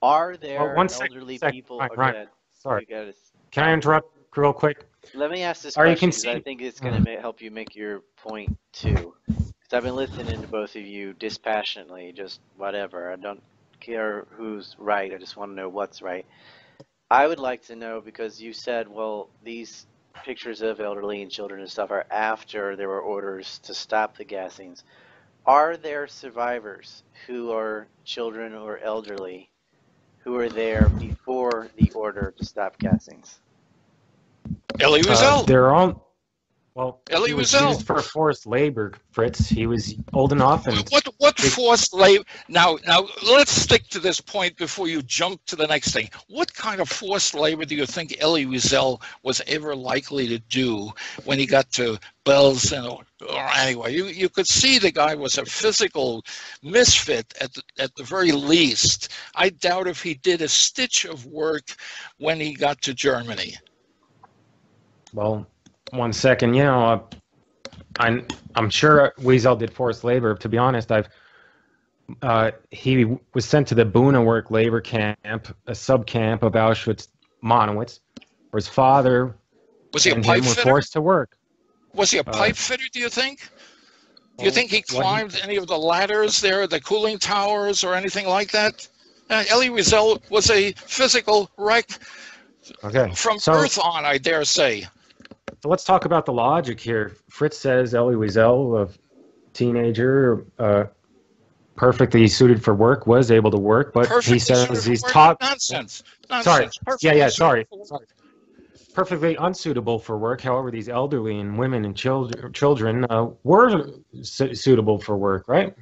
Are there elderly people? Right. Sorry. Can I interrupt? real quick. Let me ask this Are you question because I conceding? think it's going to help you make your point too. Because I've been listening to both of you dispassionately, just whatever. I don't care who's right. I just want to know what's right. I would like to know because you said, well, these pictures of elderly and children and stuff are after there were orders to stop the gassings. Are there survivors who are children or elderly who are there before the order to stop gassings? Elie Wiesel. They're all. Well, Elie he was Wiesel. used for forced labor, Fritz. He was old enough, and What forced labor? Now, let's stick to this point before you jump to the next thing. What kind of forced labor do you think Elie Wiesel was ever likely to do when he got to Belsen? Or anyway, you could see the guy was a physical misfit at the very least. I doubt if he did a stitch of work when he got to Germany. well, 1 second. You know, I'm sure Wiesel did forced labor. To be honest, he was sent to the Buna work labor camp, a subcamp of Auschwitz-Monowitz, where his father Was he a and pipe him were fitter? forced to work. Was he a pipe fitter, do you think? Do you think he climbed any of the ladders there, the cooling towers, or anything like that? Elie Wiesel was a physical wreck from birth on, I dare say. So let's talk about the logic here. Fritz says Elie Wiesel, a teenager, perfectly suited for work, was able to work, but he says he's taught. Nonsense. Sorry. Perfectly Sorry. Perfectly unsuitable for work. However, these elderly and women and children were suitable for work, right?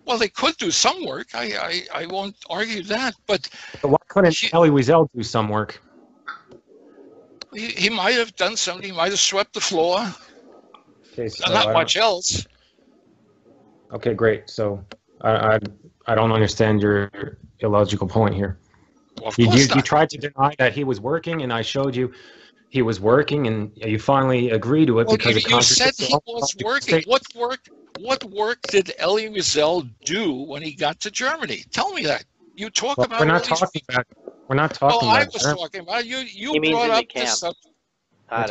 Well, they could do some work. I won't argue that, but why couldn't Elie Wiesel do some work? He might have done something. He might have swept the floor. Okay, so not much else. Okay, great. So I don't understand your illogical point here. Well, of you course not. tried to deny that he was working, and I showed you he was working, and you finally agreed to it because you said he was working. What work did Elie Wiesel do when he got to Germany? Tell me that. You talk about. We're not talking about. We're not talking about. I was talking about you brought up this subject. We're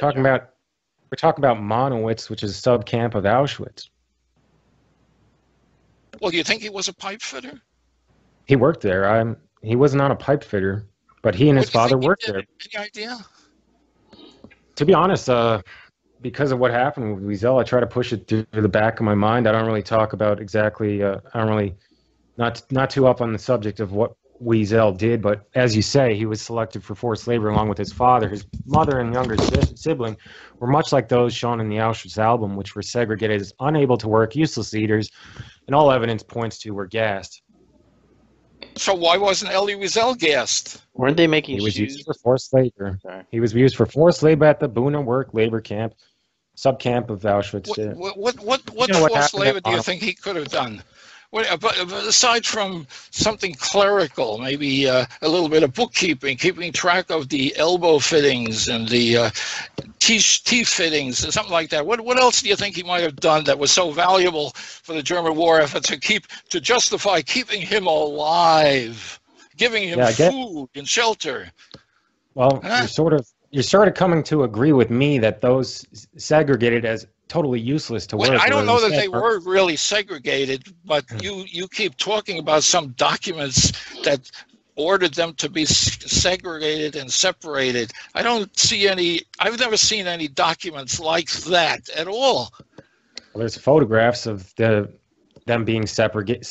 talking about Monowitz, which is a subcamp of Auschwitz. Well, do you think he was a pipe fitter? He worked there. He was not a pipe fitter, but he and his father worked there. Any idea? To be honest, because of what happened with Wiesel, I try to push it through the back of my mind. I don't really talk about exactly. I don't really, not too up on the subject of what Wiesel did, but as you say, he was selected for forced labor along with his father. His mother and younger sibling were much like those shown in the Auschwitz album, which were segregated as unable to work, useless eaters, and all evidence points to were gassed. So why wasn't Elie Wiesel gassed? Weren't they making shoes? He was used for forced labor. Sorry. He was used for forced labor at the Buna work labor camp, subcamp of Auschwitz. What forced labor do you think he could have done? But aside from something clerical, maybe a little bit of bookkeeping, keeping track of the elbow fittings and the teeth fittings, and something like that. What else do you think he might have done that was so valuable for the German war effort to justify keeping him alive, giving him food and shelter? Well, you're sort of coming to agree with me that those segregated as totally useless to work. I don't know that they were really segregated, but you keep talking about some documents that ordered them to be segregated and separated. I don't see any. I've never seen any documents like that at all. Well, there's photographs of them being separated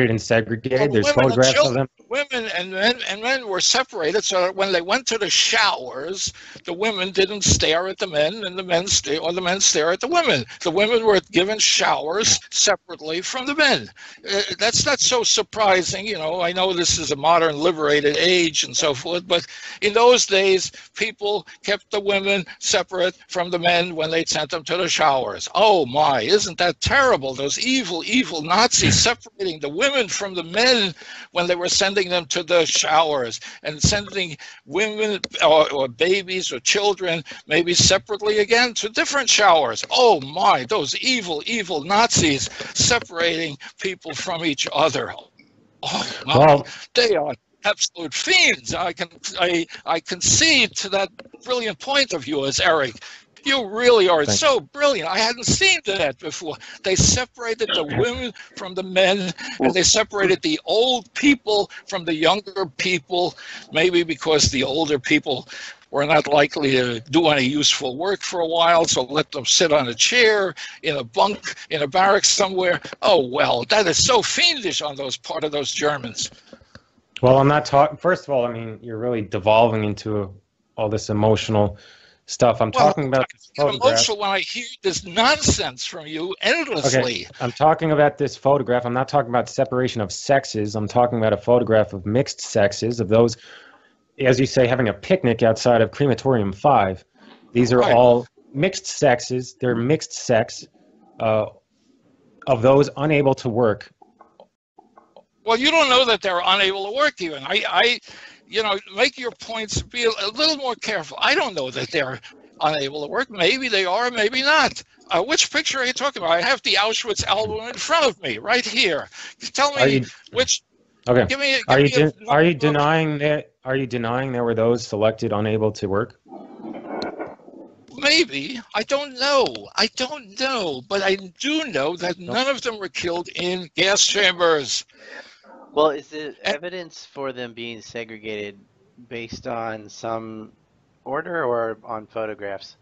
and segregated. Well, there's photographs of them. Women and men were separated so that when they went to the showers, the women didn't stare at the men, and the men stare at the women. The women were given showers separately from the men. That's not so surprising, you know. I know this is a modern liberated age and so forth, but in those days, people kept the women separate from the men when they sent them to the showers. Oh my, isn't that terrible? Those evil Nazis separating the women from the men when they were sending them to the showers, and sending women or babies or children maybe separately again to different showers. Oh my, those evil Nazis separating people from each other. Oh my, they are absolute fiends. I concede to that brilliant point of yours, Eric. You really are so brilliant. I hadn't seen that before. They separated the women from the men, and they separated the old people from the younger people, maybe because the older people were not likely to do any useful work for a while, so let them sit on a chair in a bunk in a barracks somewhere. Oh, well, that is so fiendish on part of those Germans. Well, I'm not talking. First of all, I mean, you're really devolving into all this emotional stuff. I'm talking about this photograph. I'm emotional when I hear this nonsense from you endlessly. Okay. I'm talking about this photograph. I'm not talking about separation of sexes. I'm talking about a photograph of mixed sexes, of those, as you say, having a picnic outside of Crematorium 5. These are all mixed sexes. They're mixed sex of those unable to work. Well, you don't know that they're unable to work even. Make your points, be a little more careful. I don't know that they're unable to work. Maybe they are, maybe not. Which picture are you talking about? I have the Auschwitz album in front of me, right here. Tell me which. Okay. Give me are you denying that? Are you denying there were those selected unable to work? Maybe. I don't know. But I do know that none of them were killed in gas chambers. Well, is the evidence for them being segregated based on some order or on photographs?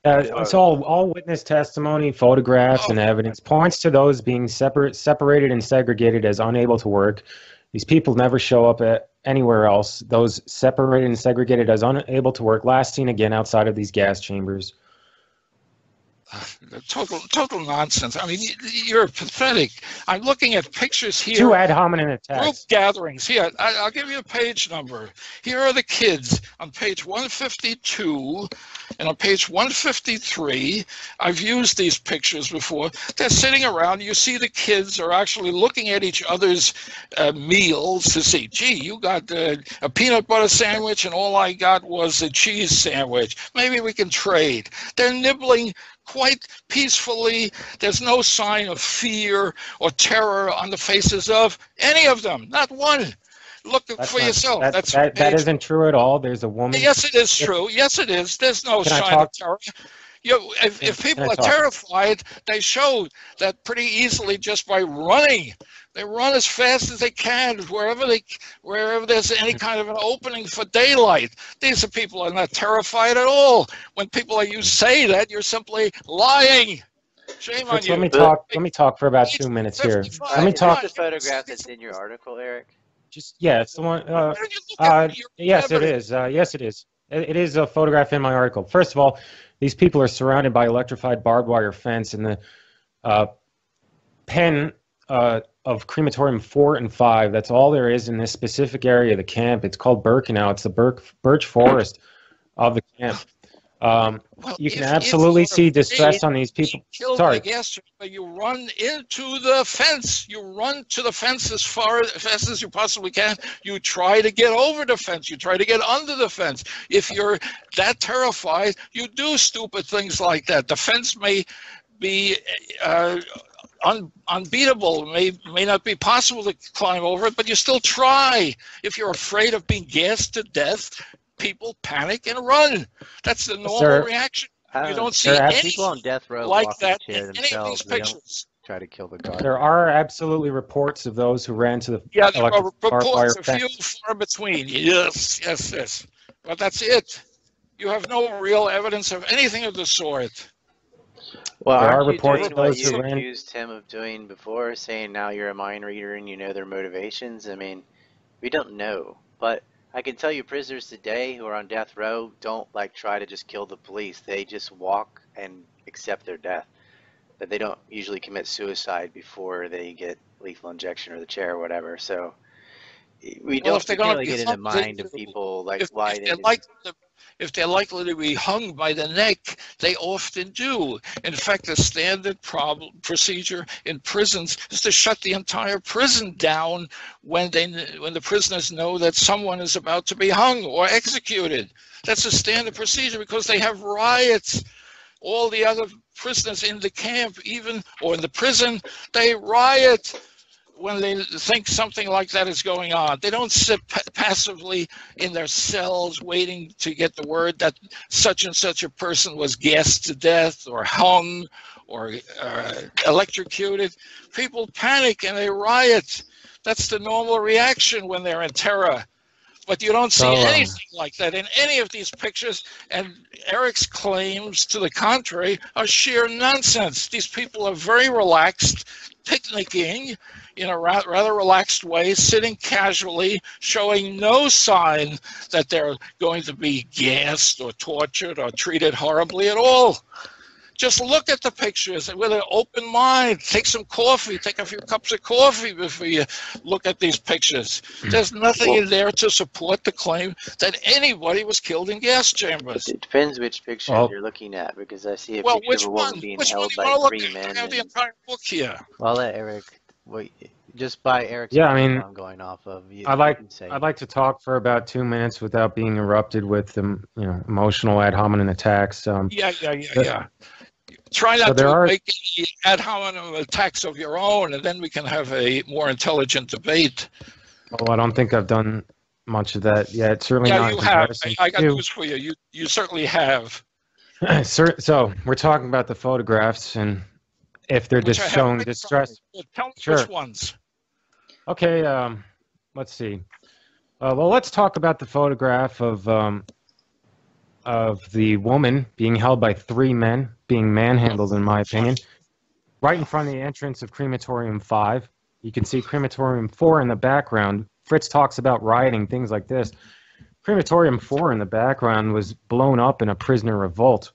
It's all witness testimony, photographs, and evidence points to those being separated and segregated as unable to work. These people never show up anywhere else. Those separated and segregated as unable to work, last seen again outside of these gas chambers. Total nonsense. I mean, you're pathetic. I'm looking at pictures here. 2 ad hominem attacks. Group gatherings. Here, I'll give you a page number. Here are the kids on page 152 and on page 153. I've used these pictures before. They're sitting around. You see the kids are actually looking at each other's meals to see, gee, you got a peanut butter sandwich and all I got was a cheese sandwich. Maybe we can trade. They're nibbling quite peacefully. There's no sign of fear or terror on the faces of any of them. Not one. Look for yourself. That isn't true at all. There's a woman. Yes, it is true. Yes, it is. There's no sign of terror. If people are terrified, they show that pretty easily just by running. They run as fast as they can wherever there's any kind of an opening for daylight. These people are not terrified at all. When people like you say that, you're simply lying. Shame on you. Let me talk for about 2 minutes here. Let me talk. Is this the photograph that's in your article, Eric? It's the one. Yes, it is. Yes, it is. It is a photograph in my article. First of all, these people are surrounded by electrified barbed wire fence in the pen of Crematorium 4 and 5. That's all there is in this specific area of the camp. It's called Birkenau. It's the birch forest of the camp. You can absolutely see distress on these people. Sorry. You run into the fence. You run to the fence as fast as you possibly can. You try to get over the fence. You try to get under the fence. If you're that terrified, you do stupid things like that. The fence may be unbeatable, may not be possible to climb over it, but you still try. If you're afraid of being gassed to death, people panic and run. That's the normal reaction. You don't see any people on death row like that in any any of these pictures. Try to kill the guard. There are absolutely reports of those who ran to the there are barbed wire reports, a few far between. Yes. But that's it. You have no real evidence of anything of the sort. Well, there aren't are reports of those who ran. accused him of doing before, saying now you're a mind reader and you know their motivations? I mean, we don't know, but I can tell you prisoners today who are on death row don't try to just kill the police. They just walk and accept their death. But they don't usually commit suicide before they get lethal injection or the chair or whatever. So we can't really get in the mind of people why they if they're likely to be hung by the neck, they often do. In fact, the standard procedure in prisons is to shut the entire prison down when the prisoners know that someone is about to be hung or executed. That's a standard procedure because they have riots. All the other prisoners in the camp, or in the prison, they riot. when they think something like that is going on. They don't sit passively in their cells waiting to get the word that such and such a person was gassed to death or hung or electrocuted. People panic and they riot. That's the normal reaction when they're in terror. But you don't see anything like that in any of these pictures, and Eric's claims to the contrary are sheer nonsense. These people are very relaxed, picnicking in a rather relaxed way, sitting casually, showing no sign that they're going to be gassed or tortured or treated horribly at all. Just look at the pictures with an open mind. Take some coffee. Take a few cups of coffee before you look at these pictures. There's nothing in there to support the claim that anybody was killed in gas chambers. It depends which picture you're looking at, because I see a picture of a woman being held by 3 men. I have the entire book here. Well, I'll let Eric. Wait, just by Eric's I'm going off of. I'd like to talk for about 2 minutes without being interrupted with emotional ad hominem attacks. Yeah. Try not to make any ad hominem attacks of your own, and then we can have a more intelligent debate. Well, I don't think I've done much of that yet. Certainly not. Yeah, you have. I got news for you. You certainly have. So we're talking about the photographs, and if they're just showing distress. Tell me which ones. Okay. Let's see. Well, let's talk about the photograph of the woman being held by 3 men, being manhandled, in my opinion, right in front of the entrance of Crematorium 5. You can see Crematorium 4 in the background. Fritz talks about rioting, things like this. Crematorium 4 in the background was blown up in a prisoner revolt.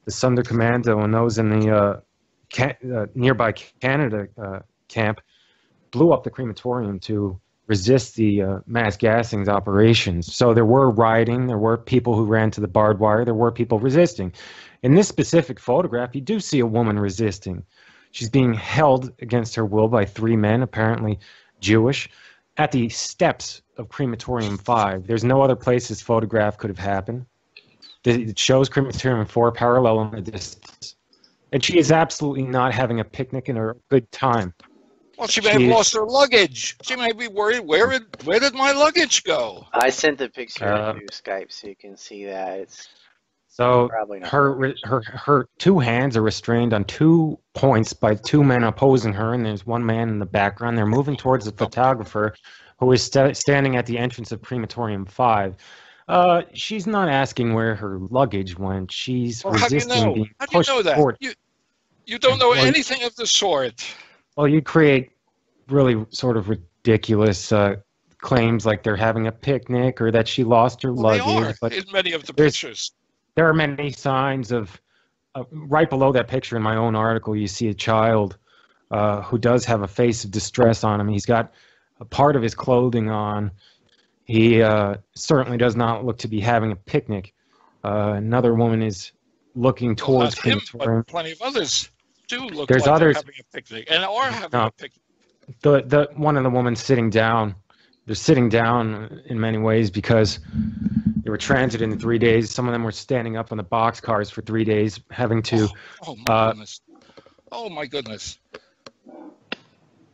The Sonderkommando and those in the nearby Canada camp blew up the crematorium to resist the mass gassing operations. So there were rioting, there were people who ran to the barbed wire, there were people resisting. In this specific photograph, you do see a woman resisting. She's being held against her will by 3 men, apparently Jewish, at the steps of Crematorium 5. There's no other place this photograph could have happened. It shows Crematorium 4 parallel in the distance. And she is absolutely not having a picnic and a good time. Well, she may have lost her luggage. She may be worried, where did my luggage go? I sent the picture through Skype so you can see that. It's probably not her 2 hands are restrained on 2 points by 2 men opposing her, and there's 1 man in the background. They're moving towards the photographer, who is standing at the entrance of Crematorium 5. She's not asking where her luggage went. She's resisting being pushed forward. You don't know anything of the sort. Well, you create really sort of ridiculous claims like they're having a picnic or that she lost her luggage. They are, but in many of the pictures. There are many signs of, right below that picture in my own article, you see a child who does have a face of distress on him. He's got a part of his clothing on. He certainly does not look to be having a picnic. Another woman is looking towards him, but plenty of others do look There's like others, they're having a picnic and are having a picnic. The one of the women sitting down. They're sitting down in many ways because they were transited in 3 days. Some of them were standing up on the boxcars for 3 days, having to. Oh my goodness! Oh my goodness!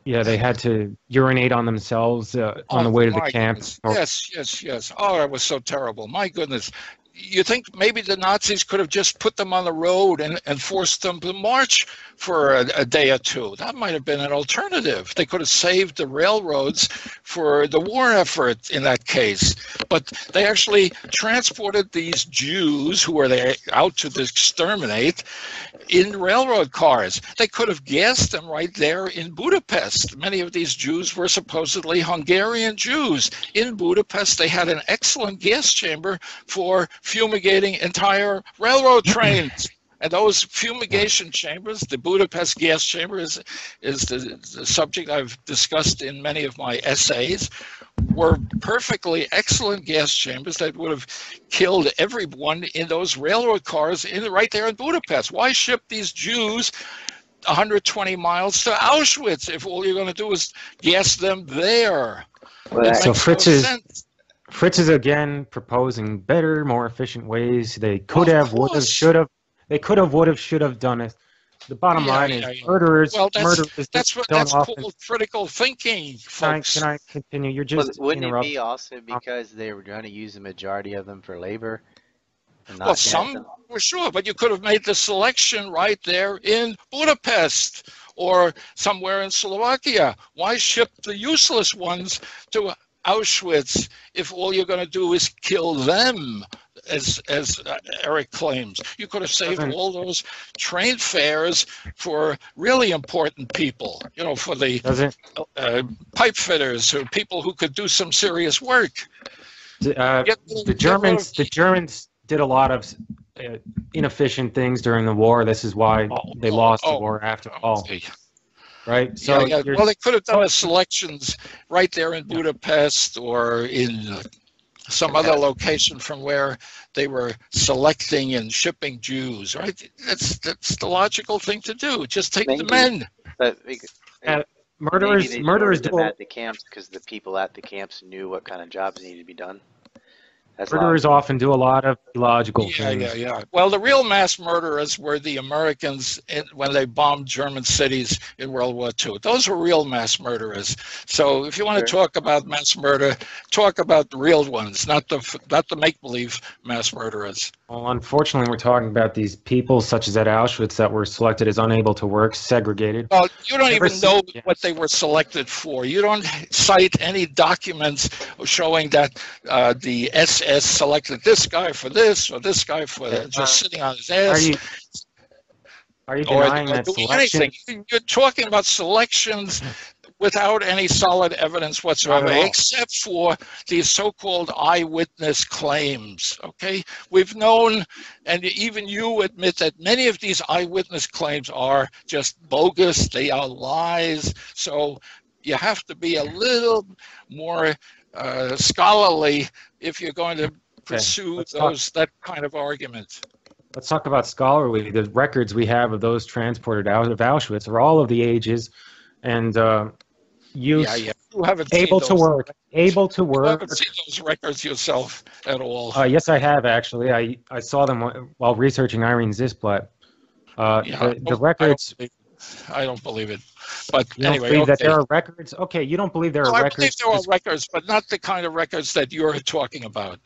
Yeah, they had to urinate on themselves on the way to the camp. Yes. Oh, that was so terrible. My goodness. You think maybe the Nazis could have just put them on the road and forced them to march for a day or 2. That might have been an alternative. They could have saved the railroads for the war effort in that case. But they actually transported these Jews who were there out to exterminate in railroad cars. They could have gassed them right there in Budapest. Many of these Jews were supposedly Hungarian Jews. In Budapest, they had an excellent gas chamber for fumigating entire railroad trains. And those fumigation chambers, the Budapest gas chamber is the subject I've discussed in many of my essays, were perfectly excellent gas chambers that would have killed everyone in those railroad cars right there in Budapest. Why ship these Jews 120 miles to Auschwitz if all you're going to do is gas them there? Well, so Fritz is again proposing better, more efficient ways. They could have, would have, should have. They could have, would have, should have done it. the bottom Yeah, line yeah, is yeah. murderers. Well, Murderers that's what don't that's often. called critical thinking, folks. Can I continue? You're Well, just wouldn't it interrupting. be also because they were trying to use the majority of them for labor and Well, not some were sure, but you could have made the selection right there in Budapest or somewhere in Slovakia. Why ship the useless ones to Auschwitz if all you're going to do is kill them, as Eric claims? You could have saved all those train fares for really important people, you know, for the pipe fitters or people who could do some serious work. The Germans did a lot of inefficient things during the war. This is why they lost the war after all. Right? So well, they could have done the selections right there in Budapest or in some other location from where they were selecting and shipping Jews. Right? That's the logical thing to do. Just take the men. But murderers do at the camps because the people at the camps knew what kind of jobs needed to be done. Murderers often do a lot of illogical things. Yeah. Well, the real mass murderers were the Americans when they bombed German cities in World War II. Those were real mass murderers. So if you want to talk about mass murder, talk about the real ones, not the make-believe mass murderers. Well, unfortunately, we're talking about these people, such as at Auschwitz, that were selected as unable to work, segregated. Well, you don't even know what they were selected for. You don't cite any documents showing that the SS selected this guy for this or this guy for that, just sitting on his ass. Are you denying that selection? Anything. You're talking about selections without any solid evidence whatsoever, except for these so-called eyewitness claims, okay? We've known, and even you admit that many of these eyewitness claims are just bogus, they are lies, so you have to be a little more scholarly if you're going to pursue that kind of argument. Let's talk about scholarly. The records we have of those transported out of Auschwitz are all of the ages and youth, You haven't able to work. You haven't seen those records yourself at all. Yes, I have actually. I saw them while researching Irene Zisblatt. The records. I don't believe it. But you anyway, don't believe that there are records? Okay, you don't believe there are records? I believe there are records, but not the kind of records that you're talking about.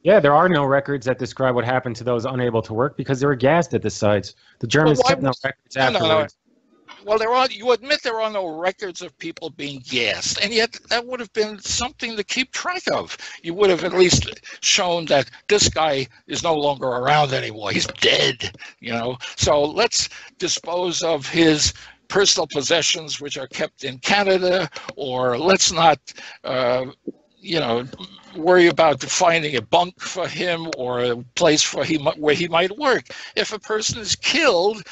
Yeah, there are no records that describe what happened to those unable to work because they were gassed at the sites. The Germans kept no records afterwards. Well, you admit there are no records of people being gassed, and yet that would have been something to keep track of. You would have at least shown that this guy is no longer around anymore. He's dead, you know. So let's dispose of his personal possessions, which are kept in Canada, or let's not, worry about finding a bunk for him or a place for where he might work. If a person is killed,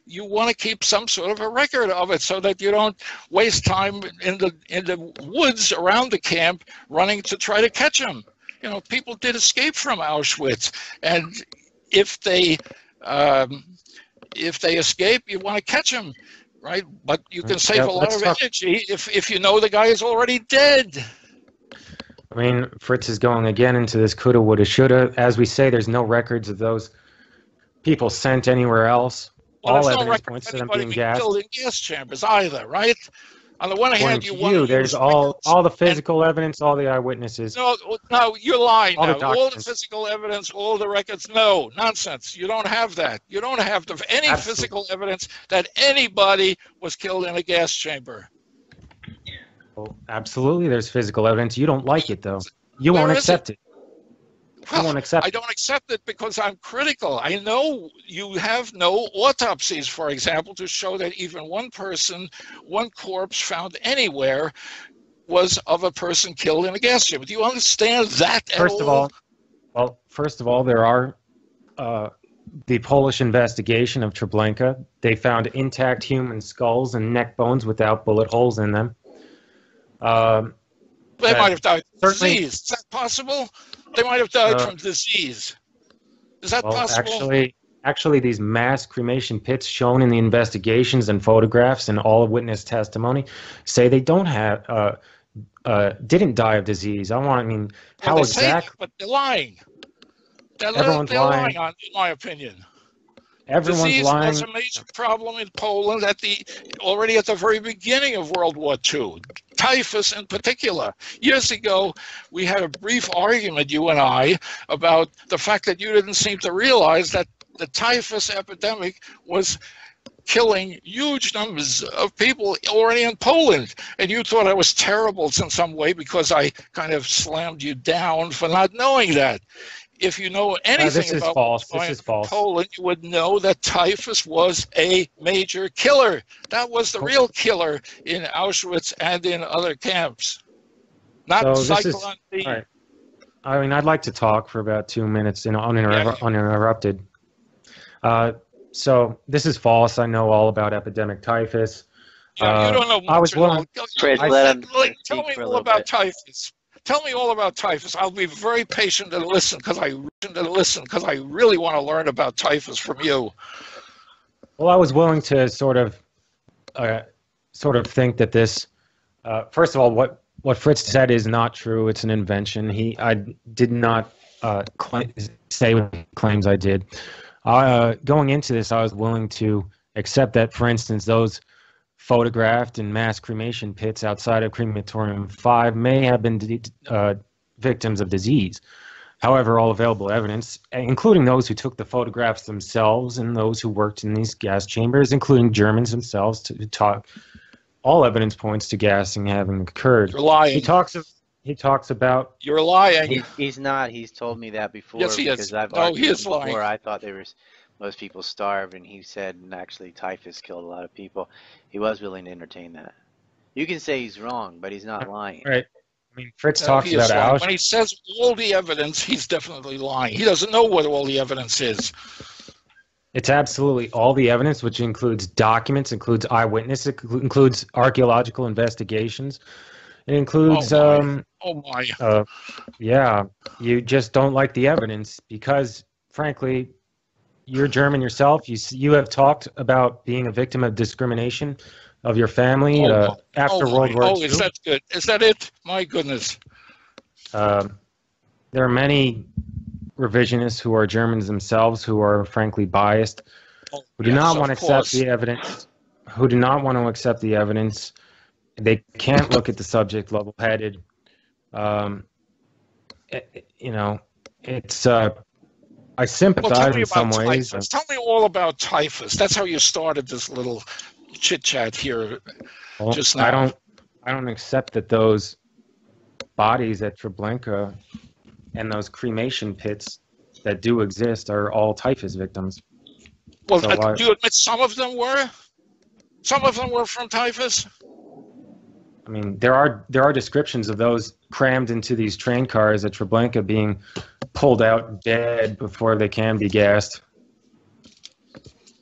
you want to keep some sort of a record of it so that you don't waste time in the woods around the camp running to try to catch him. You know, people did escape from Auschwitz, and if they escape, you want to catch them, right? But you can save a lot of energy if you know the guy is already dead. I mean, Fritz is going again into this coulda, woulda, shoulda. As we say, there's no records of those people sent anywhere else. Well, all evidence points to them being gassed. Killed in gas chambers either, right? On the one hand, there's all the physical evidence, all the eyewitnesses. No, you're lying. All now. All the physical evidence, all the records. No, nonsense. You don't have that. You don't have any physical evidence that anybody was killed in a gas chamber. Well, absolutely, there's physical evidence. You don't like it, though. You won't accept it. Well, I don't accept it because I'm critical. I know you have no autopsies, for example, to show that even one corpse found anywhere was of a person killed in a gas chamber. Do you understand that at all? First of all, there are the Polish investigation of Treblinka. They found intact human skulls and neck bones without bullet holes in them. They might have died from disease. Is that possible? They might have died from disease. Is that possible? Actually, these mass cremation pits shown in the investigations and photographs and all witness testimony say they don't have didn't die of disease. How exactly? But they're lying. They're Everyone's lying, in my opinion. Everyone's Disease lying. was a major problem in Poland already at the very beginning of World War II. Typhus in particular. Years ago, we had a brief argument, you and I, about the fact that you didn't seem to realize that the typhus epidemic was killing huge numbers of people already in Poland. And you thought I was terrible in some way because I kind of slammed you down for not knowing that. If you know anything about false. This is false. Poland, you would know that typhus was a major killer. That was the real killer in Auschwitz and in other camps. Not Cyclone B. All right. I mean, I'd like to talk for about 2 minutes uninterrupted. So this is false. I know all about epidemic typhus. You don't know much. I was willing. Fritz, let him Tell me speak for a all little about bit. typhus. Tell me all about typhus. I'll be very patient and listen because I really want to learn about typhus from you. Well, I was willing to sort of think that this. First of all, what Fritz said is not true. It's an invention. I did not say what he claims I did. Going into this, I was willing to accept that, for instance, those photographed in mass cremation pits outside of Crematorium 5 may have been victims of disease. However, all available evidence, including those who took the photographs themselves and those who worked in these gas chambers, including Germans themselves, to talk, all evidence points to gassing having occurred. You're lying. He talks about. You're lying. He's not. He's told me that before. Yes, he is. Because I've No, argued he is before. lying. I thought most people starved, and he said actually typhus killed a lot of people. He was willing to entertain that. You can say he's wrong, but he's not lying. Right. I mean, Fritz No, talks he is about lying. Auschwitz. When he says all the evidence, he's definitely lying. He doesn't know what all the evidence is. It's absolutely all the evidence, which includes documents, includes eyewitness, it includes archaeological investigations. It includes, Oh my. Yeah, you just don't like the evidence because, frankly, you're German yourself. You have talked about being a victim of discrimination of your family after World War II. Is that good? Is that it? My goodness. There are many revisionists who are Germans themselves who are frankly biased, who do not want to accept the evidence, They can't look at the subject level-headed. I sympathize in some ways. Typhus. Tell me all about typhus. That's how you started this little chit-chat here just now. I don't accept that those bodies at Treblinka and those cremation pits that do exist are all typhus victims. Well, do you admit some of them were? Some of them were from typhus? I mean, there are descriptions of those crammed into these train cars at Treblinka being pulled out dead before they can be gassed.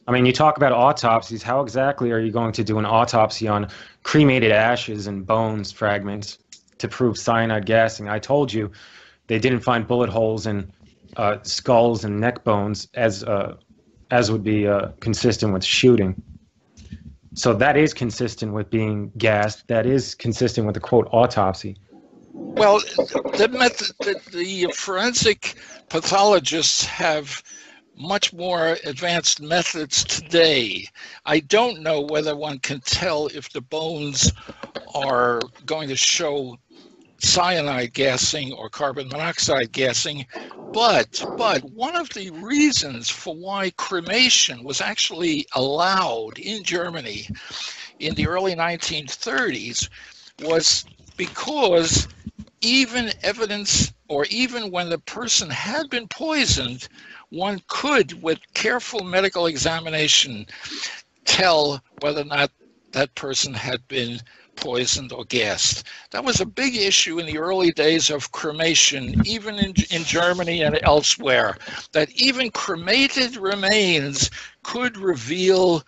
I mean, you talk about autopsies. How exactly are you going to do an autopsy on cremated ashes and bones fragments to prove cyanide gassing? I told you they didn't find bullet holes in skulls and neck bones as would be consistent with shooting. So that is consistent with being gassed. That is consistent with the quote autopsy. Well, the forensic pathologists have much more advanced methods today. I don't know whether one can tell if the bones are going to show cyanide gassing or carbon monoxide gassing, but one of the reasons for why cremation was actually allowed in Germany in the early 1930s was because even evidence, or even when the person had been poisoned, one could, with careful medical examination, tell whether or not that person had been poisoned or gassed. That was a big issue in the early days of cremation, even in Germany and elsewhere, that even cremated remains could reveal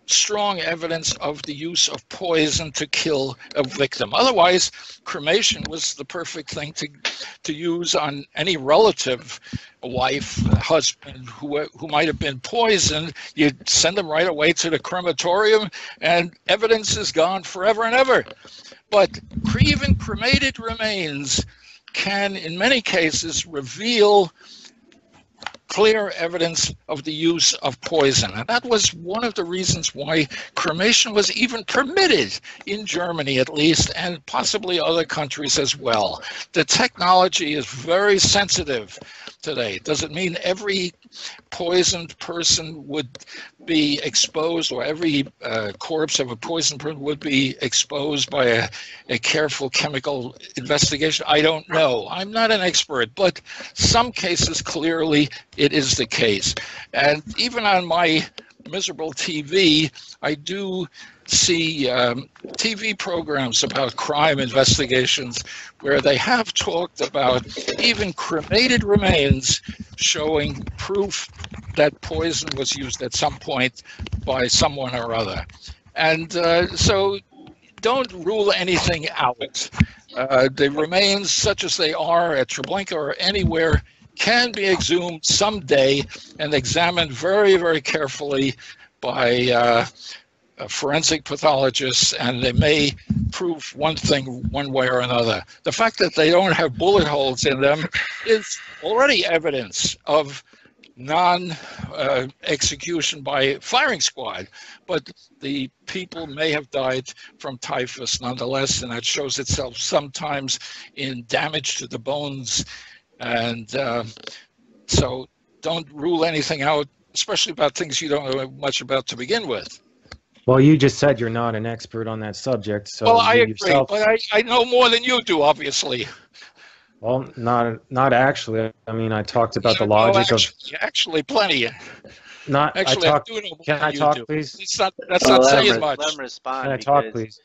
strong evidence of the use of poison to kill a victim. Otherwise, cremation was the perfect thing to use on any relative, a wife, a husband who might have been poisoned. You'd send them right away to the crematorium and evidence is gone forever and ever. But even cremated remains can, in many cases, reveal clear evidence of the use of poison. And that was one of the reasons why cremation was even permitted in Germany, at least, and possibly other countries as well. The technology is very sensitive today. Does it mean every poisoned person would be exposed, or every corpse of a poisoned person would be exposed by a careful chemical investigation? I don't know. I'm not an expert, but some cases clearly it is the case. And even on my miserable TV, I do see TV programs about crime investigations where they have talked about even cremated remains showing proof that poison was used at some point by someone or other. And so don't rule anything out. The remains, such as they are at Treblinka or anywhere, can be exhumed someday and examined very, very carefully by forensic pathologists, and they may prove one thing one way or another. The fact that they don't have bullet holes in them is already evidence of non-execution by firing squad, but the people may have died from typhus nonetheless, and that shows itself sometimes in damage to the bones. And so don't rule anything out, especially about things you don't know much about to begin with. Well, you just said you're not an expert on that subject, so well, I you agree, yourself... but I know more than you do, obviously. Well, not actually. I mean, I talked about the logic of... Actually, plenty. Not. Actually, I do know more can than I you talk, do. please? That's not saying much. Let him respond. Can I talk, please?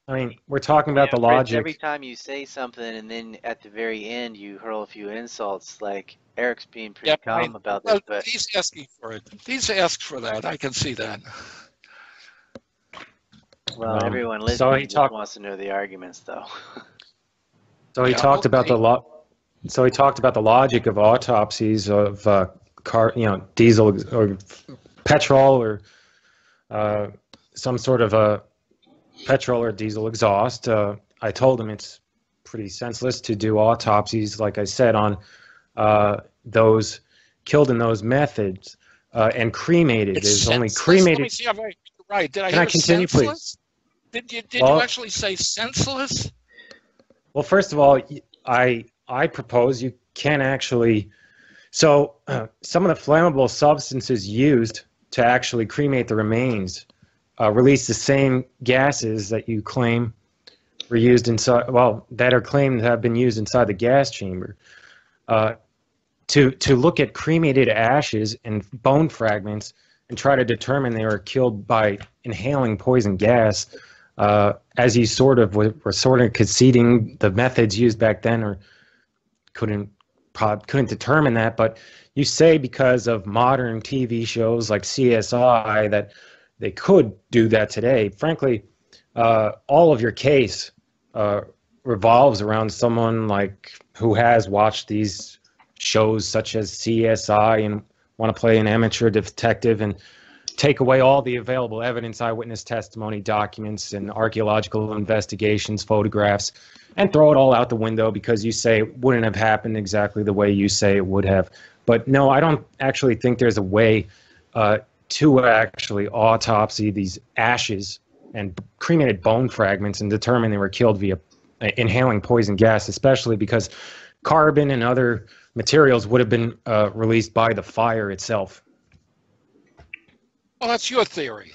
I mean, we're talking about the Fritz, logic. every time you say something and then at the very end you hurl a few insults, like Eric's being pretty calm about this, but he's asking for it. He's asked for that. I can see that. Well, everyone listening just wants to know the arguments, though. So he talked about the logic of autopsies of diesel or petrol or some sort of a petrol or diesel exhaust. I told him it's pretty senseless to do autopsies, like I said, on those killed in those methods and cremated. There's only cremated. Let me see if I right. Did I Can I continue, senseless? please? Did you actually say senseless? Well, first of all, I propose you can actually. So some of the flammable substances used to actually cremate the remains release the same gases that you claim were used inside. Well, that are claimed to have been used inside the gas chamber. To look at cremated ashes and bone fragments and try to determine they were killed by inhaling poison gas. As you sort of were sort of conceding the methods used back then, or couldn't determine that, but you say because of modern TV shows like CSI that they could do that today. Frankly, all of your case revolves around someone like who has watched these shows such as CSI and want to play an amateur detective and take away all the available evidence, eyewitness testimony, documents, and archaeological investigations, photographs, and throw it all out the window because you say it wouldn't have happened exactly the way you say it would have. But no, I don't actually think there's a way to actually autopsy these ashes and cremated bone fragments and determine they were killed via inhaling poison gas, especially because carbon and other materials would have been released by the fire itself. Well, that's your theory.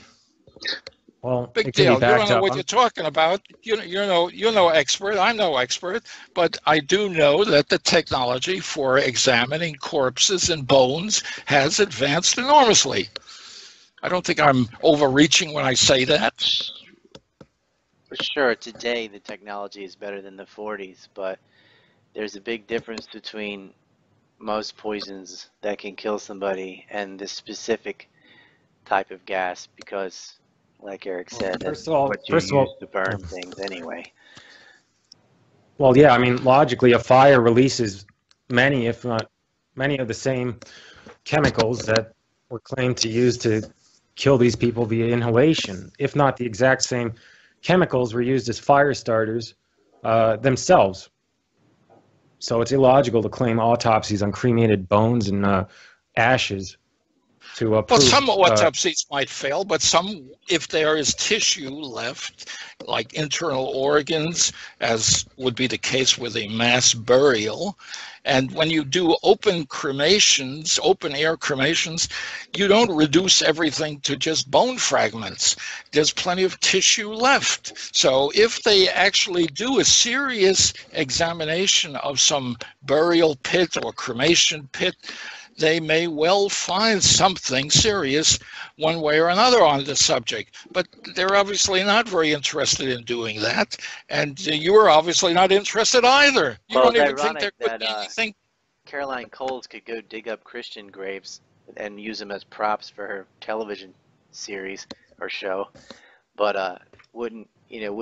Well, big deal. You don't know what you're talking about. You're no expert. I'm no expert, but I do know that the technology for examining corpses and bones has advanced enormously. I don't think I'm overreaching when I say that. For sure, today the technology is better than the 40s, but there's a big difference between most poisons that can kill somebody and this specific type of gas, because like Eric said, that's what you use to burn things anyway. Well, yeah, I mean, logically, a fire releases many, if not many, of the same chemicals that were claimed to use to kill these people via inhalation. If not the exact same chemicals were used as fire starters themselves. So it's illogical to claim autopsies on cremated bones and ashes to Well, prove. some autopsies might fail, but some, if there is tissue left, like internal organs, as would be the case with a mass burial, and when you do open cremations, open air cremations, you don't reduce everything to just bone fragments. There's plenty of tissue left. So if they actually do a serious examination of some burial pit or cremation pit, they may well find something serious one way or another on the subject. But they're obviously not very interested in doing that. And you are obviously not interested either. You Well, don't it's even think there ironic could be that anything. Caroline Coles could go dig up Christian graves and use them as props for her television series or show, but wouldn't,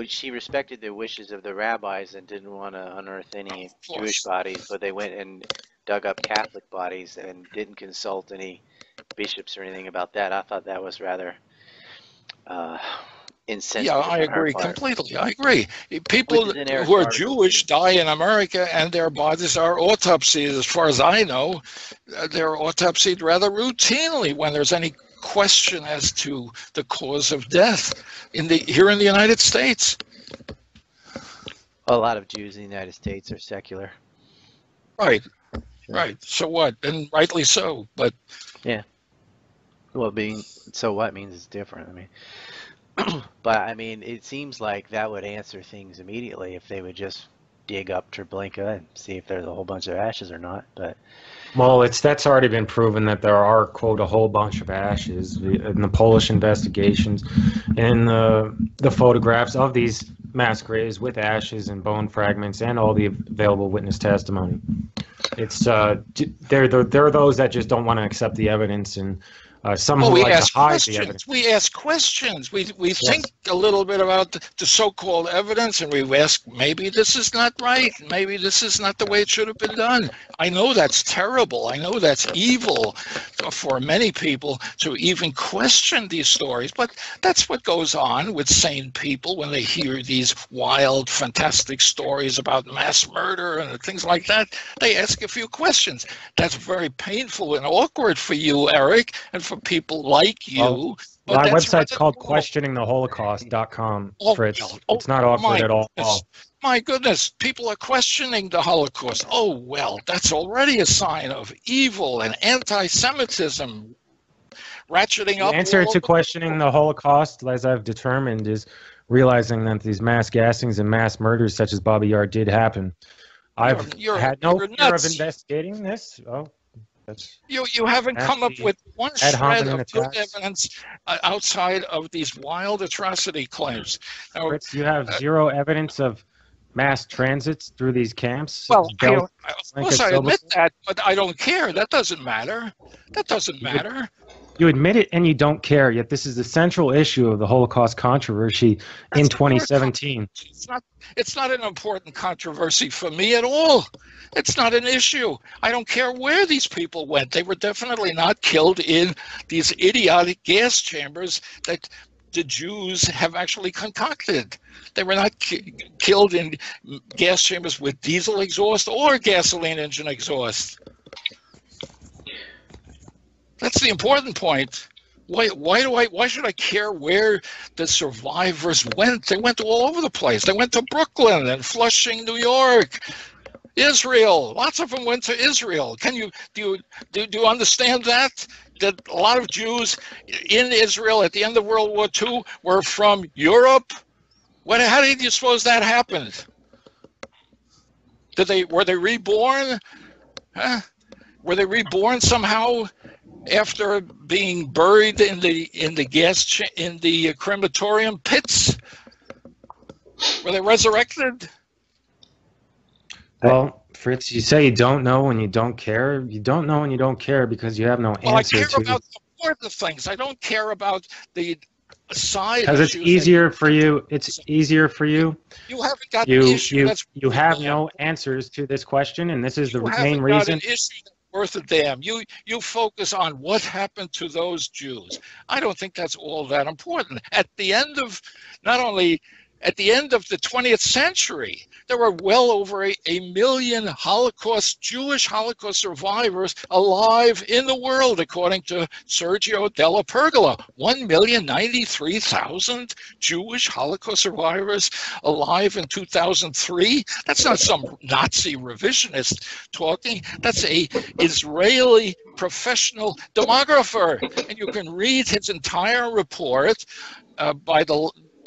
she respected the wishes of the rabbis and didn't want to unearth any Jewish bodies, but they went and dug up Catholic bodies and didn't consult any bishops or anything about that. I thought that was rather insensitive. Yeah, I agree completely. I agree. People who are Jewish die in America and their bodies are autopsied. As far as I know, they're autopsied rather routinely when there's any question as to the cause of death here in the United States. A lot of Jews in the United States are secular. Right. Sure. Right. So what? And rightly so. But yeah. Well, being so what means it's different. I mean, but I mean, it seems like that would answer things immediately if they would just dig up Treblinka and see if there's a whole bunch of ashes or not. But well, that's already been proven that there are, quote, a whole bunch of ashes in the Polish investigations, and the photographs of these mass graves with ashes and bone fragments and all the available witness testimony. It's there are those that just don't want to accept the evidence, and some who like to hide the evidence. We ask questions. We think a little bit about the so-called evidence, and we ask, maybe this is not right. Maybe this is not the way it should have been done. I know that's terrible. I know that's evil for many people to even question these stories, but that's what goes on with sane people when they hear these wild, fantastic stories about mass murder and things like that. They ask a few questions. That's very painful and awkward for you, Eric, and for people like you. Well, my website's called questioningtheholocaust.com, Fritz. It's not awkward at all. My goodness, people are questioning the Holocaust. Oh, well, that's already a sign of evil and anti-Semitism ratcheting up. The answer to questioning the Holocaust, as I've determined, is realizing that these mass gassings and mass murders such as Bobby Yard did happen. I've had no fear of investigating this. You haven't come up with one shred of good evidence outside of these wild atrocity claims. Now, Fritz, you have zero evidence of mass transits through these camps? Well, of course I admit that, but I don't care. That doesn't matter. That doesn't matter. You admit it and you don't care, yet this is the central issue of the Holocaust controversy in 2017. It's not an important controversy for me at all. It's not an issue. I don't care where these people went. They were definitely not killed in these idiotic gas chambers that the Jews have actually concocted. They were not killed in gas chambers with diesel exhaust or gasoline engine exhaust. That's the important point. Why should I care where the survivors went? They went all over the place. They went to Brooklyn and Flushing, New York, Israel. Lots of them went to Israel. Do you understand that? That a lot of Jews in Israel at the end of World War II were from Europe? How did you suppose that happened? Were they reborn? Huh? Were they reborn somehow after being buried in the crematorium pits? Were they resurrected? Well, Fritz, you say you don't know and you don't care. You don't know and you don't care because you have no answer to. I care about the important things. I don't care about the side. Because it's easier for you. It's easier for you. You haven't got the issue. You have no answers to this question, and this is the main reason. Got an issue worth a damn. You focus on what happened to those Jews. I don't think that's all that important. At the end of not only at the end of the 20th century, there were well over a million Jewish Holocaust survivors alive in the world, according to Sergio Della Pergola. 1,093,000 Jewish Holocaust survivors alive in 2003. That's not some Nazi revisionist talking. That's a Israeli professional demographer. And you can read his entire report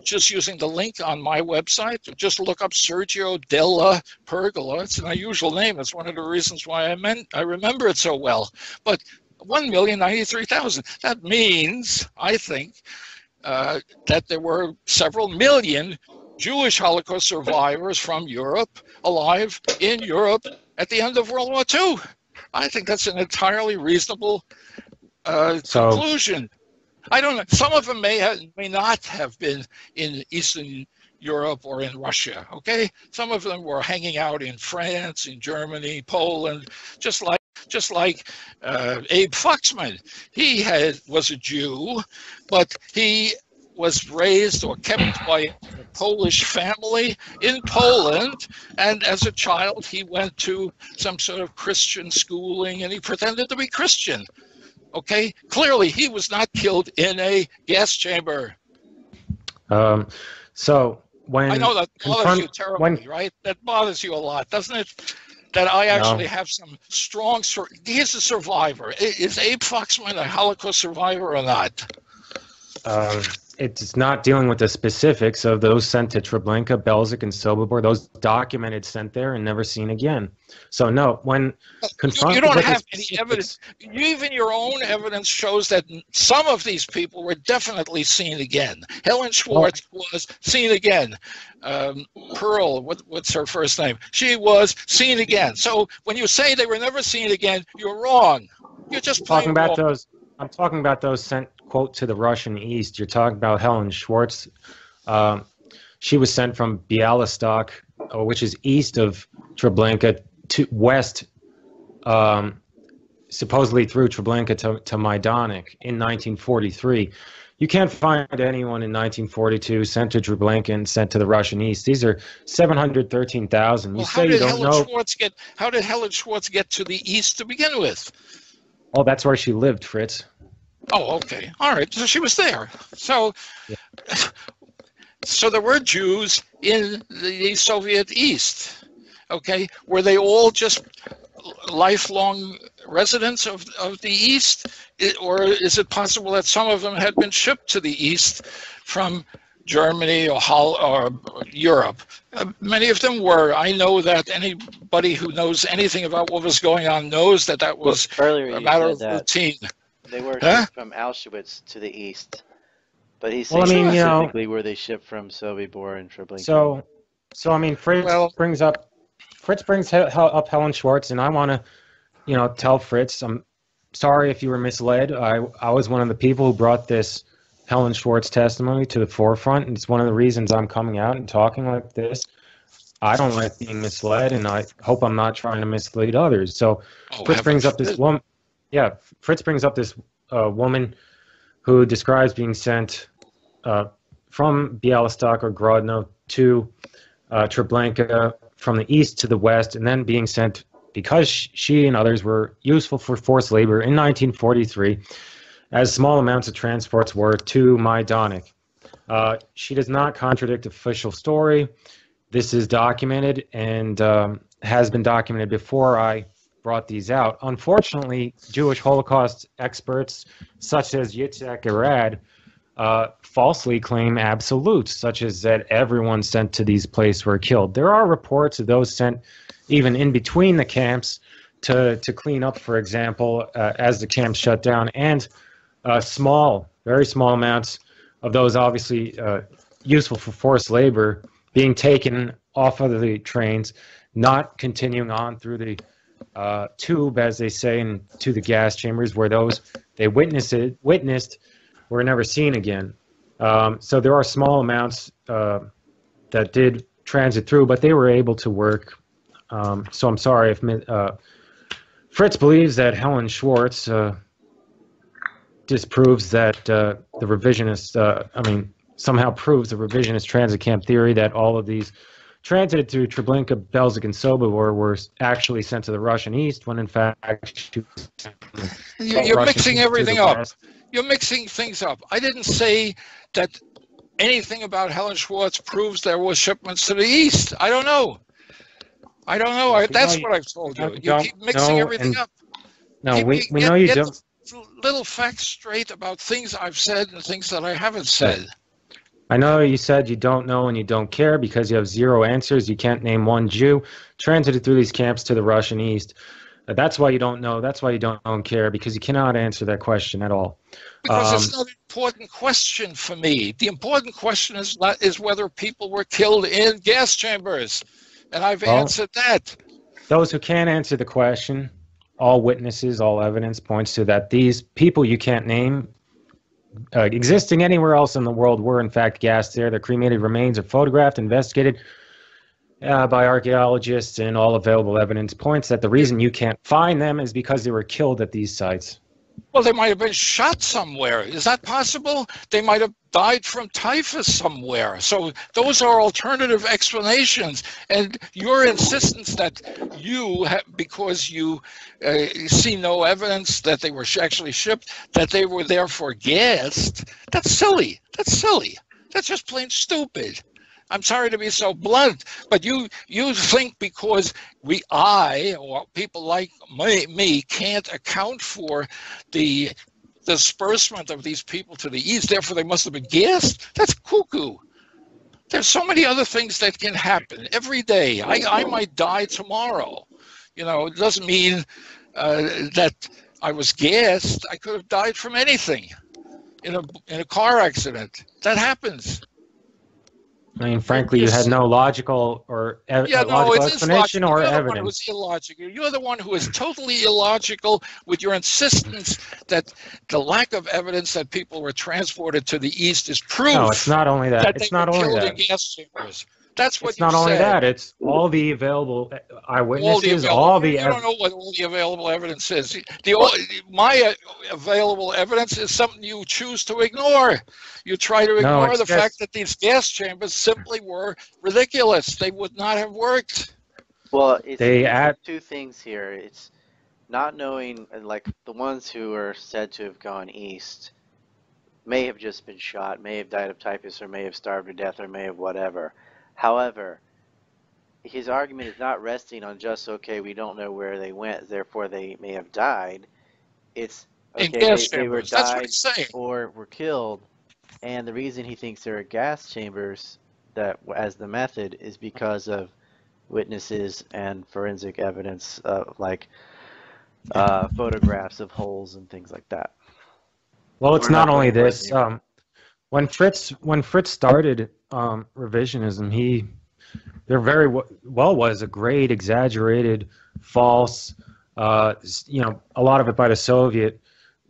just using the link on my website. Just look up Sergio Della Pergola. It's an unusual name. It's one of the reasons why I remember it so well. But 1,093,000. That means, I think, that there were several million Jewish Holocaust survivors from Europe alive in Europe at the end of World War II. I think that's an entirely reasonable conclusion. I don't know. Some of them may not have been in Eastern Europe or in Russia. Okay, some of them were hanging out in France, in Germany, Poland, just like Abe Foxman. He was a Jew, but he was raised or kept by a Polish family in Poland, and as a child he went to some sort of Christian schooling and he pretended to be Christian. Okay, clearly he was not killed in a gas chamber. So when I know that bothers you terribly, right? That bothers you a lot, doesn't it? That I actually have some strong. He's a survivor. Is Abe Foxman a Holocaust survivor or not? It's not dealing with the specifics of those sent to Treblinka, Belzec, and Sobibor. Those documented sent there and never seen again. So no, when confronted, you don't have any evidence. Even your own evidence shows that some of these people were definitely seen again. Helen Schwartz was seen again. Pearl, what's her first name? She was seen again. So when you say they were never seen again, you're wrong. You're just talking about wrong. those. I'm talking about those sent, quote, to the Russian East. You're talking about Helen Schwartz. She was sent from Bialystok, which is east of Treblinka, to west, supposedly through Treblinka to Majdanek in 1943. You can't find anyone in 1942 sent to Treblinka and sent to the Russian East. These are 713,000. You say you don't know. How did Helen Schwartz get to the east to begin with? Oh, that's where she lived, Fritz. Oh, okay. All right. So she was there. So, so there were Jews in the Soviet East. Okay. Were they all just lifelong residents of the East? Or is it possible that some of them had been shipped to the East from Germany or Europe? Many of them were. I know that anybody who knows anything about what was going on knows that was a matter of routine. They were shipped from Auschwitz to the east, but he's saying specifically where they shipped from Sobibor and Treblinka. So I mean, Fritz brings up Helen Schwartz, and I want to, tell Fritz, I'm sorry if you were misled. I was one of the people who brought this Helen Schwartz testimony to the forefront, and it's one of the reasons I'm coming out and talking like this. I don't like being misled, and I hope I'm not trying to mislead others. So Fritz brings up this woman. Yeah, Fritz brings up this woman who describes being sent from Bialystok or Grodno to Treblinka from the east to the west, and then being sent because she and others were useful for forced labor in 1943, as small amounts of transports were to Majdanek. She does not contradict official story. This is documented and has been documented before I brought these out. Unfortunately, Jewish Holocaust experts such as Yitzhak Arad falsely claim absolutes, such as that everyone sent to these places were killed. There are reports of those sent even in between the camps to clean up, for example, as the camps shut down, and very small amounts of those obviously useful for forced labor being taken off of the trains, not continuing on through the tube, as they say, and to the gas chambers where those they witnessed were never seen again. So there are small amounts that did transit through, but they were able to work. So I'm sorry if Fritz believes that Helen Schwartz disproves that the revisionist, somehow proves the revisionist transit camp theory that all of these transited through Treblinka, Belzec, and Sobibor were actually sent to the Russian East, when in fact you're mixing everything up. You're mixing things up. I didn't say that anything about Helen Schwartz proves there were shipments to the East. I don't know. That's what I've told you. You keep mixing everything up. No, we know you don't. Little facts straight about things I've said and things that I haven't said. I know you said you don't know and you don't care because you have zero answers. You can't name one Jew transited through these camps to the Russian East. That's why you don't know. That's why you don't care, because you cannot answer that question at all. Because it's not an important question for me. The important question is whether people were killed in gas chambers, and I've answered that. Those who can't answer the question, all witnesses, all evidence points to that these people you can't name existing anywhere else in the world were in fact gassed there. Their cremated remains are photographed, investigated by archaeologists, and all available evidence points that the reason you can't find them is because they were killed at these sites. Well, they might have been shot somewhere. Is that possible? They might have died from typhus somewhere. So those are alternative explanations. And your insistence that because you see no evidence that they were actually shipped, that they were therefore gassed, that's silly. That's silly. That's just plain stupid. I'm sorry to be so blunt, but you think because or people like me can't account for the disbursement of these people to the East, therefore they must have been gassed? That's cuckoo. There's so many other things that can happen every day. I might die tomorrow. It doesn't mean that I was gassed. I could have died from anything in a car accident. That happens. I mean, frankly, you had no logical or logical explanation or evidence. You're the one who is totally illogical with your insistence that the lack of evidence that people were transported to the East is proof. No, it's not only that. It's not only that. In gas chambers. That's what it's not only that. It's all the available eyewitnesses, You don't know what all the available evidence is. My available evidence is something you choose to ignore. You try to ignore the fact that these gas chambers simply were ridiculous. They would not have worked. Well, it's two things here. It's not knowing, like the ones who are said to have gone east may have just been shot, may have died of typhus, or may have starved to death, or may have whatever. However, his argument is not resting on just, okay, we don't know where they went, therefore they may have died. It's, okay, they were died or were killed, and the reason he thinks there are gas chambers that as the method is because of witnesses and forensic evidence, like photographs of holes and things like that. Well, it's not only this. When Fritz started revisionism, there very well was a great, exaggerated, false, a lot of it by the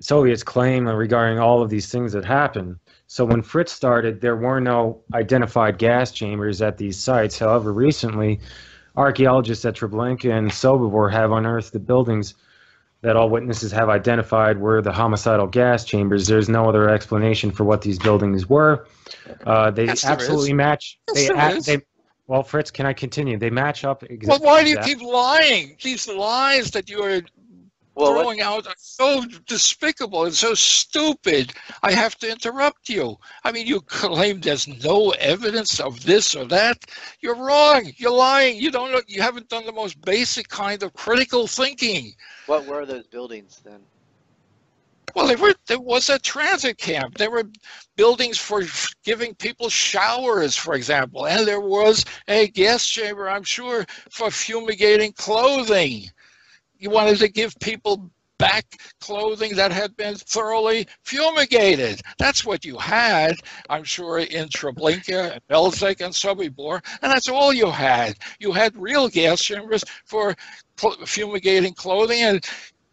Soviets claim regarding all of these things that happened. So when Fritz started, there were no identified gas chambers at these sites. However, recently, archaeologists at Treblinka and Sobibor have unearthed the buildings that all witnesses have identified were the homicidal gas chambers. There's no other explanation for what these buildings were. They absolutely match. Well, Fritz, can I continue? They match up exactly. Well, why do you keep lying? These lies that you are throwing out are so despicable and so stupid. I have to interrupt you. I mean, you claim there's no evidence of this or that. You're wrong. You're lying. You don't know. You haven't done the most basic kind of critical thinking. What were those buildings then? Well, there was a transit camp. There were buildings for giving people showers, for example. And there was a gas chamber, I'm sure, for fumigating clothing. You wanted to give people back clothing that had been thoroughly fumigated. That's what you had, I'm sure, in Treblinka, Belzec, and Sobibor, and that's all you had. You had real gas chambers for fumigating clothing and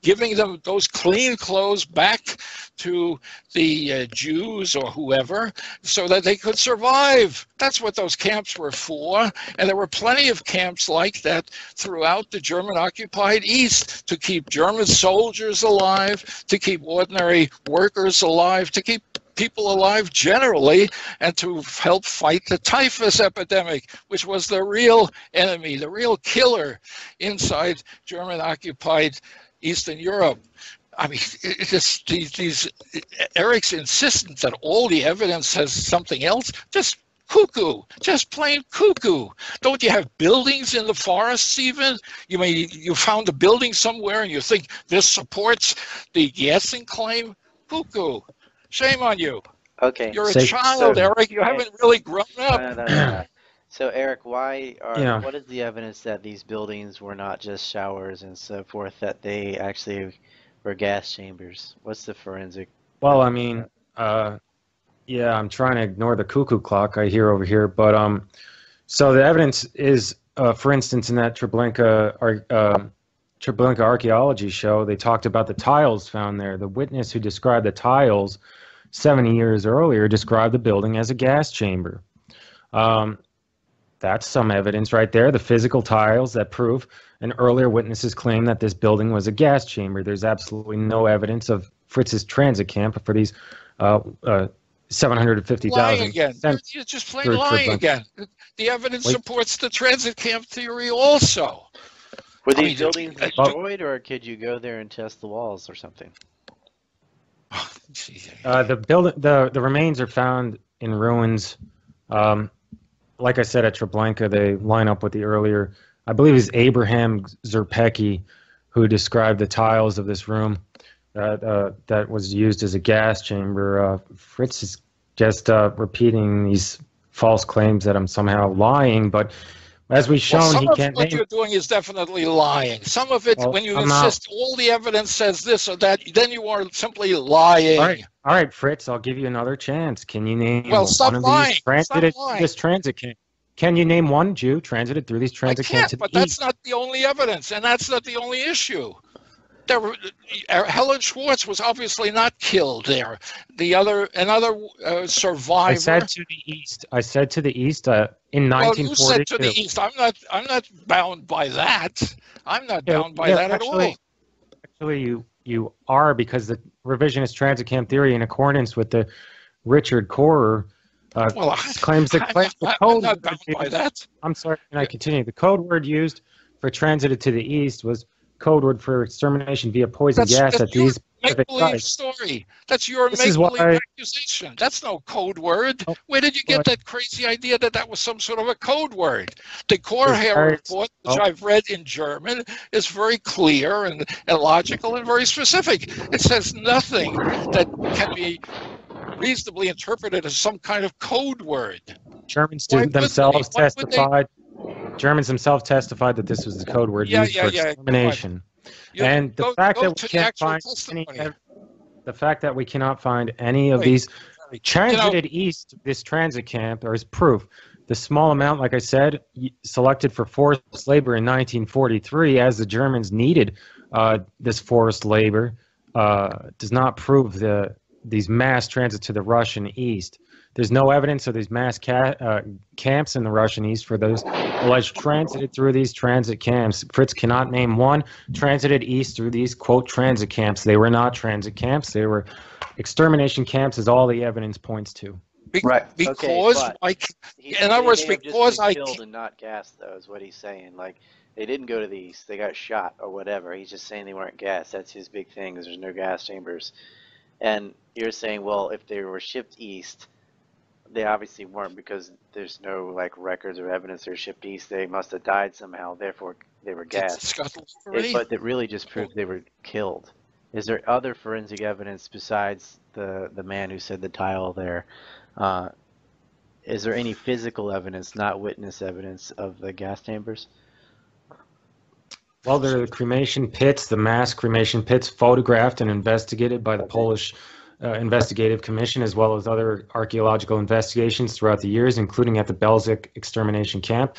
giving them those clean clothes back to the Jews or whoever so that they could survive. That's what those camps were for. And there were plenty of camps like that throughout the German-occupied East to keep German soldiers alive, to keep ordinary workers alive, to keep people alive generally, and to help fight the typhus epidemic, which was the real enemy, the real killer inside German-occupied Eastern Europe. I mean, Eric's insistence that all the evidence says something else, just cuckoo, just plain cuckoo. Don't you have buildings in the forests even? You found a building somewhere and you think this supports the guessing claim? Cuckoo. Shame on you. Okay. You're a child, Eric. You haven't really grown up. No. So, Eric, what is the evidence that these buildings were not just showers and so forth, that they actually were gas chambers? What's the forensic? Well, I mean, yeah, I'm trying to ignore the cuckoo clock I hear over here, but so the evidence is, for instance, in that Treblinka archaeology show, they talked about the tiles found there. The witness who described the tiles 70 years earlier described the building as a gas chamber. That's some evidence right there, the physical tiles that prove an earlier witness's claim that this building was a gas chamber. There's absolutely no evidence of Fritz's transit camp for these 750,000. Lying again. You're just plain lying again. The evidence supports the transit camp theory also. Were these buildings destroyed, or could you go there and test the walls or something? The remains are found in ruins. Like I said, at Treblinka, they line up with the earlier, I believe it's Abraham Zerpecki, who described the tiles of this room that was used as a gas chamber. Fritz is just repeating these false claims that I'm somehow lying, but as we've shown, he can't. What you're doing is definitely lying. Some of it, when you insist all the evidence says this or that, then you are simply lying. All right, Fritz, I'll give you another chance. Can you name stop one of lying. these transited this transit camp? Can you name one Jew transited through these transit camps? But that's not the only evidence, and that's not the only issue. Helen Schwartz was obviously not killed there. Another survivor. I said to the east. In 1942. Well, you said to the east. I'm not bound by that. I'm not bound by that at all. Actually, you are, because the revisionist transit camp theory, in accordance with the Richard Corer, claims the code. I'm not bound by that. I'm sorry. Can I continue? The code word used for transited to the east was code word for extermination via poison gas at these specific sites. Story. That's your make-believe accusation. That's no code word. Where did you get that crazy idea that was some sort of a code word? The Korher report, which I've read in German, is very clear and logical and very specific. It says nothing that can be reasonably interpreted as some kind of code word. Germans themselves testified that this was the code word used for extermination. And the fact that we cannot find any of these transited east, this transit camp, or as proof, the small amount, like I said, selected for forced labor in 1943, as the Germans needed this forced labor, does not prove these mass transit to the Russian east. There's no evidence of these mass camps in the Russian east for those alleged transited through these transit camps. Fritz cannot name one transited east through these, quote, transit camps. They were not transit camps. They were extermination camps, is all the evidence points to. Right. Because in other words, because I killed and not gassed, though, is what he's saying. Like, they didn't go to the east. They got shot or whatever. He's just saying they weren't gassed. That's his big thing, because there's no gas chambers. And you're saying, well, if they were shipped east, they obviously weren't, because there's no records or evidence they're shipped east. They must have died somehow, therefore they were gassed. But that really just proved they were killed. Is there other forensic evidence besides the man who said the tile there? Is there any physical evidence, not witness evidence, of the gas chambers? Well, there are the cremation pits, the mass cremation pits, photographed and investigated by the Polish Investigative Commission, as well as other archaeological investigations throughout the years, including at the Belzec extermination camp.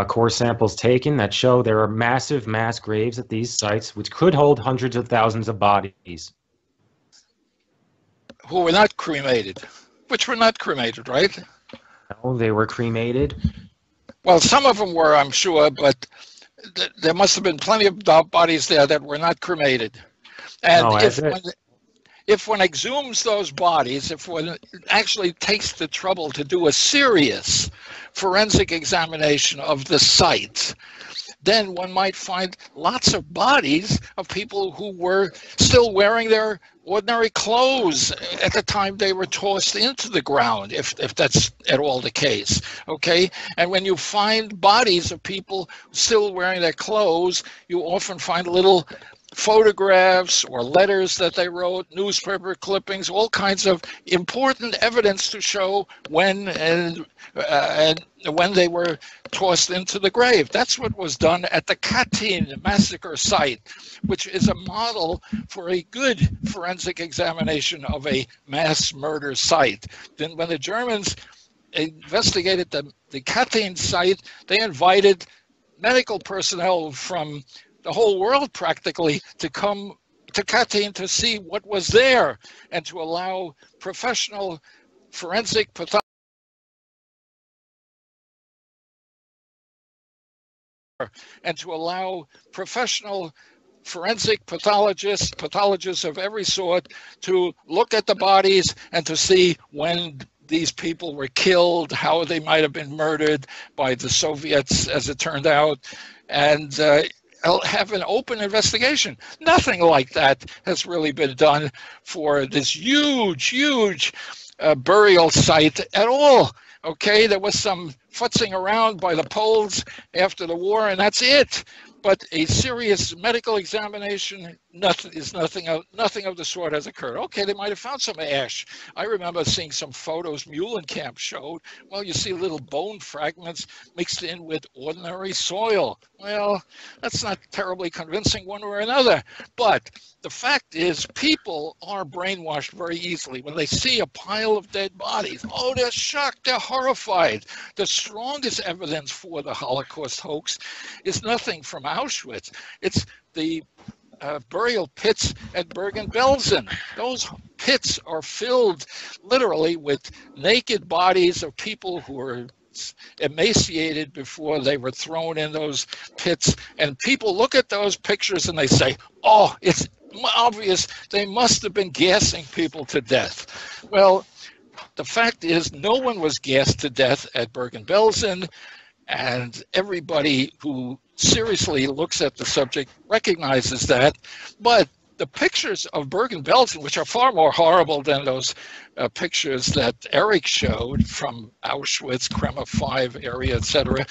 Core samples taken that show there are massive mass graves at these sites, which could hold hundreds of thousands of bodies. Who were not cremated. Which were not cremated, right? No, they were cremated. Well, some of them were, I'm sure, but there must have been plenty of bodies there that were not cremated. And if one exhumes those bodies, if one actually takes the trouble to do a serious forensic examination of the site, then one might find lots of bodies of people who were still wearing their ordinary clothes at the time they were tossed into the ground, if that's at all the case, okay? And when you find bodies of people still wearing their clothes, you often find little photographs or letters that they wrote, newspaper clippings, all kinds of important evidence to show when and when they were tossed into the grave. That's what was done at the Katyn massacre site, which is a model for a good forensic examination of a mass murder site. Then when the Germans investigated the Katyn site, they invited medical personnel from the whole world practically to come to Katyn to see what was there and to allow professional forensic pathologists pathologists of every sort to look at the bodies and to see when these people were killed, how they might have been murdered by the Soviets, as it turned out, and have an open investigation. Nothing like that has really been done for this huge burial site at all. Okay, there was some futzing around by the Poles after the war, and that's it. But a serious medical examination, nothing of the sort has occurred. Okay, they might have found some ash. I remember seeing some photos Muhlenkamp showed. Well, you see little bone fragments mixed in with ordinary soil. Well, that's not terribly convincing one way or another. But the fact is, people are brainwashed very easily. When they see a pile of dead bodies, oh, they're shocked, they're horrified. The strongest evidence for the Holocaust hoax is nothing from Auschwitz. It's the burial pits at Bergen-Belsen. Those pits are filled literally with naked bodies of people who were emaciated before they were thrown in those pits. And people look at those pictures and they say, oh, it's obvious they must have been gassing people to death. Well, the fact is, no one was gassed to death at Bergen-Belsen, and everybody who seriously looks at the subject recognizes that. But the pictures of Bergen-Belsen, which are far more horrible than those pictures that Eric showed from Auschwitz, Kremmer 5 area, etc.,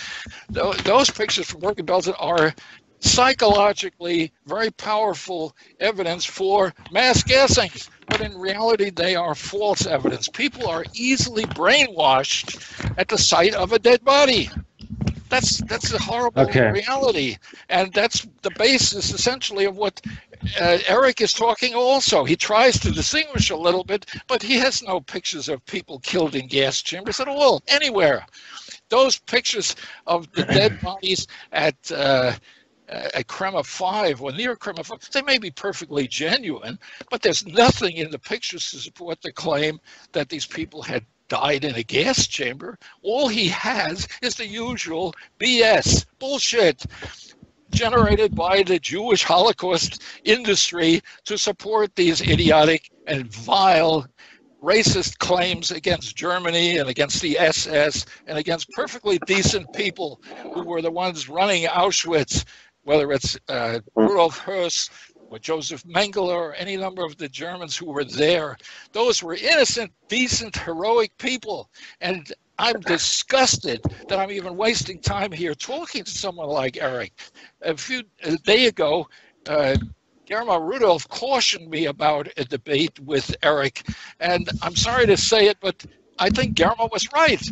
those pictures from Bergen-Belsen are psychologically very powerful evidence for mass gassing, but in reality they are false evidence. People are easily brainwashed at the sight of a dead body. That's a horrible reality, and that's the basis essentially of what Eric is talking also. He tries to distinguish a little bit, but he has no pictures of people killed in gas chambers at all, anywhere. Those pictures of the dead bodies at Kremmer 5 or near Kremmer 5, they may be perfectly genuine, but there's nothing in the pictures to support the claim that these people had died in a gas chamber. All he has is the usual BS, bullshit, generated by the Jewish Holocaust industry to support these idiotic and vile racist claims against Germany and against the SS and against perfectly decent people who were the ones running Auschwitz, whether it's Rudolf Höss or Joseph Mengele or any number of the Germans who were there. Those were innocent, decent, heroic people. And I'm disgusted that I'm even wasting time here talking to someone like Eric. A day ago, Guillermo Rudolph cautioned me about a debate with Eric. And I'm sorry to say it, but I think Guillermo was right.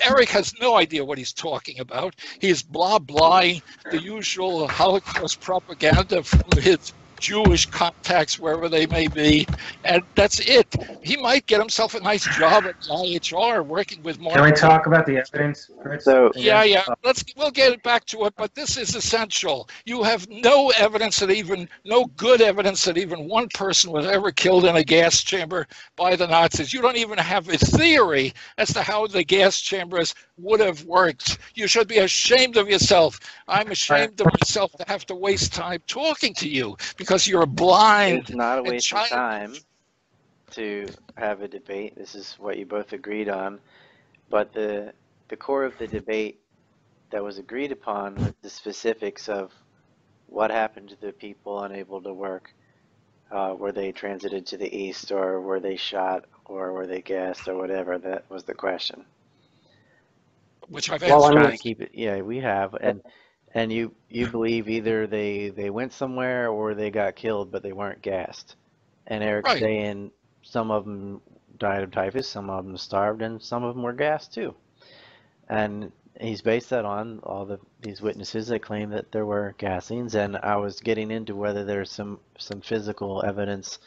Eric has no idea what he's talking about. He's blah-blahing the usual Holocaust propaganda from his Jewish contacts, wherever they may be, and that's it. He might get himself a nice job at IHR working with more. Can we talk about the evidence, Fritz? Yeah. We'll get it back to it, but this is essential. You have no evidence that no good evidence that even one person was ever killed in a gas chamber by the Nazis. You don't even have a theory as to how the gas chambers would have worked. You should be ashamed of yourself. I'm ashamed of myself to have to waste time talking to you because because you're blind. It's not a and waste of China- time to have a debate. This is what you both agreed on. But the core of the debate that was agreed upon was the specifics of what happened to the people unable to work. Were they transited to the east, or were they shot, or were they gassed, or whatever? That was the question. Which I've Well, answered. I mean- Trying to keep it. Yeah, we have. And you believe either they went somewhere or they got killed, but they weren't gassed. And Eric's Right. saying some of them died of typhus, some of them starved, and some of them were gassed too. And he's based that on all these witnesses that claim that there were gassings. And I was getting into whether there's some physical evidence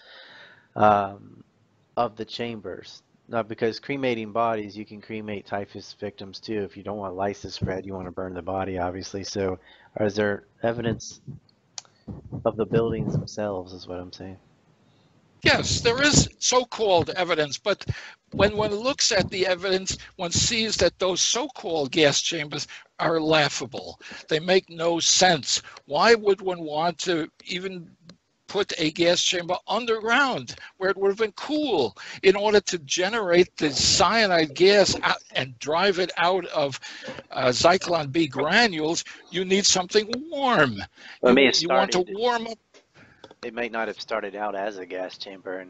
of the chambers. Not because cremating bodies, you can cremate typhus victims too. If you don't want lice to spread, you want to burn the body, obviously. So, is there evidence of the buildings themselves? Is what I'm saying. Yes, there is so-called evidence, but when one looks at the evidence, one sees that those so-called gas chambers are laughable. They make no sense. Why would one want to even put a gas chamber underground where it would have been cool in order to generate the cyanide gas out and drive it out of Zyklon B granules? You need something warm. Well, it You want to warm up. It might not have started out as a gas chamber,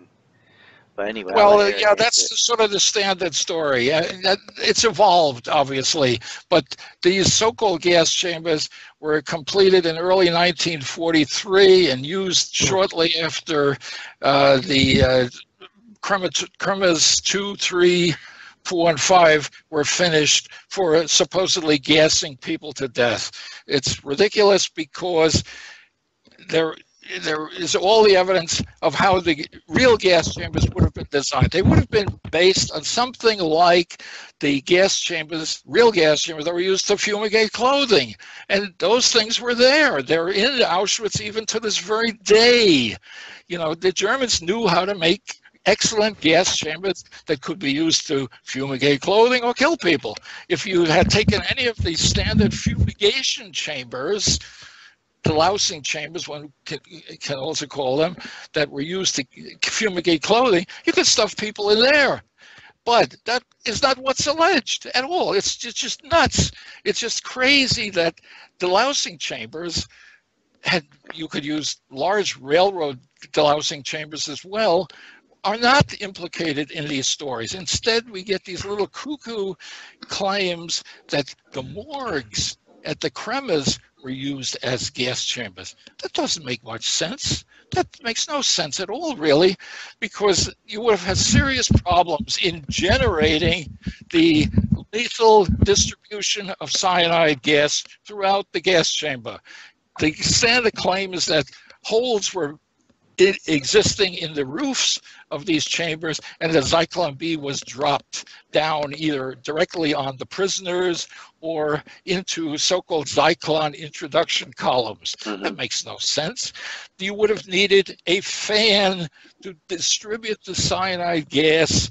but anyway. Well, yeah, that's sort of the standard story. It's evolved, obviously, but these so-called gas chambers were completed in early 1943 and used shortly after the Kremas 2, 3, 4, and 5 were finished for supposedly gassing people to death. It's ridiculous because there is all the evidence of how the real gas chambers would have been designed. They would have been based on something like the gas chambers, real gas chambers that were used to fumigate clothing. And those things were there. They're in Auschwitz even to this very day. You know, the Germans knew how to make excellent gas chambers that could be used to fumigate clothing or kill people. If you had taken any of these standard fumigation chambers, delousing chambers, one can also call them, that were used to fumigate clothing, you could stuff people in there. But that is not what's alleged at all. It's just nuts. It's just crazy that delousing chambers you could use large railroad delousing chambers as well, are not implicated in these stories. Instead, we get these little cuckoo claims that the morgues at the Kremas were used as gas chambers. That doesn't make much sense. That makes no sense at all, really, because you would have had serious problems in generating the lethal distribution of cyanide gas throughout the gas chamber. The standard claim is that holes were existing in the roofs of these chambers, and the Zyklon B was dropped down either directly on the prisoners or into so-called Zyklon introduction columns. That makes no sense. You would have needed a fan to distribute the cyanide gas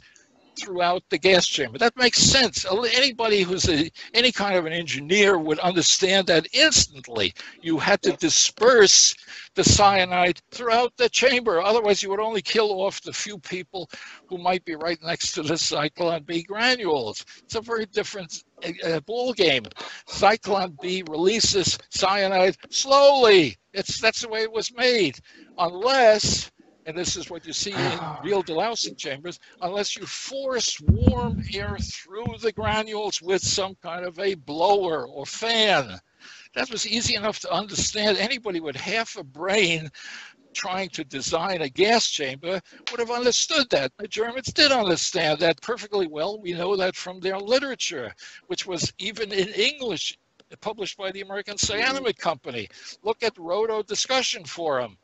throughout the gas chamber. That makes sense. Anybody who's any kind of an engineer would understand that instantly. You had to disperse the cyanide throughout the chamber. Otherwise, you would only kill off the few people who might be right next to the Zyklon B granules. It's a very different ball game. Zyklon B releases cyanide slowly. That's the way it was made. Unless, and this is what you see in real delousing chambers, unless you force warm air through the granules with some kind of a blower or fan. That was easy enough to understand. Anybody with half a brain trying to design a gas chamber would have understood that. The Germans did understand that perfectly well. We know that from their literature, which was even in English, published by the American Cyanamid Company. Look at Roto Discussion Forum,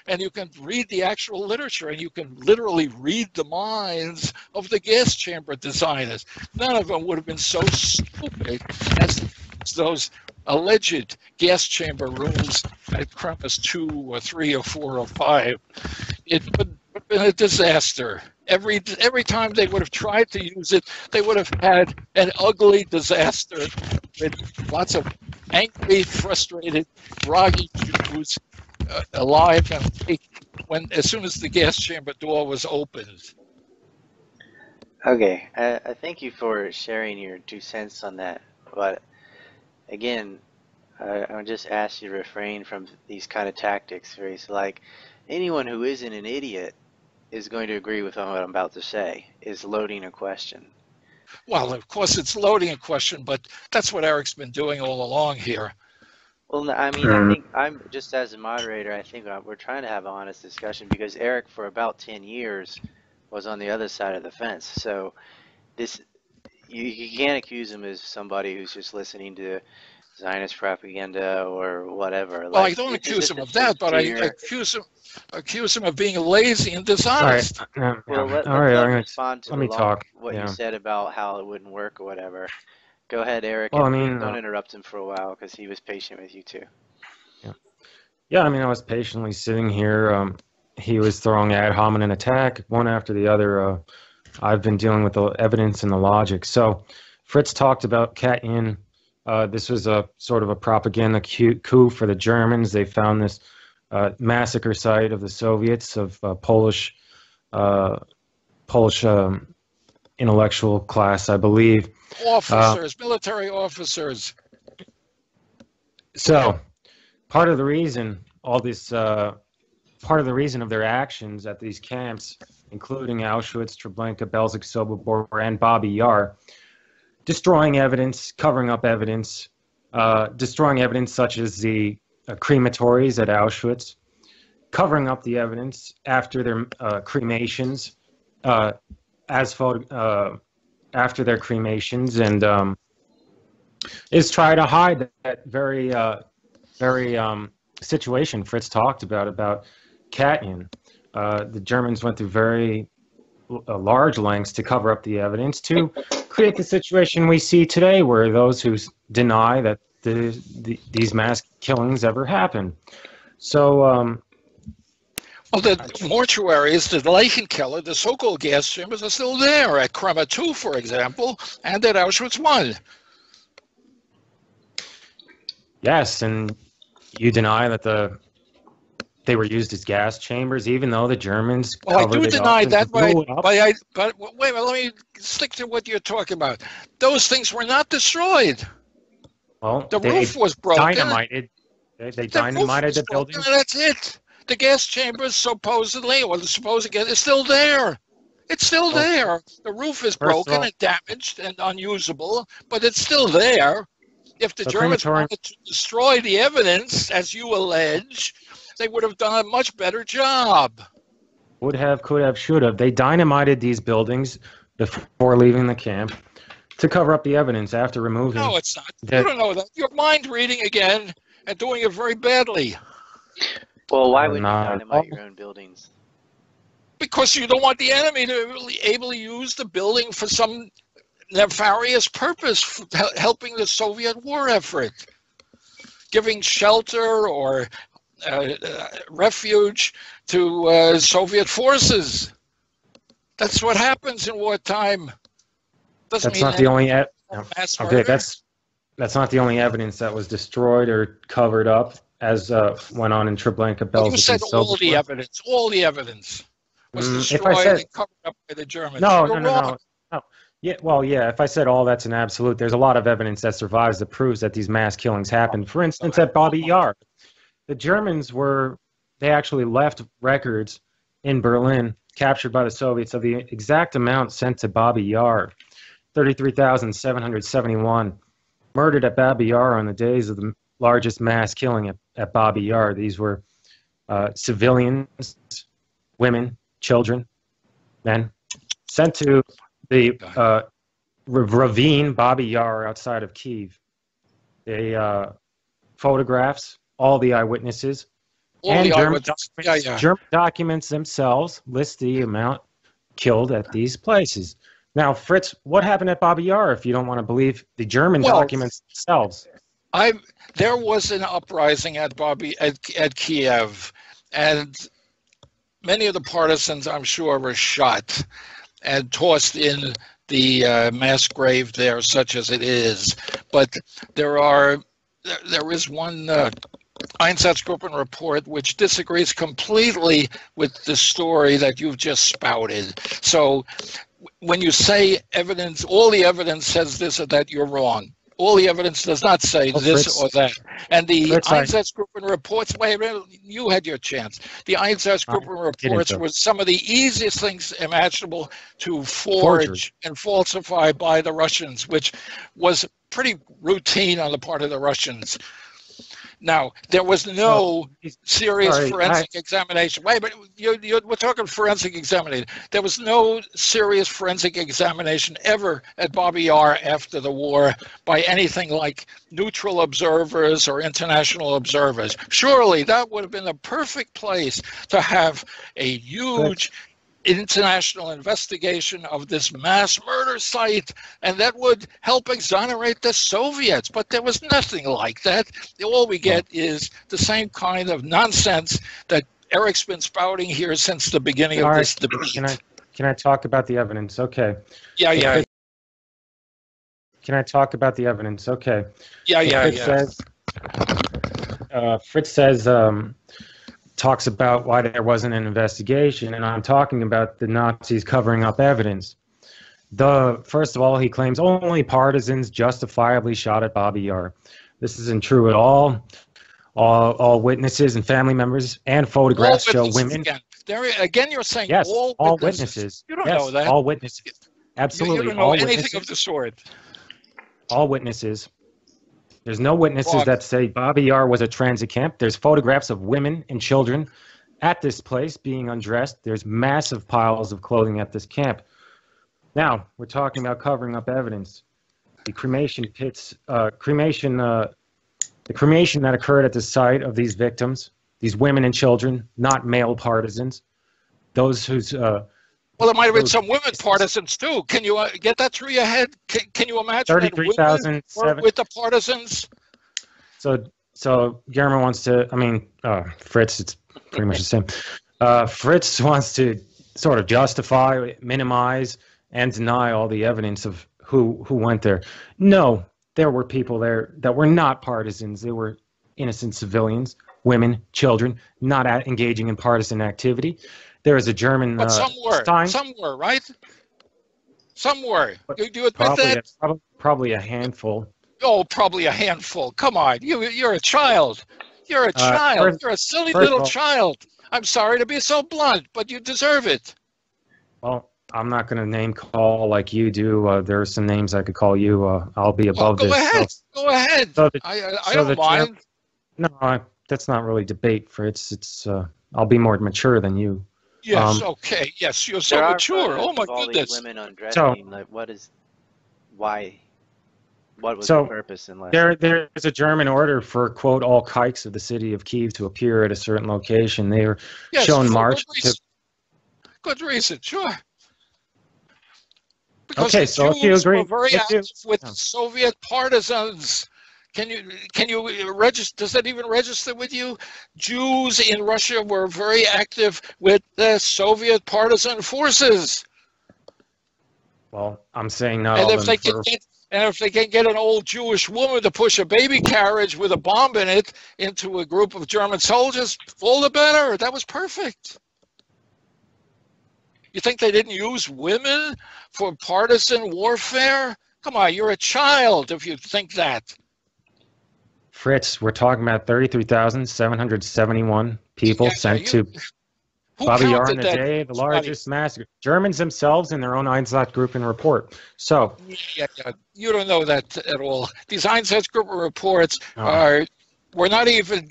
and you can read the actual literature, and you can literally read the minds of the gas chamber designers. None of them would have been so stupid as those alleged gas chamber rooms at Kremas 2 or 3 or 4 or 5. It would have been a disaster. Every time they would have tried to use it, they would have had an ugly disaster with lots of angry, frustrated, groggy Jews alive and as soon as the gas chamber door was opened. Okay, I thank you for sharing your 2 cents on that. But again, I'll just ask you to refrain from these kind of tactics. Where it's like anyone who isn't an idiot is going to agree with what I'm about to say. Is loading a question. Well, of course, it's loading a question, but that's what Eric's been doing all along here. Well, I mean, I think I'm just as a moderator. I think we're trying to have an honest discussion because Eric, for about 10 years, was on the other side of the fence. So this, you can't accuse him as somebody who's just listening to Zionist propaganda or whatever. Well, like, I don't accuse him of that, but I accuse him of being lazy and dishonest. Well, let me respond to what you said about how it wouldn't work or whatever. Go ahead, Eric. Well, don't interrupt him for a while because he was patient with you too. Yeah, I mean, I was patiently sitting here. He was throwing ad hominem attack, one after the other. I've been dealing with the evidence and the logic. So Fritz talked about Cat In. This was a sort of a propaganda coup for the Germans. They found this massacre site of the Soviets, of Polish intellectual class, I believe. Officers, military officers. So part of the reason part of the reason of their actions at these camps, including Auschwitz, Treblinka, Belzec, Sobibor, and Babi Yar, destroying evidence, covering up evidence, destroying evidence such as the crematories at Auschwitz, covering up the evidence after their cremations, after their cremations, and is try to hide that very situation Fritz talked about Katyn. The Germans went through very large lengths to cover up the evidence to create the situation we see today, where those who deny that these mass killings ever happened. So, well, the mortuaries, the Leichenkeller, the so-called gas chambers are still there at Kremmer 2, for example, and at Auschwitz 1. Yes, and you deny that they were used as gas chambers, even though the Germans covered it up. Well, I do deny that, but wait, let me stick to what you're talking about. Those things were not destroyed. Well, the roof was broken. Dynamited. They dynamited the building. That's it. The gas chambers supposedly, or the supposed gas, is still there. It's still there. The roof is broken and damaged and unusable, but it's still there. If the Germans wanted to destroy the evidence, as you allege, they would have done a much better job. Would have, could have, should have. They dynamited these buildings before leaving the camp to cover up the evidence after removing. No, it's not. You don't know that. You're mind reading again and doing it very badly. Well, why would you dynamite your own buildings? Because you don't want the enemy to be able to use the building for some nefarious purpose, helping the Soviet war effort, giving shelter or refuge to Soviet forces. That's what happens in wartime. That's not the only. Okay, that's not the only evidence that was destroyed or covered up, as went on in Treblinka, Belzec. You said all the evidence. All the evidence was destroyed and covered up by the Germans. No. Yeah, well, yeah. If I said all that's an absolute, there's a lot of evidence that survives that proves that these mass killings happened. For instance, at Babi Yar, the Germans they actually left records in Berlin, captured by the Soviets, of the exact amount sent to Babi Yar. 33,771 murdered at Babi Yar on the days of the largest mass killing at Babi Yar. These were civilians, women, children, men, sent to the ravine Babi Yar outside of Kiev. They photographs, all the eyewitnesses, German documents themselves list the amount killed at these places. Now, Fritz, what happened at Babi Yar if you don't want to believe the German documents themselves? There was an uprising at Kiev, and many of the partisans, I'm sure, were shot and tossed in the mass grave there, such as it is. But there is one Einsatzgruppen report, which disagrees completely with the story that you've just spouted. So when you say evidence, all the evidence says this or that, you're wrong. All the evidence does not say this Fritz, or that. And the Fritz, Einsatzgruppen reports, wait a minute, you had your chance. The Einsatzgruppen reports were some of the easiest things imaginable to forge and falsify by the Russians, which was pretty routine on the part of the Russians. Now, there was no serious forensic examination. Wait, but we're talking forensic examination. There was no serious forensic examination ever at Babi Yar after the war by anything like neutral observers or international observers. Surely that would have been the perfect place to have a huge international investigation of this mass murder site, and that would help exonerate the Soviets. But there was nothing like that. All we get is the same kind of nonsense that Eric's been spouting here since the beginning of this debate. Can I talk about the evidence? Okay. Yeah. Can I talk about the evidence? Okay. Yeah. Fritz says, talks about why there wasn't an investigation, and I'm talking about the Nazis covering up evidence. First of all, he claims only partisans justifiably shot at Babi Yar. This isn't true at all. All witnesses and family members and photographs show women. Again, you're saying yes, all witnesses. You don't know that. All witnesses. Absolutely. You don't know anything of the sort. All witnesses. There's no witnesses that say Babi Yar was a transit camp. There's photographs of women and children at this place being undressed. There's massive piles of clothing at this camp. Now, we're talking about covering up evidence. The cremation pits, the cremation that occurred at the site of these victims, these women and children, not male partisans, those whose... well, there might have been some women partisans too. Can you get that through your head? Can you imagine that women were with the partisans? So Guillermo wants to, Fritz, it's pretty much the same. Fritz wants to sort of justify, minimize, and deny all the evidence of who went there. No, there were people there that were not partisans. They were innocent civilians, women, children, not engaging in partisan activity. There is a German... But some were, right? Some were. Do you admit that? Probably a handful. Oh, probably a handful. Come on. You're a child. You're a child. You're a silly little child. I'm sorry to be so blunt, but you deserve it. Well, I'm not going to name call like you do. There are some names I could call you. I'll be above this. Go ahead. I don't mind. No, that's not really debate, Fritz. It's I'll be more mature than you. Yes, okay. Yes, you're so mature. Oh, my goodness. Women undressing, what was the purpose? There's a German order for, quote, all kikes of the city of Kyiv to appear at a certain location. They are shown march. Good reason, sure. Because okay, so if you agree, were very active with Soviet partisans. Can you register? Does that even register with you? Jews in Russia were very active with the Soviet partisan forces. Well, I'm saying not. And if they can get an old Jewish woman to push a baby carriage with a bomb in it into a group of German soldiers, all the better. That was perfect. You think they didn't use women for partisan warfare? Come on, you're a child if you think that. Fritz, we're talking about 33,771 people sent to Babi Yar in a day, the largest massacre. Germans themselves in their own Einsatzgruppen report. So, you don't know that at all. These Einsatzgruppen reports were not even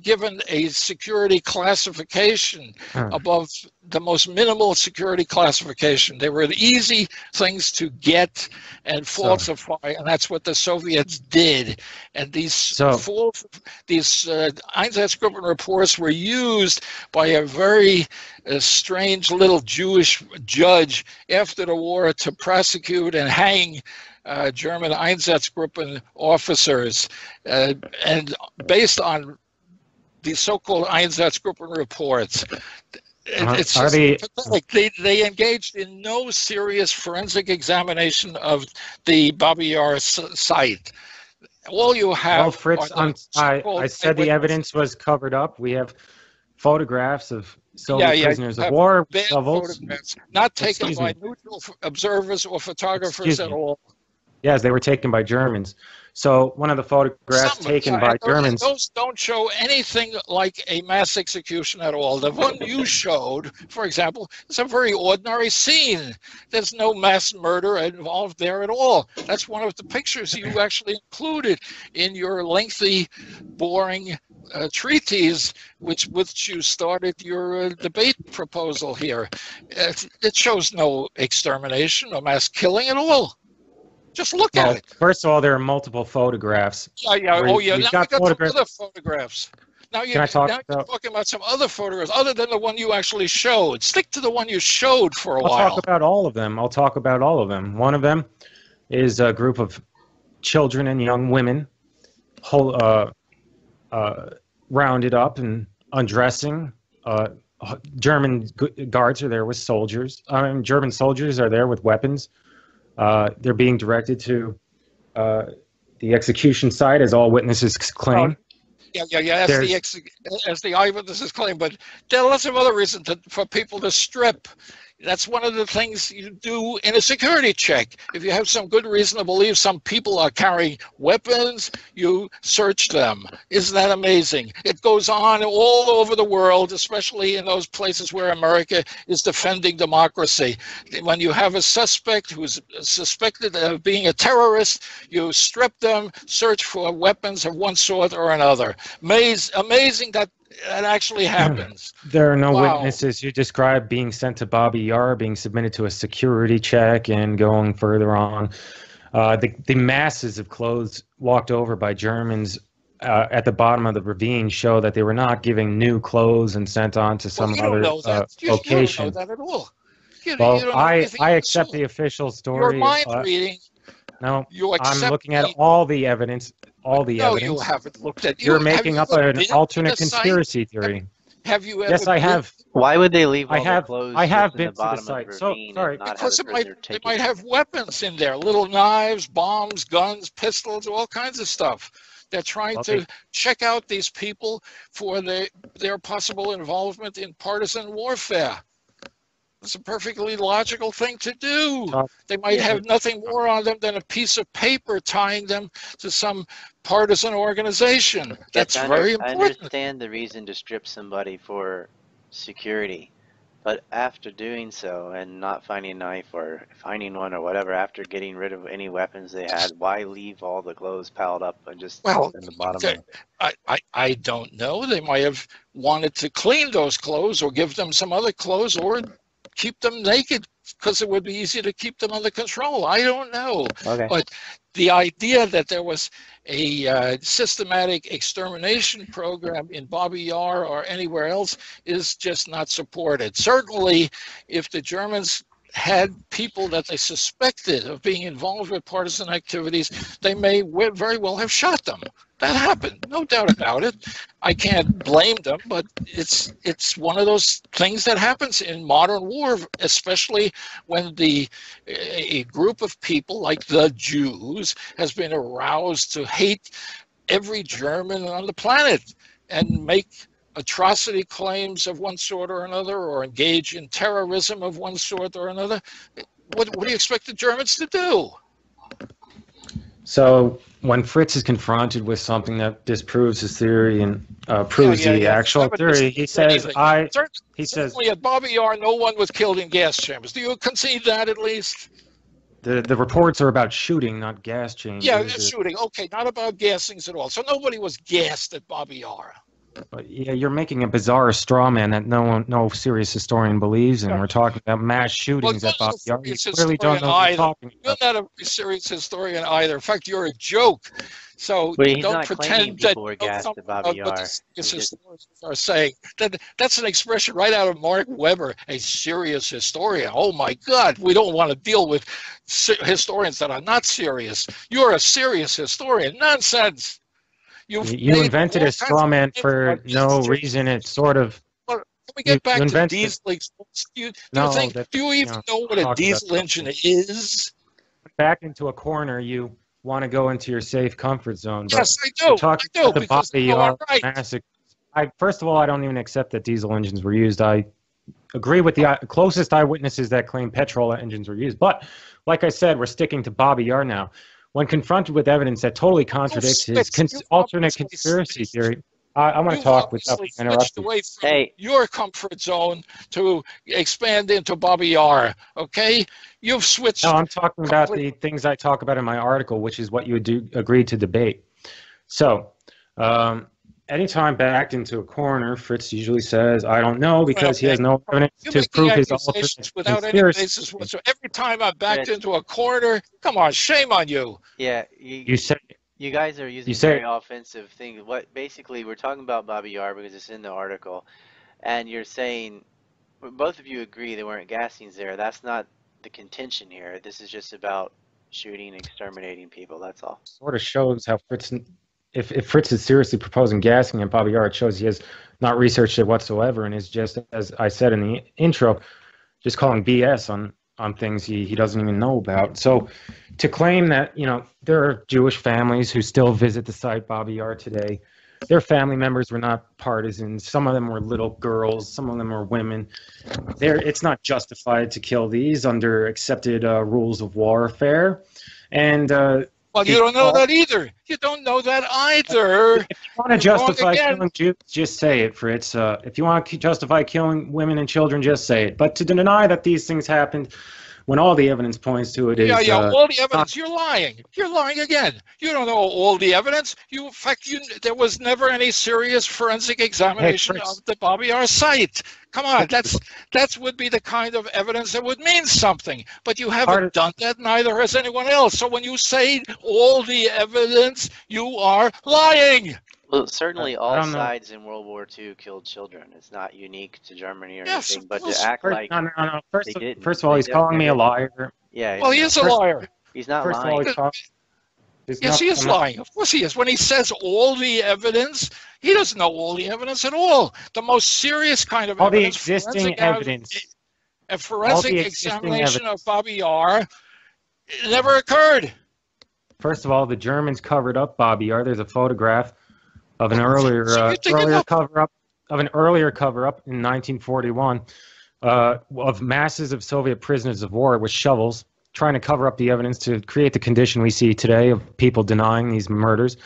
given a security classification above the most minimal security classification. They were easy things to get and falsify, and that's what the Soviets did. And these Einsatzgruppen reports were used by a very strange little Jewish judge after the war to prosecute and hang German Einsatzgruppen officers, and based on the so-called Einsatzgruppen reports, it's just pathetic. They engaged in no serious forensic examination of the Babi Yar site. All you have Well, Fritz, are the I so-called said the eyewitnesses. evidence was covered up. We have photographs of Yeah, Soviet yeah, prisoners you of have war bad shovels. photographs, not taken Excuse by me. neutral observers or photographers Excuse at me. all. Yes, they were taken by Germans. So one of the photographs Some, taken yeah, by and Germans. those don't show anything like a mass execution at all. The one you showed, for example, is a very ordinary scene. There's no mass murder involved there at all. That's one of the pictures you actually included in your lengthy, boring treatise, which you started your debate proposal here. It shows no extermination or mass killing at all. Just look at Well, it. first of all, there are multiple photographs. Yeah. Oh, yeah. We've Now got we got some photographs. other photographs. Now Can I talk you're about? talking about some other photographs other than the one you actually showed. Stick to the one you showed for a I'll while. talk about all of them. I'll talk about all of them. One of them is a group of children and young women, rounded up and undressing. German guards are there with soldiers. German soldiers are there with weapons. They're being directed to the execution site, as all witnesses claim. Yeah. As the eyewitnesses claim, but there are lots of other reasons for people to strip. That's one of the things you do in a security check. If you have some good reason to believe some people are carrying weapons, you search them. Isn't that amazing? It goes on all over the world, especially in those places where America is defending democracy. When you have a suspect who's suspected of being a terrorist, you strip them, search for weapons of one sort or another. Amazing that actually happens. There are no Wow. witnesses. You describe being sent to Babi Yar, being submitted to a security check, and going further on. The masses of clothes walked over by Germans at the bottom of the ravine show that they were not giving new clothes and sent on to some You other don't know that. You location. don't know that at all. You Well, don't know I anything accept at the all. official Your story. mind reading. No, You I'm accept looking at all the evidence. All the No, evidence. you haven't looked at. You're Have making you up ever an been alternate to the site? conspiracy theory. Have you ever? Yes, I have. Why would they leave all I have. the clothes I have just in been the to the bottom site. of the So ravine sorry. and not Because have the prisoner they take might it? have weapons in there, little knives, bombs, guns, pistols, all kinds of stuff. They're trying to check out these people for their possible involvement in partisan warfare. It's a perfectly logical thing to do. They might have nothing more on them than a piece of paper tying them to some partisan organization. That's very important. I understand the reason to strip somebody for security, but after doing so and not finding a knife or finding one or whatever, after getting rid of any weapons they had, why leave all the clothes piled up and just in the bottom of I don't know. They might have wanted to clean those clothes or give them some other clothes or keep them naked because it would be easier to keep them under control. I don't know. Okay. But the idea that there was a systematic extermination program in Babi Yar or anywhere else is just not supported. Certainly, if the Germans had people that they suspected of being involved with partisan activities, they may very well have shot them. That happened, no doubt about it. I can't blame them, but it's one of those things that happens in modern war, especially when a group of people like the Jews has been aroused to hate every German on the planet and make atrocity claims of one sort or another, or engage in terrorism of one sort or another. What do you expect the Germans to do? So when Fritz is confronted with something that disproves his theory and proves the actual theory, he says, Certainly at Babi Yar, no one was killed in gas chambers. Do you concede that at least? The reports are about shooting, not gas chambers. Yeah, shooting. Okay, not about gassings at all. So nobody was gassed at Babi Yar. But yeah, you're making a bizarre straw man that no serious historian believes in. We're talking about mass shootings at Babi Yar. You clearly don't know what you're talking about. You're not a serious historian either. In fact, you're a joke. So don't pretend that were gassed at Babi Yar. What the historians are saying. That's an expression right out of Mark Webber, a serious historian. Oh my God, we don't want to deal with historians that are not serious. You're a serious historian. Nonsense. You invented a straw man for no reason. It's sort of. Can we get back to diesel exhaust? Do you even know what a diesel engine is? Back into a corner, you want to go into your safe comfort zone. But Yes, I do. talk I do, about the because Bobby you are Yar right. massacre. First of all, I don't even accept that diesel engines were used. I agree with the closest eyewitnesses that claim petrol engines were used. But like I said, we're sticking to Bobby Yar now. When confronted with evidence that totally contradicts his alternate conspiracy theory, I want to talk without being switched interrupted. away from your comfort zone to expand into Bobby Yar, okay? You've switched. No, I'm talking about the things I talk about in my article, which is what you agreed to debate. So, anytime backed into a corner, Fritz usually says, I don't know, because he has no evidence to prove his alternate without conspiracy. any basis whatsoever. Every time I'm backed into a corner, come on, shame on you. Yeah, You say you guys are using very offensive things. What basically we're talking about Bobby Yar because it's in the article, and you're saying both of you agree there weren't gas scenes there. That's not the contention here. This is just about shooting and exterminating people. That's all. Sort of shows how Fritz, if Fritz is seriously proposing gassing at Bobby Yar, it shows he has not researched it whatsoever and is just, as I said in the intro, just calling BS on things he doesn't even know about. So to claim that, there are Jewish families who still visit the site Bobby Yar today, their family members were not partisans. Some of them were little girls. Some of them were women. It's not justified to kill these under accepted rules of warfare. And well, you don't know that either. You don't know that either. If you want to justify killing Jews, just say it, Fritz. If you want to justify killing women and children, just say it. But to deny that these things happened when all the evidence points to it is... all the evidence. You're lying. You're lying again. You don't know all the evidence. In fact, there was never any serious forensic examination of the Bobby Yar site. Come on, that would be the kind of evidence that would mean something. But you haven't done that, neither has anyone else. So when you say all the evidence, you are lying. Well, certainly all sides in World War II killed children. It's not unique to Germany or anything, but to act like no. they didn't. First of all, he's calling me a liar. Yeah. Well, he is a liar. He's not lying. Yes, he is lying. Of course he is. When he says all the evidence, he doesn't know all the evidence at all. The most serious kind of evidence, the existing evidence, a forensic examination of Bobby Yar, never occurred. First of all, the Germans covered up Bobby Yar. There's a photograph of an earlier cover-up in 1941 of masses of Soviet prisoners of war with shovels trying to cover up the evidence to create the condition we see today of people denying these murders.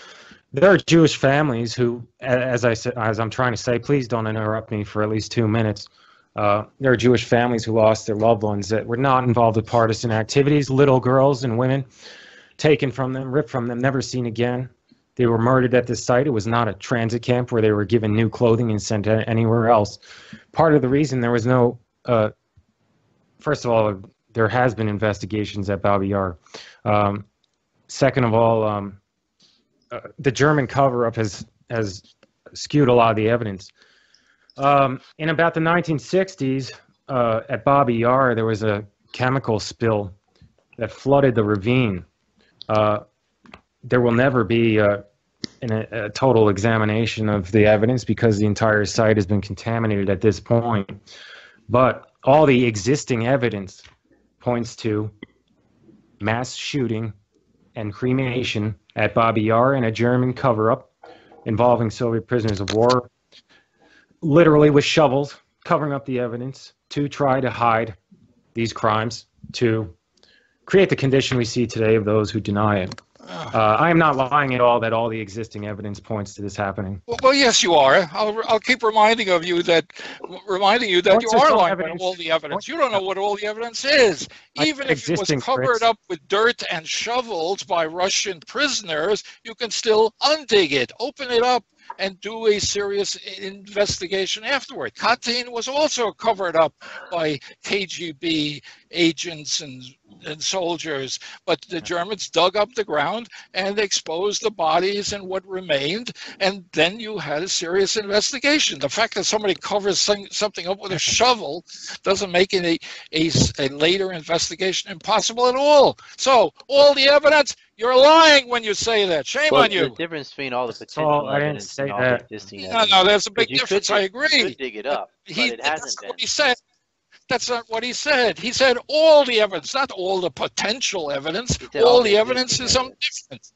There are Jewish families who, as I'm trying to say, please don't interrupt me for at least 2 minutes. There are Jewish families who lost their loved ones that were not involved with partisan activities, little girls and women taken from them, ripped from them, never seen again. They were murdered at this site. It was not a transit camp where they were given new clothing and sent anywhere else. Part of the reason there was no, first of all, there has been investigations at Bobby Yar. Second of all, the German cover-up has skewed a lot of the evidence. In about the 1960s, at Bobby Yar, there was a chemical spill that flooded the ravine. There will never be a total examination of the evidence because the entire site has been contaminated at this point. But all the existing evidence points to mass shooting and cremation at Bobby Yar and a German cover-up involving Soviet prisoners of war, literally with shovels, covering up the evidence to try to hide these crimes, to create the condition we see today of those who deny it. I am not lying at all that all the existing evidence points to this happening. Well, yes, you are. I'll keep reminding you that you are lying about all the evidence. You don't know what all the evidence is. Even if it was covered up with dirt and shovels by Russian prisoners, you can still undig it, open it up, and do a serious investigation afterward. Katyn was also covered up by KGB agents and soldiers, but the Germans dug up the ground and exposed the bodies and what remained, and then you had a serious investigation. The fact that somebody covers something up with a shovel doesn't make a later investigation impossible at all. So, all the evidence, you're lying when you say that. Shame on you. The difference between all the potential evidence and all the existing evidence. No, there's a big difference. I agree. You could dig it up, but it hasn't been. What he said. That's not what he said. He said all the evidence, not all the potential evidence. He said All the the evidence existing is something evidence. different.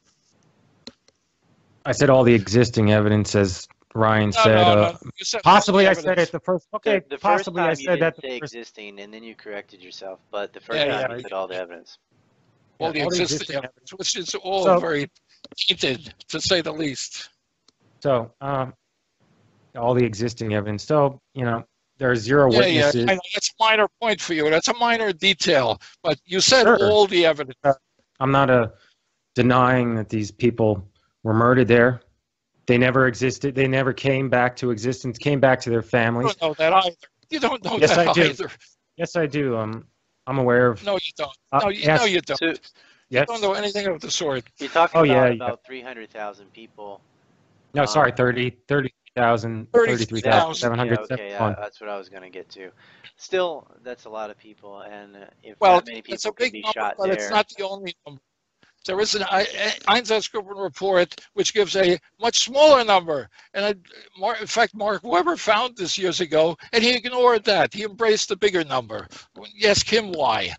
I said all the existing evidence, as Ryan No, said. no, no. You said Possibly all I the said evidence. it the first. Okay, The first possibly time I you said didn't that say the first. existing, and then you corrected yourself. But the first Yeah, time yeah. you said all the evidence. All the all the existing existing evidence, which is all So- very tainted, to say the least. So, all the existing evidence. So, there are zero Yeah, yeah. witnesses. I know that's a minor point for you. That's a minor detail. But you said Sure. all the evidence. I'm not denying that these people were murdered there. They never existed. They never came back to existence. Came back to their You families. don't know that either. You don't know Yes, that I do. either. Yes, I do. I'm aware of. No, you don't. No, you yes. don't. So You Yes. don't know anything of the sort. you're talking Oh, yeah, about 300,000 people. No, sorry, 30,000, 33,771. Yeah, okay, that's what I was going to get to. Still, that's a lot of people, and if Well, that many it's people a can big be number, shot but there, it's not the only number. There is an Einsatzgruppen report which gives a much smaller number. And in fact, Mark Webber found this years ago, and he ignored that. He embraced the bigger number. Ask him why.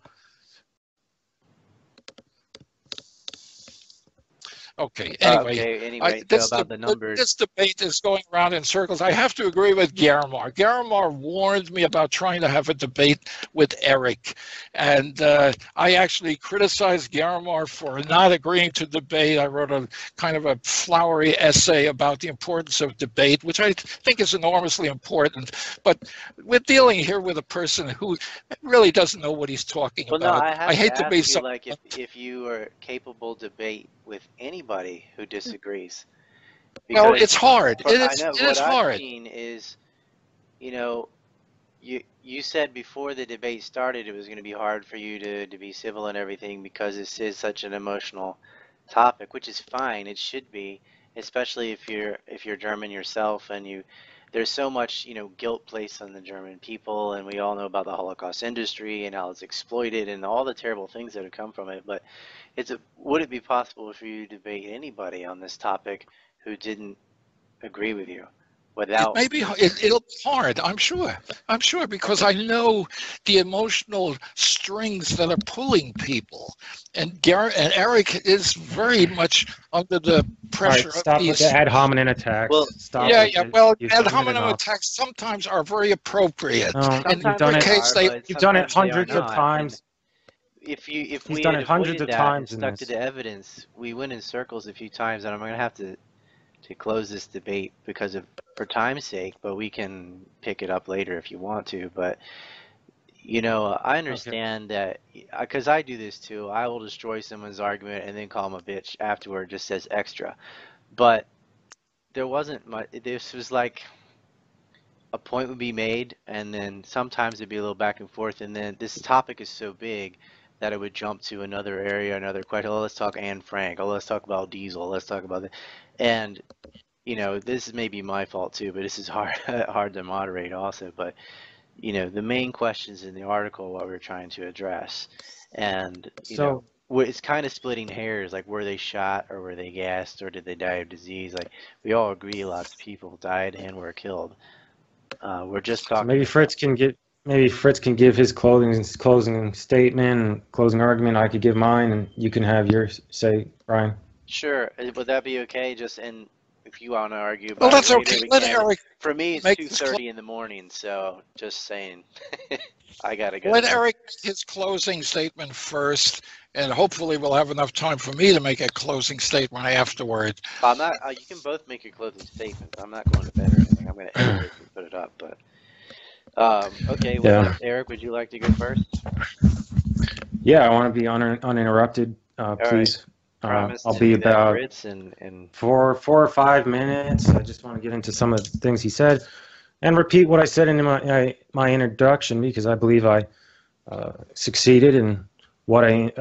Okay, anyway, so about the numbers. This debate is going around in circles. I have to agree with Garamar. Garamar warned me about trying to have a debate with Eric. And I actually criticized Garamar for not agreeing to debate. I wrote a kind of a flowery essay about the importance of debate, which I think is enormously important. But we're dealing here with a person who really doesn't know what he's talking Well, about. no, I have hate to to be ask you, so. like, if you are capable to debate with anybody who disagrees. Well, Because it's hard. It I is, know it what is I've hard. seen is, you said before the debate started it was going to be hard for you to be civil and everything because this is such an emotional topic, which is fine. It should be, especially if you're German yourself and there's so much guilt placed on the German people, and we all know about the Holocaust industry and how it's exploited and all the terrible things that have come from it. But would it be possible for you to debate anybody on this topic who didn't agree with you? Without It'll be hard, I'm sure, because I know the emotional strings that are pulling people, and Eric is very much under the pressure All right, stop of with these. the ad hominem attacks. Well, Stop Yeah, with yeah. it. Well, You've ad done it hominem enough. attacks sometimes are very appropriate. No, And you've done in it. case they, You've done it sometimes they are hundreds of not. times. If He's we done had it hundreds avoided of that times and in stuck to this. the evidence, we went in circles a few times, and I'm going to have to close this debate for time's sake, but we can pick it up later if you want to. But I understand that, because I do this too. I will destroy someone's argument and then call them a bitch afterward, just as extra. But there wasn't much. This was like a point would be made, and then sometimes it'd be a little back and forth, and then this topic is so big that it would jump to another area, another question. Oh, let's talk Anne Frank. Oh, let's talk about Diesel. Let's talk about that. And this is maybe my fault too, but this is hard to moderate also. But the main questions in the article, what we're trying to address, and it's kind of splitting hairs. Like, were they shot, or were they gassed, or did they die of disease? Like, we all agree lots of people died and were killed. We're just talking. So maybe Fritz can give his closing statement, closing argument. I could give mine, and you can have yours. Say, Ryan. Sure. Would that be okay? If you want to argue about well, that's it later, okay. Let Eric. For me, it's 2:30 in the morning, so just saying. I gotta go. Let Eric his closing statement first, and hopefully we'll have enough time for me to make a closing statement afterward. I'm not. You can both make your closing statements. I'm not going to bed or anything. I'm going to edit it and put it up. But okay. Well, Yeah. Eric, would you like to go first? Yeah, I want to be uninterrupted, please. I'll be about Fritz and 4 or 5 minutes. I just want to get into some of the things he said and repeat what I said in my introduction, because I believe I succeeded in what I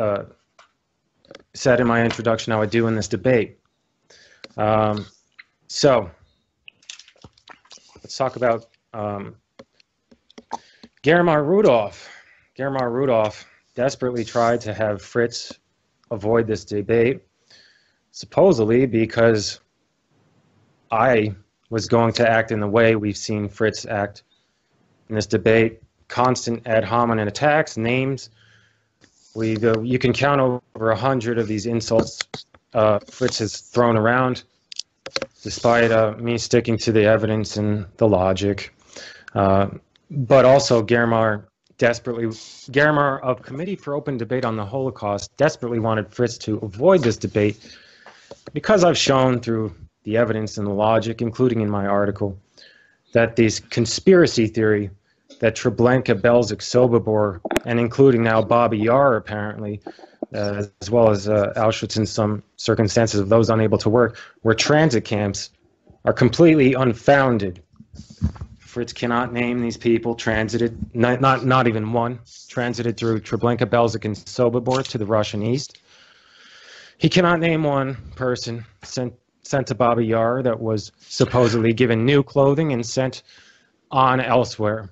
said in my introduction I would do in this debate. So let's talk about Garamar Rudolph. Garamar Rudolph desperately tried to have Fritz avoid this debate, supposedly because I was going to act in the way we've seen Fritz act in this debate, constant ad hominem attacks, names. You can count over 100 of these insults Fritz has thrown around, despite me sticking to the evidence and the logic. But also Germar of Committee for Open Debate on the Holocaust desperately wanted Fritz to avoid this debate because I've shown through the evidence and the logic, including in my article, that this conspiracy theory that Treblinka, Belzec, Sobibor, and including now Babi Yar apparently, as well as Auschwitz in some circumstances of those unable to work, were transit camps, are completely unfounded. Fritz cannot name these people transited, not even one, transited through Treblinka, Belzec, and Sobibor to the Russian East. He cannot name one person sent to Babi Yar that was supposedly given new clothing and sent on elsewhere.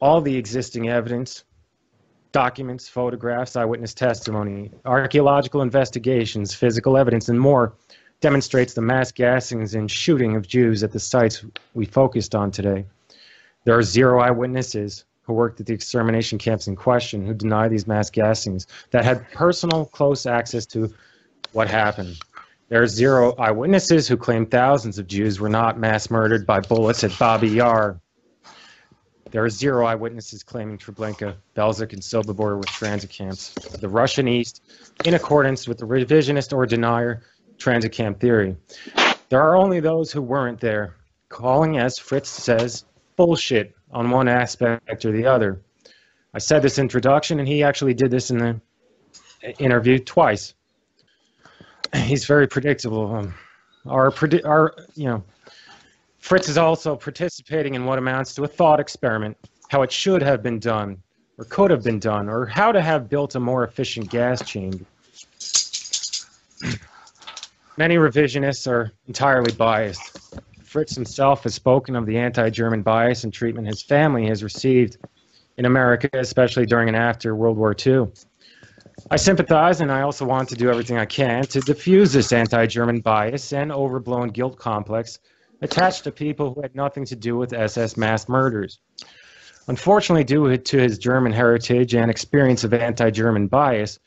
All the existing evidence, documents, photographs, eyewitness testimony, archaeological investigations, physical evidence, and more demonstrates the mass gassings and shooting of Jews at the sites we focused on today. There are 0 eyewitnesses who worked at the extermination camps in question who deny these mass gassings that had personal, close access to what happened. There are 0 eyewitnesses who claim thousands of Jews were not mass murdered by bullets at Babi Yar. There are 0 eyewitnesses claiming Treblinka, Belzec, and Sobibor were transit camps of the Russian East in accordance with the revisionist or denier transit camp theory. There are only those who weren't there, calling, as Fritz says, bullshit on one aspect or the other. I said this introduction, and he actually did this in the interview twice. He's very predictable. Fritz is also participating in what amounts to a thought experiment, how it should have been done, or could have been done, or how to have built a more efficient gas chamber. Many revisionists are entirely biased. Fritz himself has spoken of the anti-German bias and treatment his family has received in America, especially during and after World War II. I sympathize, and I also want to do everything I can to diffuse this anti-German bias and overblown guilt complex attached to people who had nothing to do with SS mass murders. Unfortunately, due to his German heritage and experience of anti-German bias,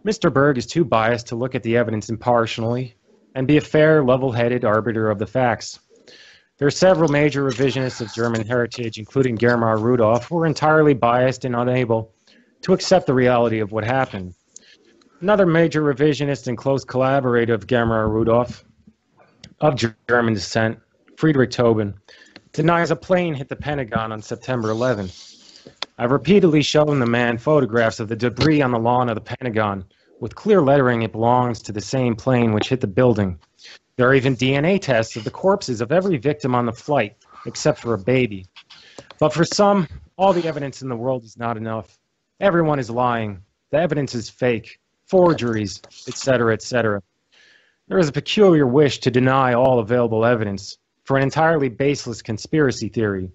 Mr. Berg is too biased to look at the evidence impartially and be a fair, level-headed arbiter of the facts. There are several major revisionists of German heritage, including Germar Rudolph, who are entirely biased and unable to accept the reality of what happened. Another major revisionist and close collaborator of Germar Rudolph, of German descent, Friedrich Tobin, denies a plane hit the Pentagon on September 11th. I've repeatedly shown the man photographs of the debris on the lawn of the Pentagon. With clear lettering, it belongs to the same plane which hit the building. There are even DNA tests of the corpses of every victim on the flight, except for a baby. But for some, all the evidence in the world is not enough. Everyone is lying. The evidence is fake, forgeries, etc., etc. There is a peculiar wish to deny all available evidence for an entirely baseless conspiracy theory.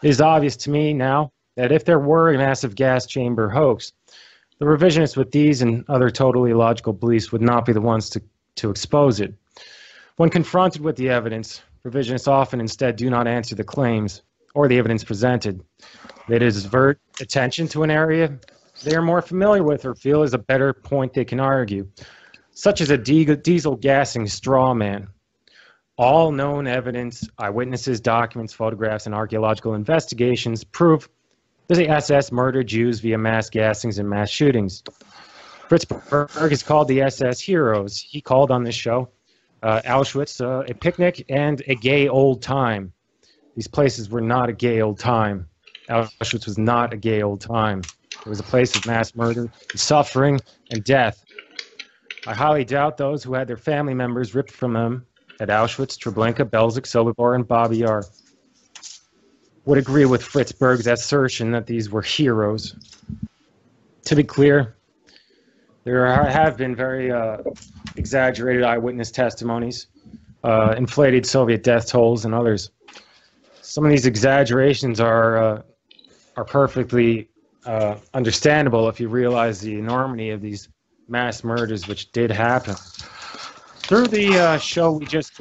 It is obvious to me now that if there were a massive gas chamber hoax, the revisionists with these and other totally illogical beliefs would not be the ones to expose it. When confronted with the evidence, revisionists often instead do not answer the claims or the evidence presented. They divert attention to an area they are more familiar with or feel is a better point they can argue, such as a diesel gassing straw man. All known evidence, eyewitnesses, documents, photographs, and archaeological investigations prove that the SS murdered Jews via mass gassings and mass shootings. Fritz Berg is called the SS heroes. He called on this show Auschwitz a picnic and a gay old time. These places were not a gay old time. Auschwitz was not a gay old time. It was a place of mass murder, suffering, and death. I highly doubt those who had their family members ripped from them at Auschwitz, Treblinka, Belzec, Sobibor, and Babi Yar would agree with Fritz Berg's assertion that these were heroes. To be clear, there have been very exaggerated eyewitness testimonies, inflated Soviet death tolls, and others. Some of these exaggerations are perfectly understandable if you realize the enormity of these mass murders which did happen. Through the show we just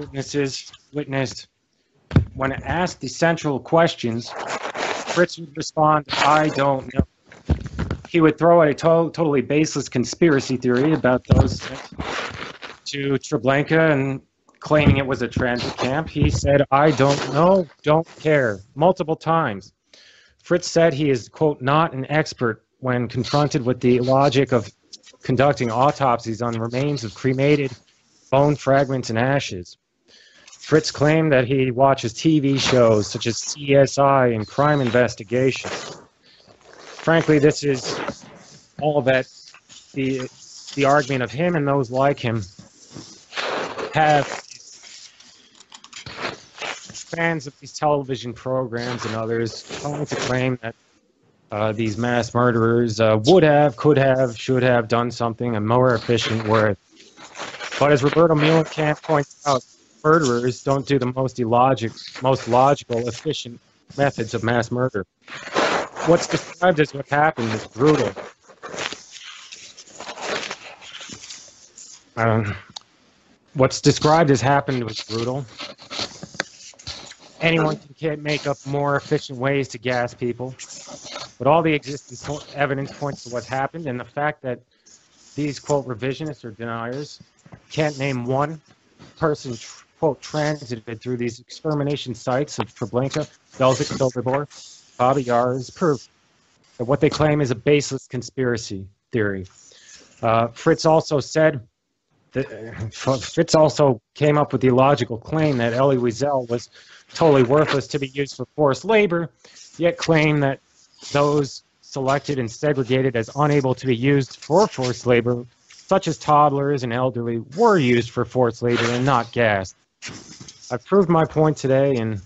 witnessed, when asked the central questions, Fritz would respond, "I don't know." He would throw out a totally baseless conspiracy theory about those sent to Treblinka and claiming it was a transit camp. He said, "I don't know, don't care," multiple times. Fritz said he is, quote, "not an expert" when confronted with the logic of conducting autopsies on remains of cremated bone fragments and ashes. Fritz claimed that he watches TV shows such as CSI and Crime Investigation. Frankly, this is all that the argument of him and those like him have. Fans of these television programs and others trying to claim that these mass murderers would have, could have, should have done something a more efficient way. But as Roberto Muhlenkamp points out, murderers don't do the most logical, efficient methods of mass murder. What's described as what happened is brutal. What's described as happened was brutal. Anyone can make up more efficient ways to gas people, but all the existing evidence points to what's happened, and the fact that these, quote, revisionists or deniers can't name one person, quote, transited through these extermination sites of Treblinka, Belzec, Sobibor, Babi Yar is proof that what they claim is a baseless conspiracy theory. Fritz also came up with the illogical claim that Elie Wiesel was totally worthless to be used for forced labor, yet claim that those selected and segregated as unable to be used for forced labor, such as toddlers and elderly, were used for forced labor and not gassed. I've proved my point today, and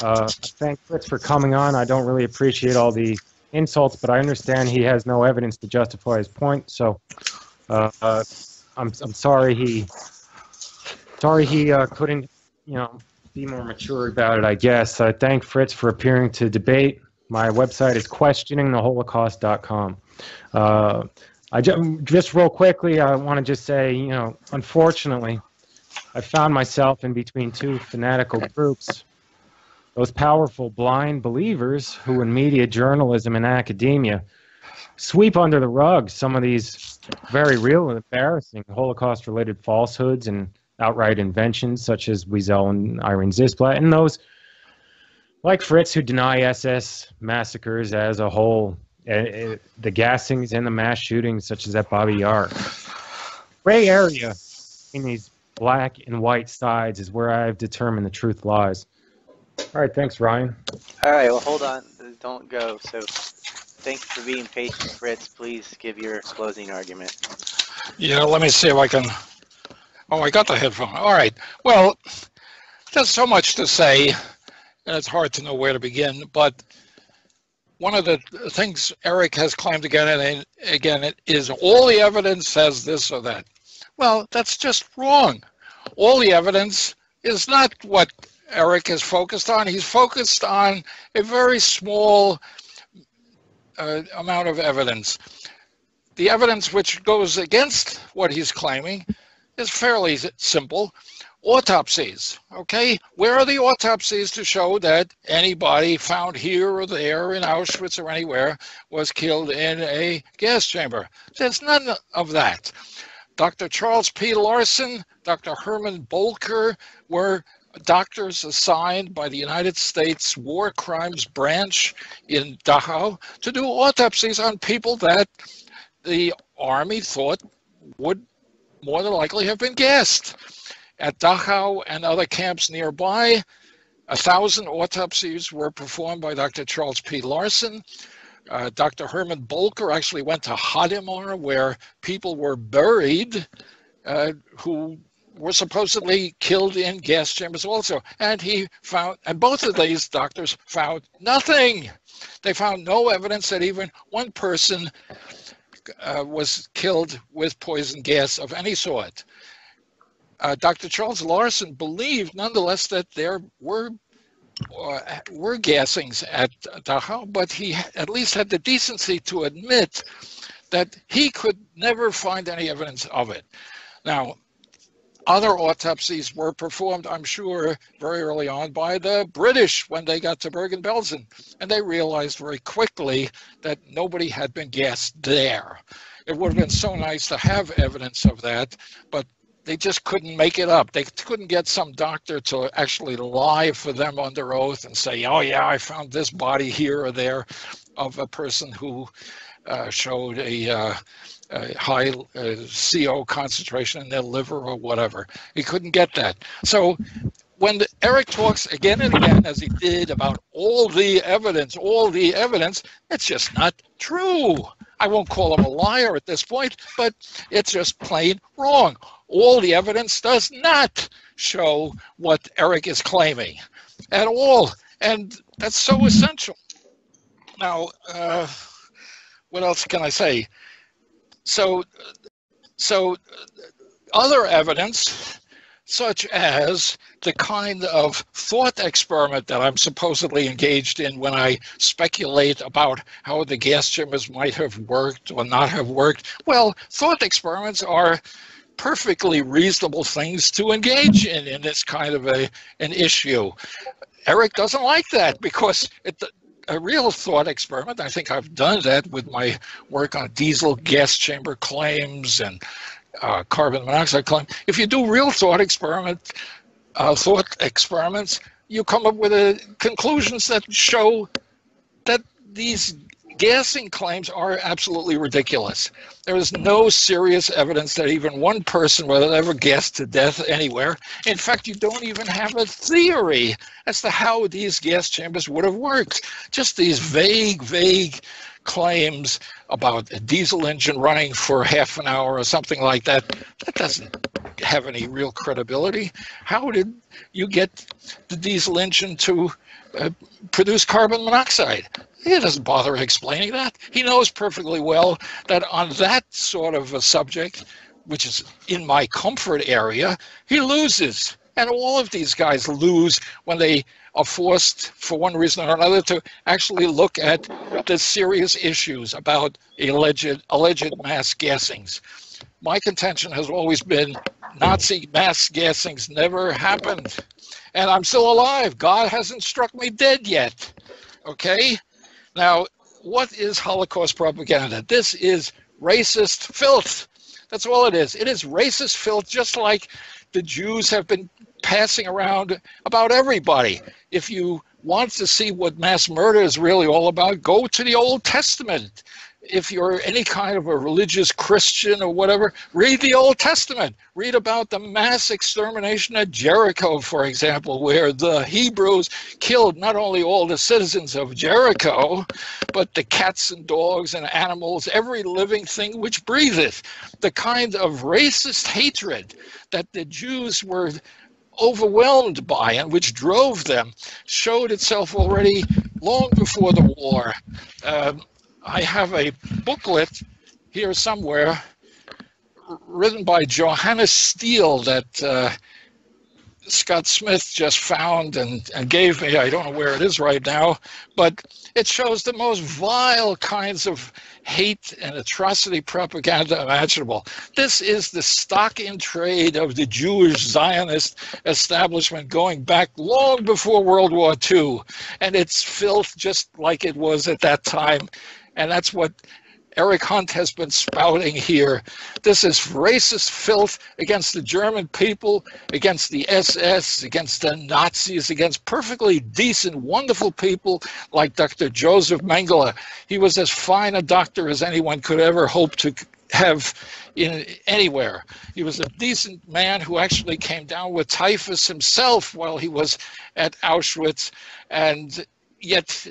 I thank Fritz for coming on. I don't really appreciate all the insults, but I understand he has no evidence to justify his point, so I'm sorry he couldn't, be more mature about it, I guess. I thank Fritz for appearing to debate. My website is questioningtheholocaust.com. Just real quickly, I want to just say, unfortunately, I found myself in between two fanatical groups. Those powerful blind believers who in media, journalism, and academia sweep under the rug some of these very real and embarrassing Holocaust-related falsehoods and outright inventions, such as Wiesel and Irene Zisblatt, and those like Fritz who deny SS massacres as a whole, the gassings and the mass shootings, such as at Babi Yar. Gray area in these black and white sides is where I've determined the truth lies. All right, thanks, Ryan. All right, well, hold on. Don't go. So thank you for being patient, Fritz. Please give your closing argument. Yeah, let me see if I can. Oh, I got the headphone. All right. Well, there's so much to say, and it's hard to know where to begin. But one of the things Eric has claimed again and again is all the evidence says this or that. Well, that's just wrong. All the evidence is not what Eric is focused on. He's focused on a very small amount of evidence. The evidence which goes against what he's claiming is fairly simple. Autopsies, okay? Where are the autopsies to show that anybody found here or there in Auschwitz or anywhere was killed in a gas chamber? There's none of that. Dr. Charles P. Larson, Dr. Herman Bolker were doctors assigned by the United States War Crimes Branch in Dachau to do autopsies on people that the Army thought would more than likely have been gassed. At Dachau and other camps nearby, 1,000 autopsies were performed by Dr. Charles P. Larson. Dr. Herman Bolker actually went to Hadamar, where people were buried who were supposedly killed in gas chambers also. And both of these doctors found nothing. They found no evidence that even one person was killed with poison gas of any sort. Dr. Charles Larson believed, nonetheless, that there were gassings at Dachau, but he at least had the decency to admit that he could never find any evidence of it. Now, other autopsies were performed, I'm sure, very early on by the British when they got to Bergen-Belsen. And they realized very quickly that nobody had been gassed there. It would have been so nice to have evidence of that, but they just couldn't make it up. They couldn't get some doctor to actually lie for them under oath and say, oh yeah, I found this body here or there of a person who showed a high CO concentration in their liver or whatever. He couldn't get that. So when Eric talks again and again, as he did, about all the evidence, it's just not true. I won't call him a liar at this point, but it's just plain wrong. All the evidence does not show what Eric is claiming at all. And that's so essential. Now, what else can I say? So other evidence, such as the kind of thought experiment that I'm supposedly engaged in when I speculate about how the gas chambers might have worked or not have worked. Well, thought experiments are perfectly reasonable things to engage in this kind of an issue. Eric doesn't like that because a real thought experiment, I think I've done that with my work on diesel gas chamber claims and carbon monoxide claims. If you do real thought experiments, you come up with conclusions that show that these gassing claims are absolutely ridiculous. There is no serious evidence that even one person would have ever gassed to death anywhere. In fact, you don't even have a theory as to how these gas chambers would have worked. Just these vague claims about a diesel engine running for half an hour or something like that. That doesn't have any real credibility. How did you get the diesel engine to produce carbon monoxide? He doesn't bother explaining that. He knows perfectly well that on that sort of a subject, which is in my comfort area, he loses. And all of these guys lose when they are forced, for one reason or another, to actually look at the serious issues about alleged mass gassings. My contention has always been Nazi mass gassings never happened. And I'm still alive. God hasn't struck me dead yet. Okay? Now, what is Holocaust propaganda? This is racist filth. That's all it is. It is racist filth, just like the Jews have been passing around about everybody. If you want to see what mass murder is really all about, go to the Old Testament. If you're any kind of a religious Christian or whatever, read the Old Testament. Read about the mass extermination at Jericho, for example, where the Hebrews killed not only all the citizens of Jericho, but the cats and dogs and animals, every living thing which breatheth. The kind of racist hatred that the Jews were overwhelmed by and which drove them showed itself already long before the war. I have a booklet here somewhere written by Johannes Steele that Scott Smith just found and gave me. I don't know where it is right now, but it shows the most vile kinds of hate and atrocity propaganda imaginable. This is the stock in trade of the Jewish Zionist establishment going back long before World War II, and it's filth just like it was at that time. And that's what Eric Hunt has been spouting here. This is racist filth against the German people, against the SS, against the Nazis, against perfectly decent, wonderful people like Dr. Joseph Mengele. He was as fine a doctor as anyone could ever hope to have in anywhere. He was a decent man who actually came down with typhus himself while he was at Auschwitz, and yet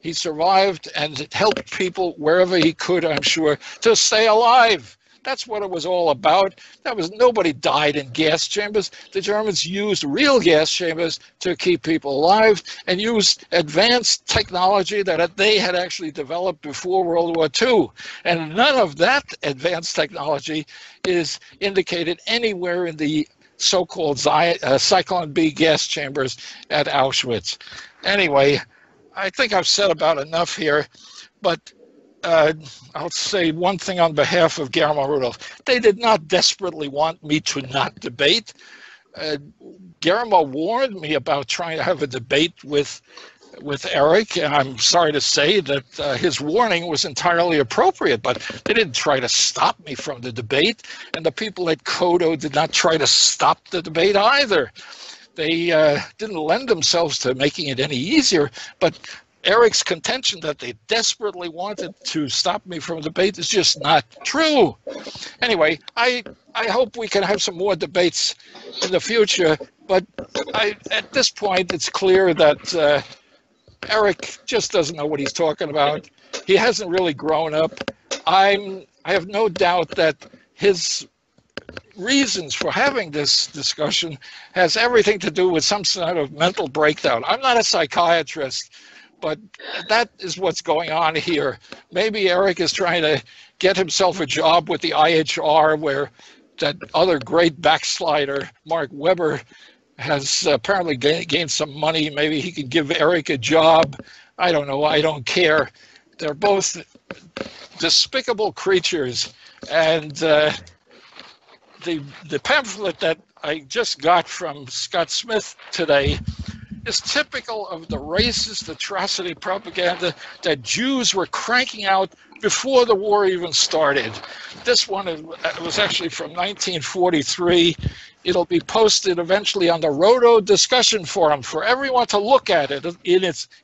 he survived and helped people wherever he could, I'm sure, to stay alive. That's what it was all about. Nobody died in gas chambers. The Germans used real gas chambers to keep people alive and used advanced technology that they had actually developed before World War II. And none of that advanced technology is indicated anywhere in the so-called Zyklon B gas chambers at Auschwitz. Anyway, I think I've said about enough here, but I'll say one thing on behalf of Guillermo Rudolph. They did not desperately want me to not debate. Guillermo warned me about trying to have a debate with Eric, and I'm sorry to say that his warning was entirely appropriate, but they didn't try to stop me from the debate, and the people at Kodo did not try to stop the debate either. They didn't lend themselves to making it any easier, but Eric's contention that they desperately wanted to stop me from debate is just not true. Anyway, I hope we can have some more debates in the future, but at this point it's clear that Eric just doesn't know what he's talking about. He hasn't really grown up. I have no doubt that his reasons for having this discussion has everything to do with some sort of mental breakdown. I'm not a psychiatrist, but that is what's going on here. Maybe Eric is trying to get himself a job with the IHR, where that other great backslider, Mark Webber, has apparently gained some money. Maybe he can give Eric a job. I don't know. I don't care. They're both despicable creatures. And the pamphlet that I just got from Scott Smith today is typical of the racist atrocity propaganda that Jews were cranking out before the war even started. This one was actually from 1943. It'll be posted eventually on the Roto discussion forum for everyone to look at it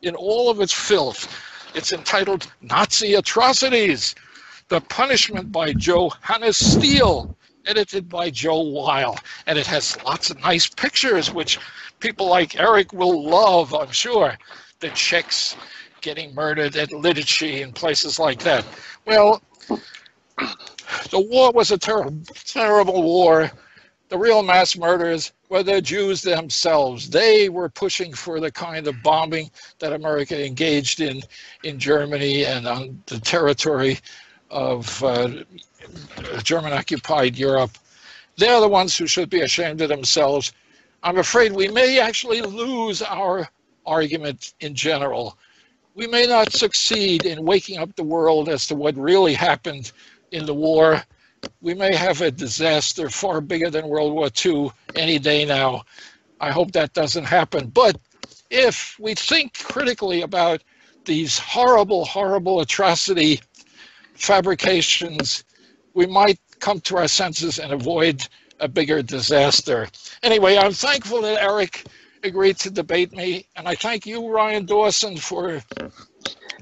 in all of its filth. It's entitled Nazi Atrocities, The Punishment by Johannes Steele, edited by Joe Weil. And it has lots of nice pictures, which people like Eric will love, I'm sure. The Czechs getting murdered at Lidice and places like that. Well, the war was a terrible war. The real mass murders were the Jews themselves. They were pushing for the kind of bombing that America engaged in Germany and on the territory of German-occupied Europe. They're the ones who should be ashamed of themselves. I'm afraid we may actually lose our argument in general. We may not succeed in waking up the world as to what really happened in the war. We may have a disaster far bigger than World War II any day now. I hope that doesn't happen. But if we think critically about these horrible, horrible atrocity fabrications, we might come to our senses and avoid a bigger disaster. Anyway, I'm thankful that Eric agreed to debate me, and I thank you, Ryan Dawson, for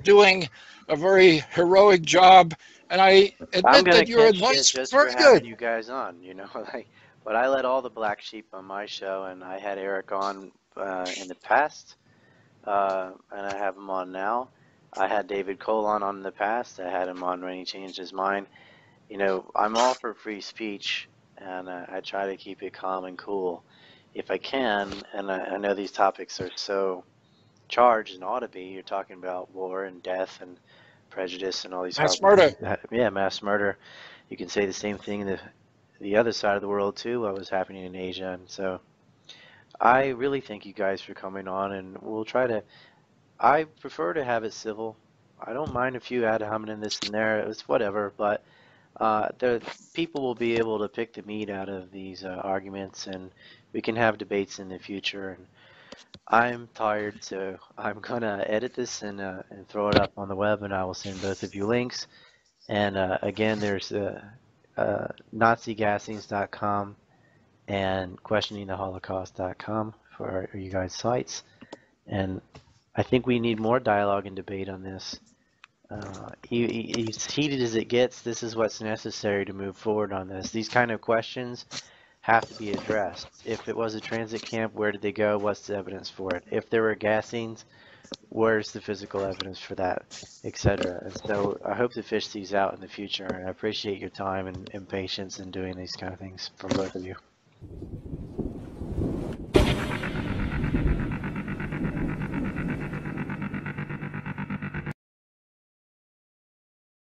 doing a very heroic job. And I admit that your advice was very good. You guys on, but I let all the black sheep on my show, and I had Eric on in the past, and I have him on now. I had David Colon on in the past. I had him on when he changed his mind. I'm all for free speech, and I try to keep it calm and cool if I can. And I know these topics are so charged and ought to be. You're talking about war and death and prejudice and all these mass murder. Yeah, mass murder. You can say the same thing in the other side of the world too, what was happening in Asia. And so I really thank you guys for coming on, and we'll try to, I prefer to have it civil. I don't mind a few ad hominem this and there, it's whatever, but the people will be able to pick the meat out of these arguments, and we can have debates in the future. And I'm tired, so I'm gonna edit this and throw it up on the web, and I will send both of you links. And again, there's NaziGassings.com and QuestioningTheHolocaust.com for you guys' sites. And I think we need more dialogue and debate on this. As heated as it gets, this is what's necessary to move forward on this. These kind of questions have to be addressed. If it was a transit camp, where did they go? What's the evidence for it? If there were gassings, where's the physical evidence for that, etc. And so I hope to fish these out in the future, and I appreciate your time and patience in doing these kind of things from both of you.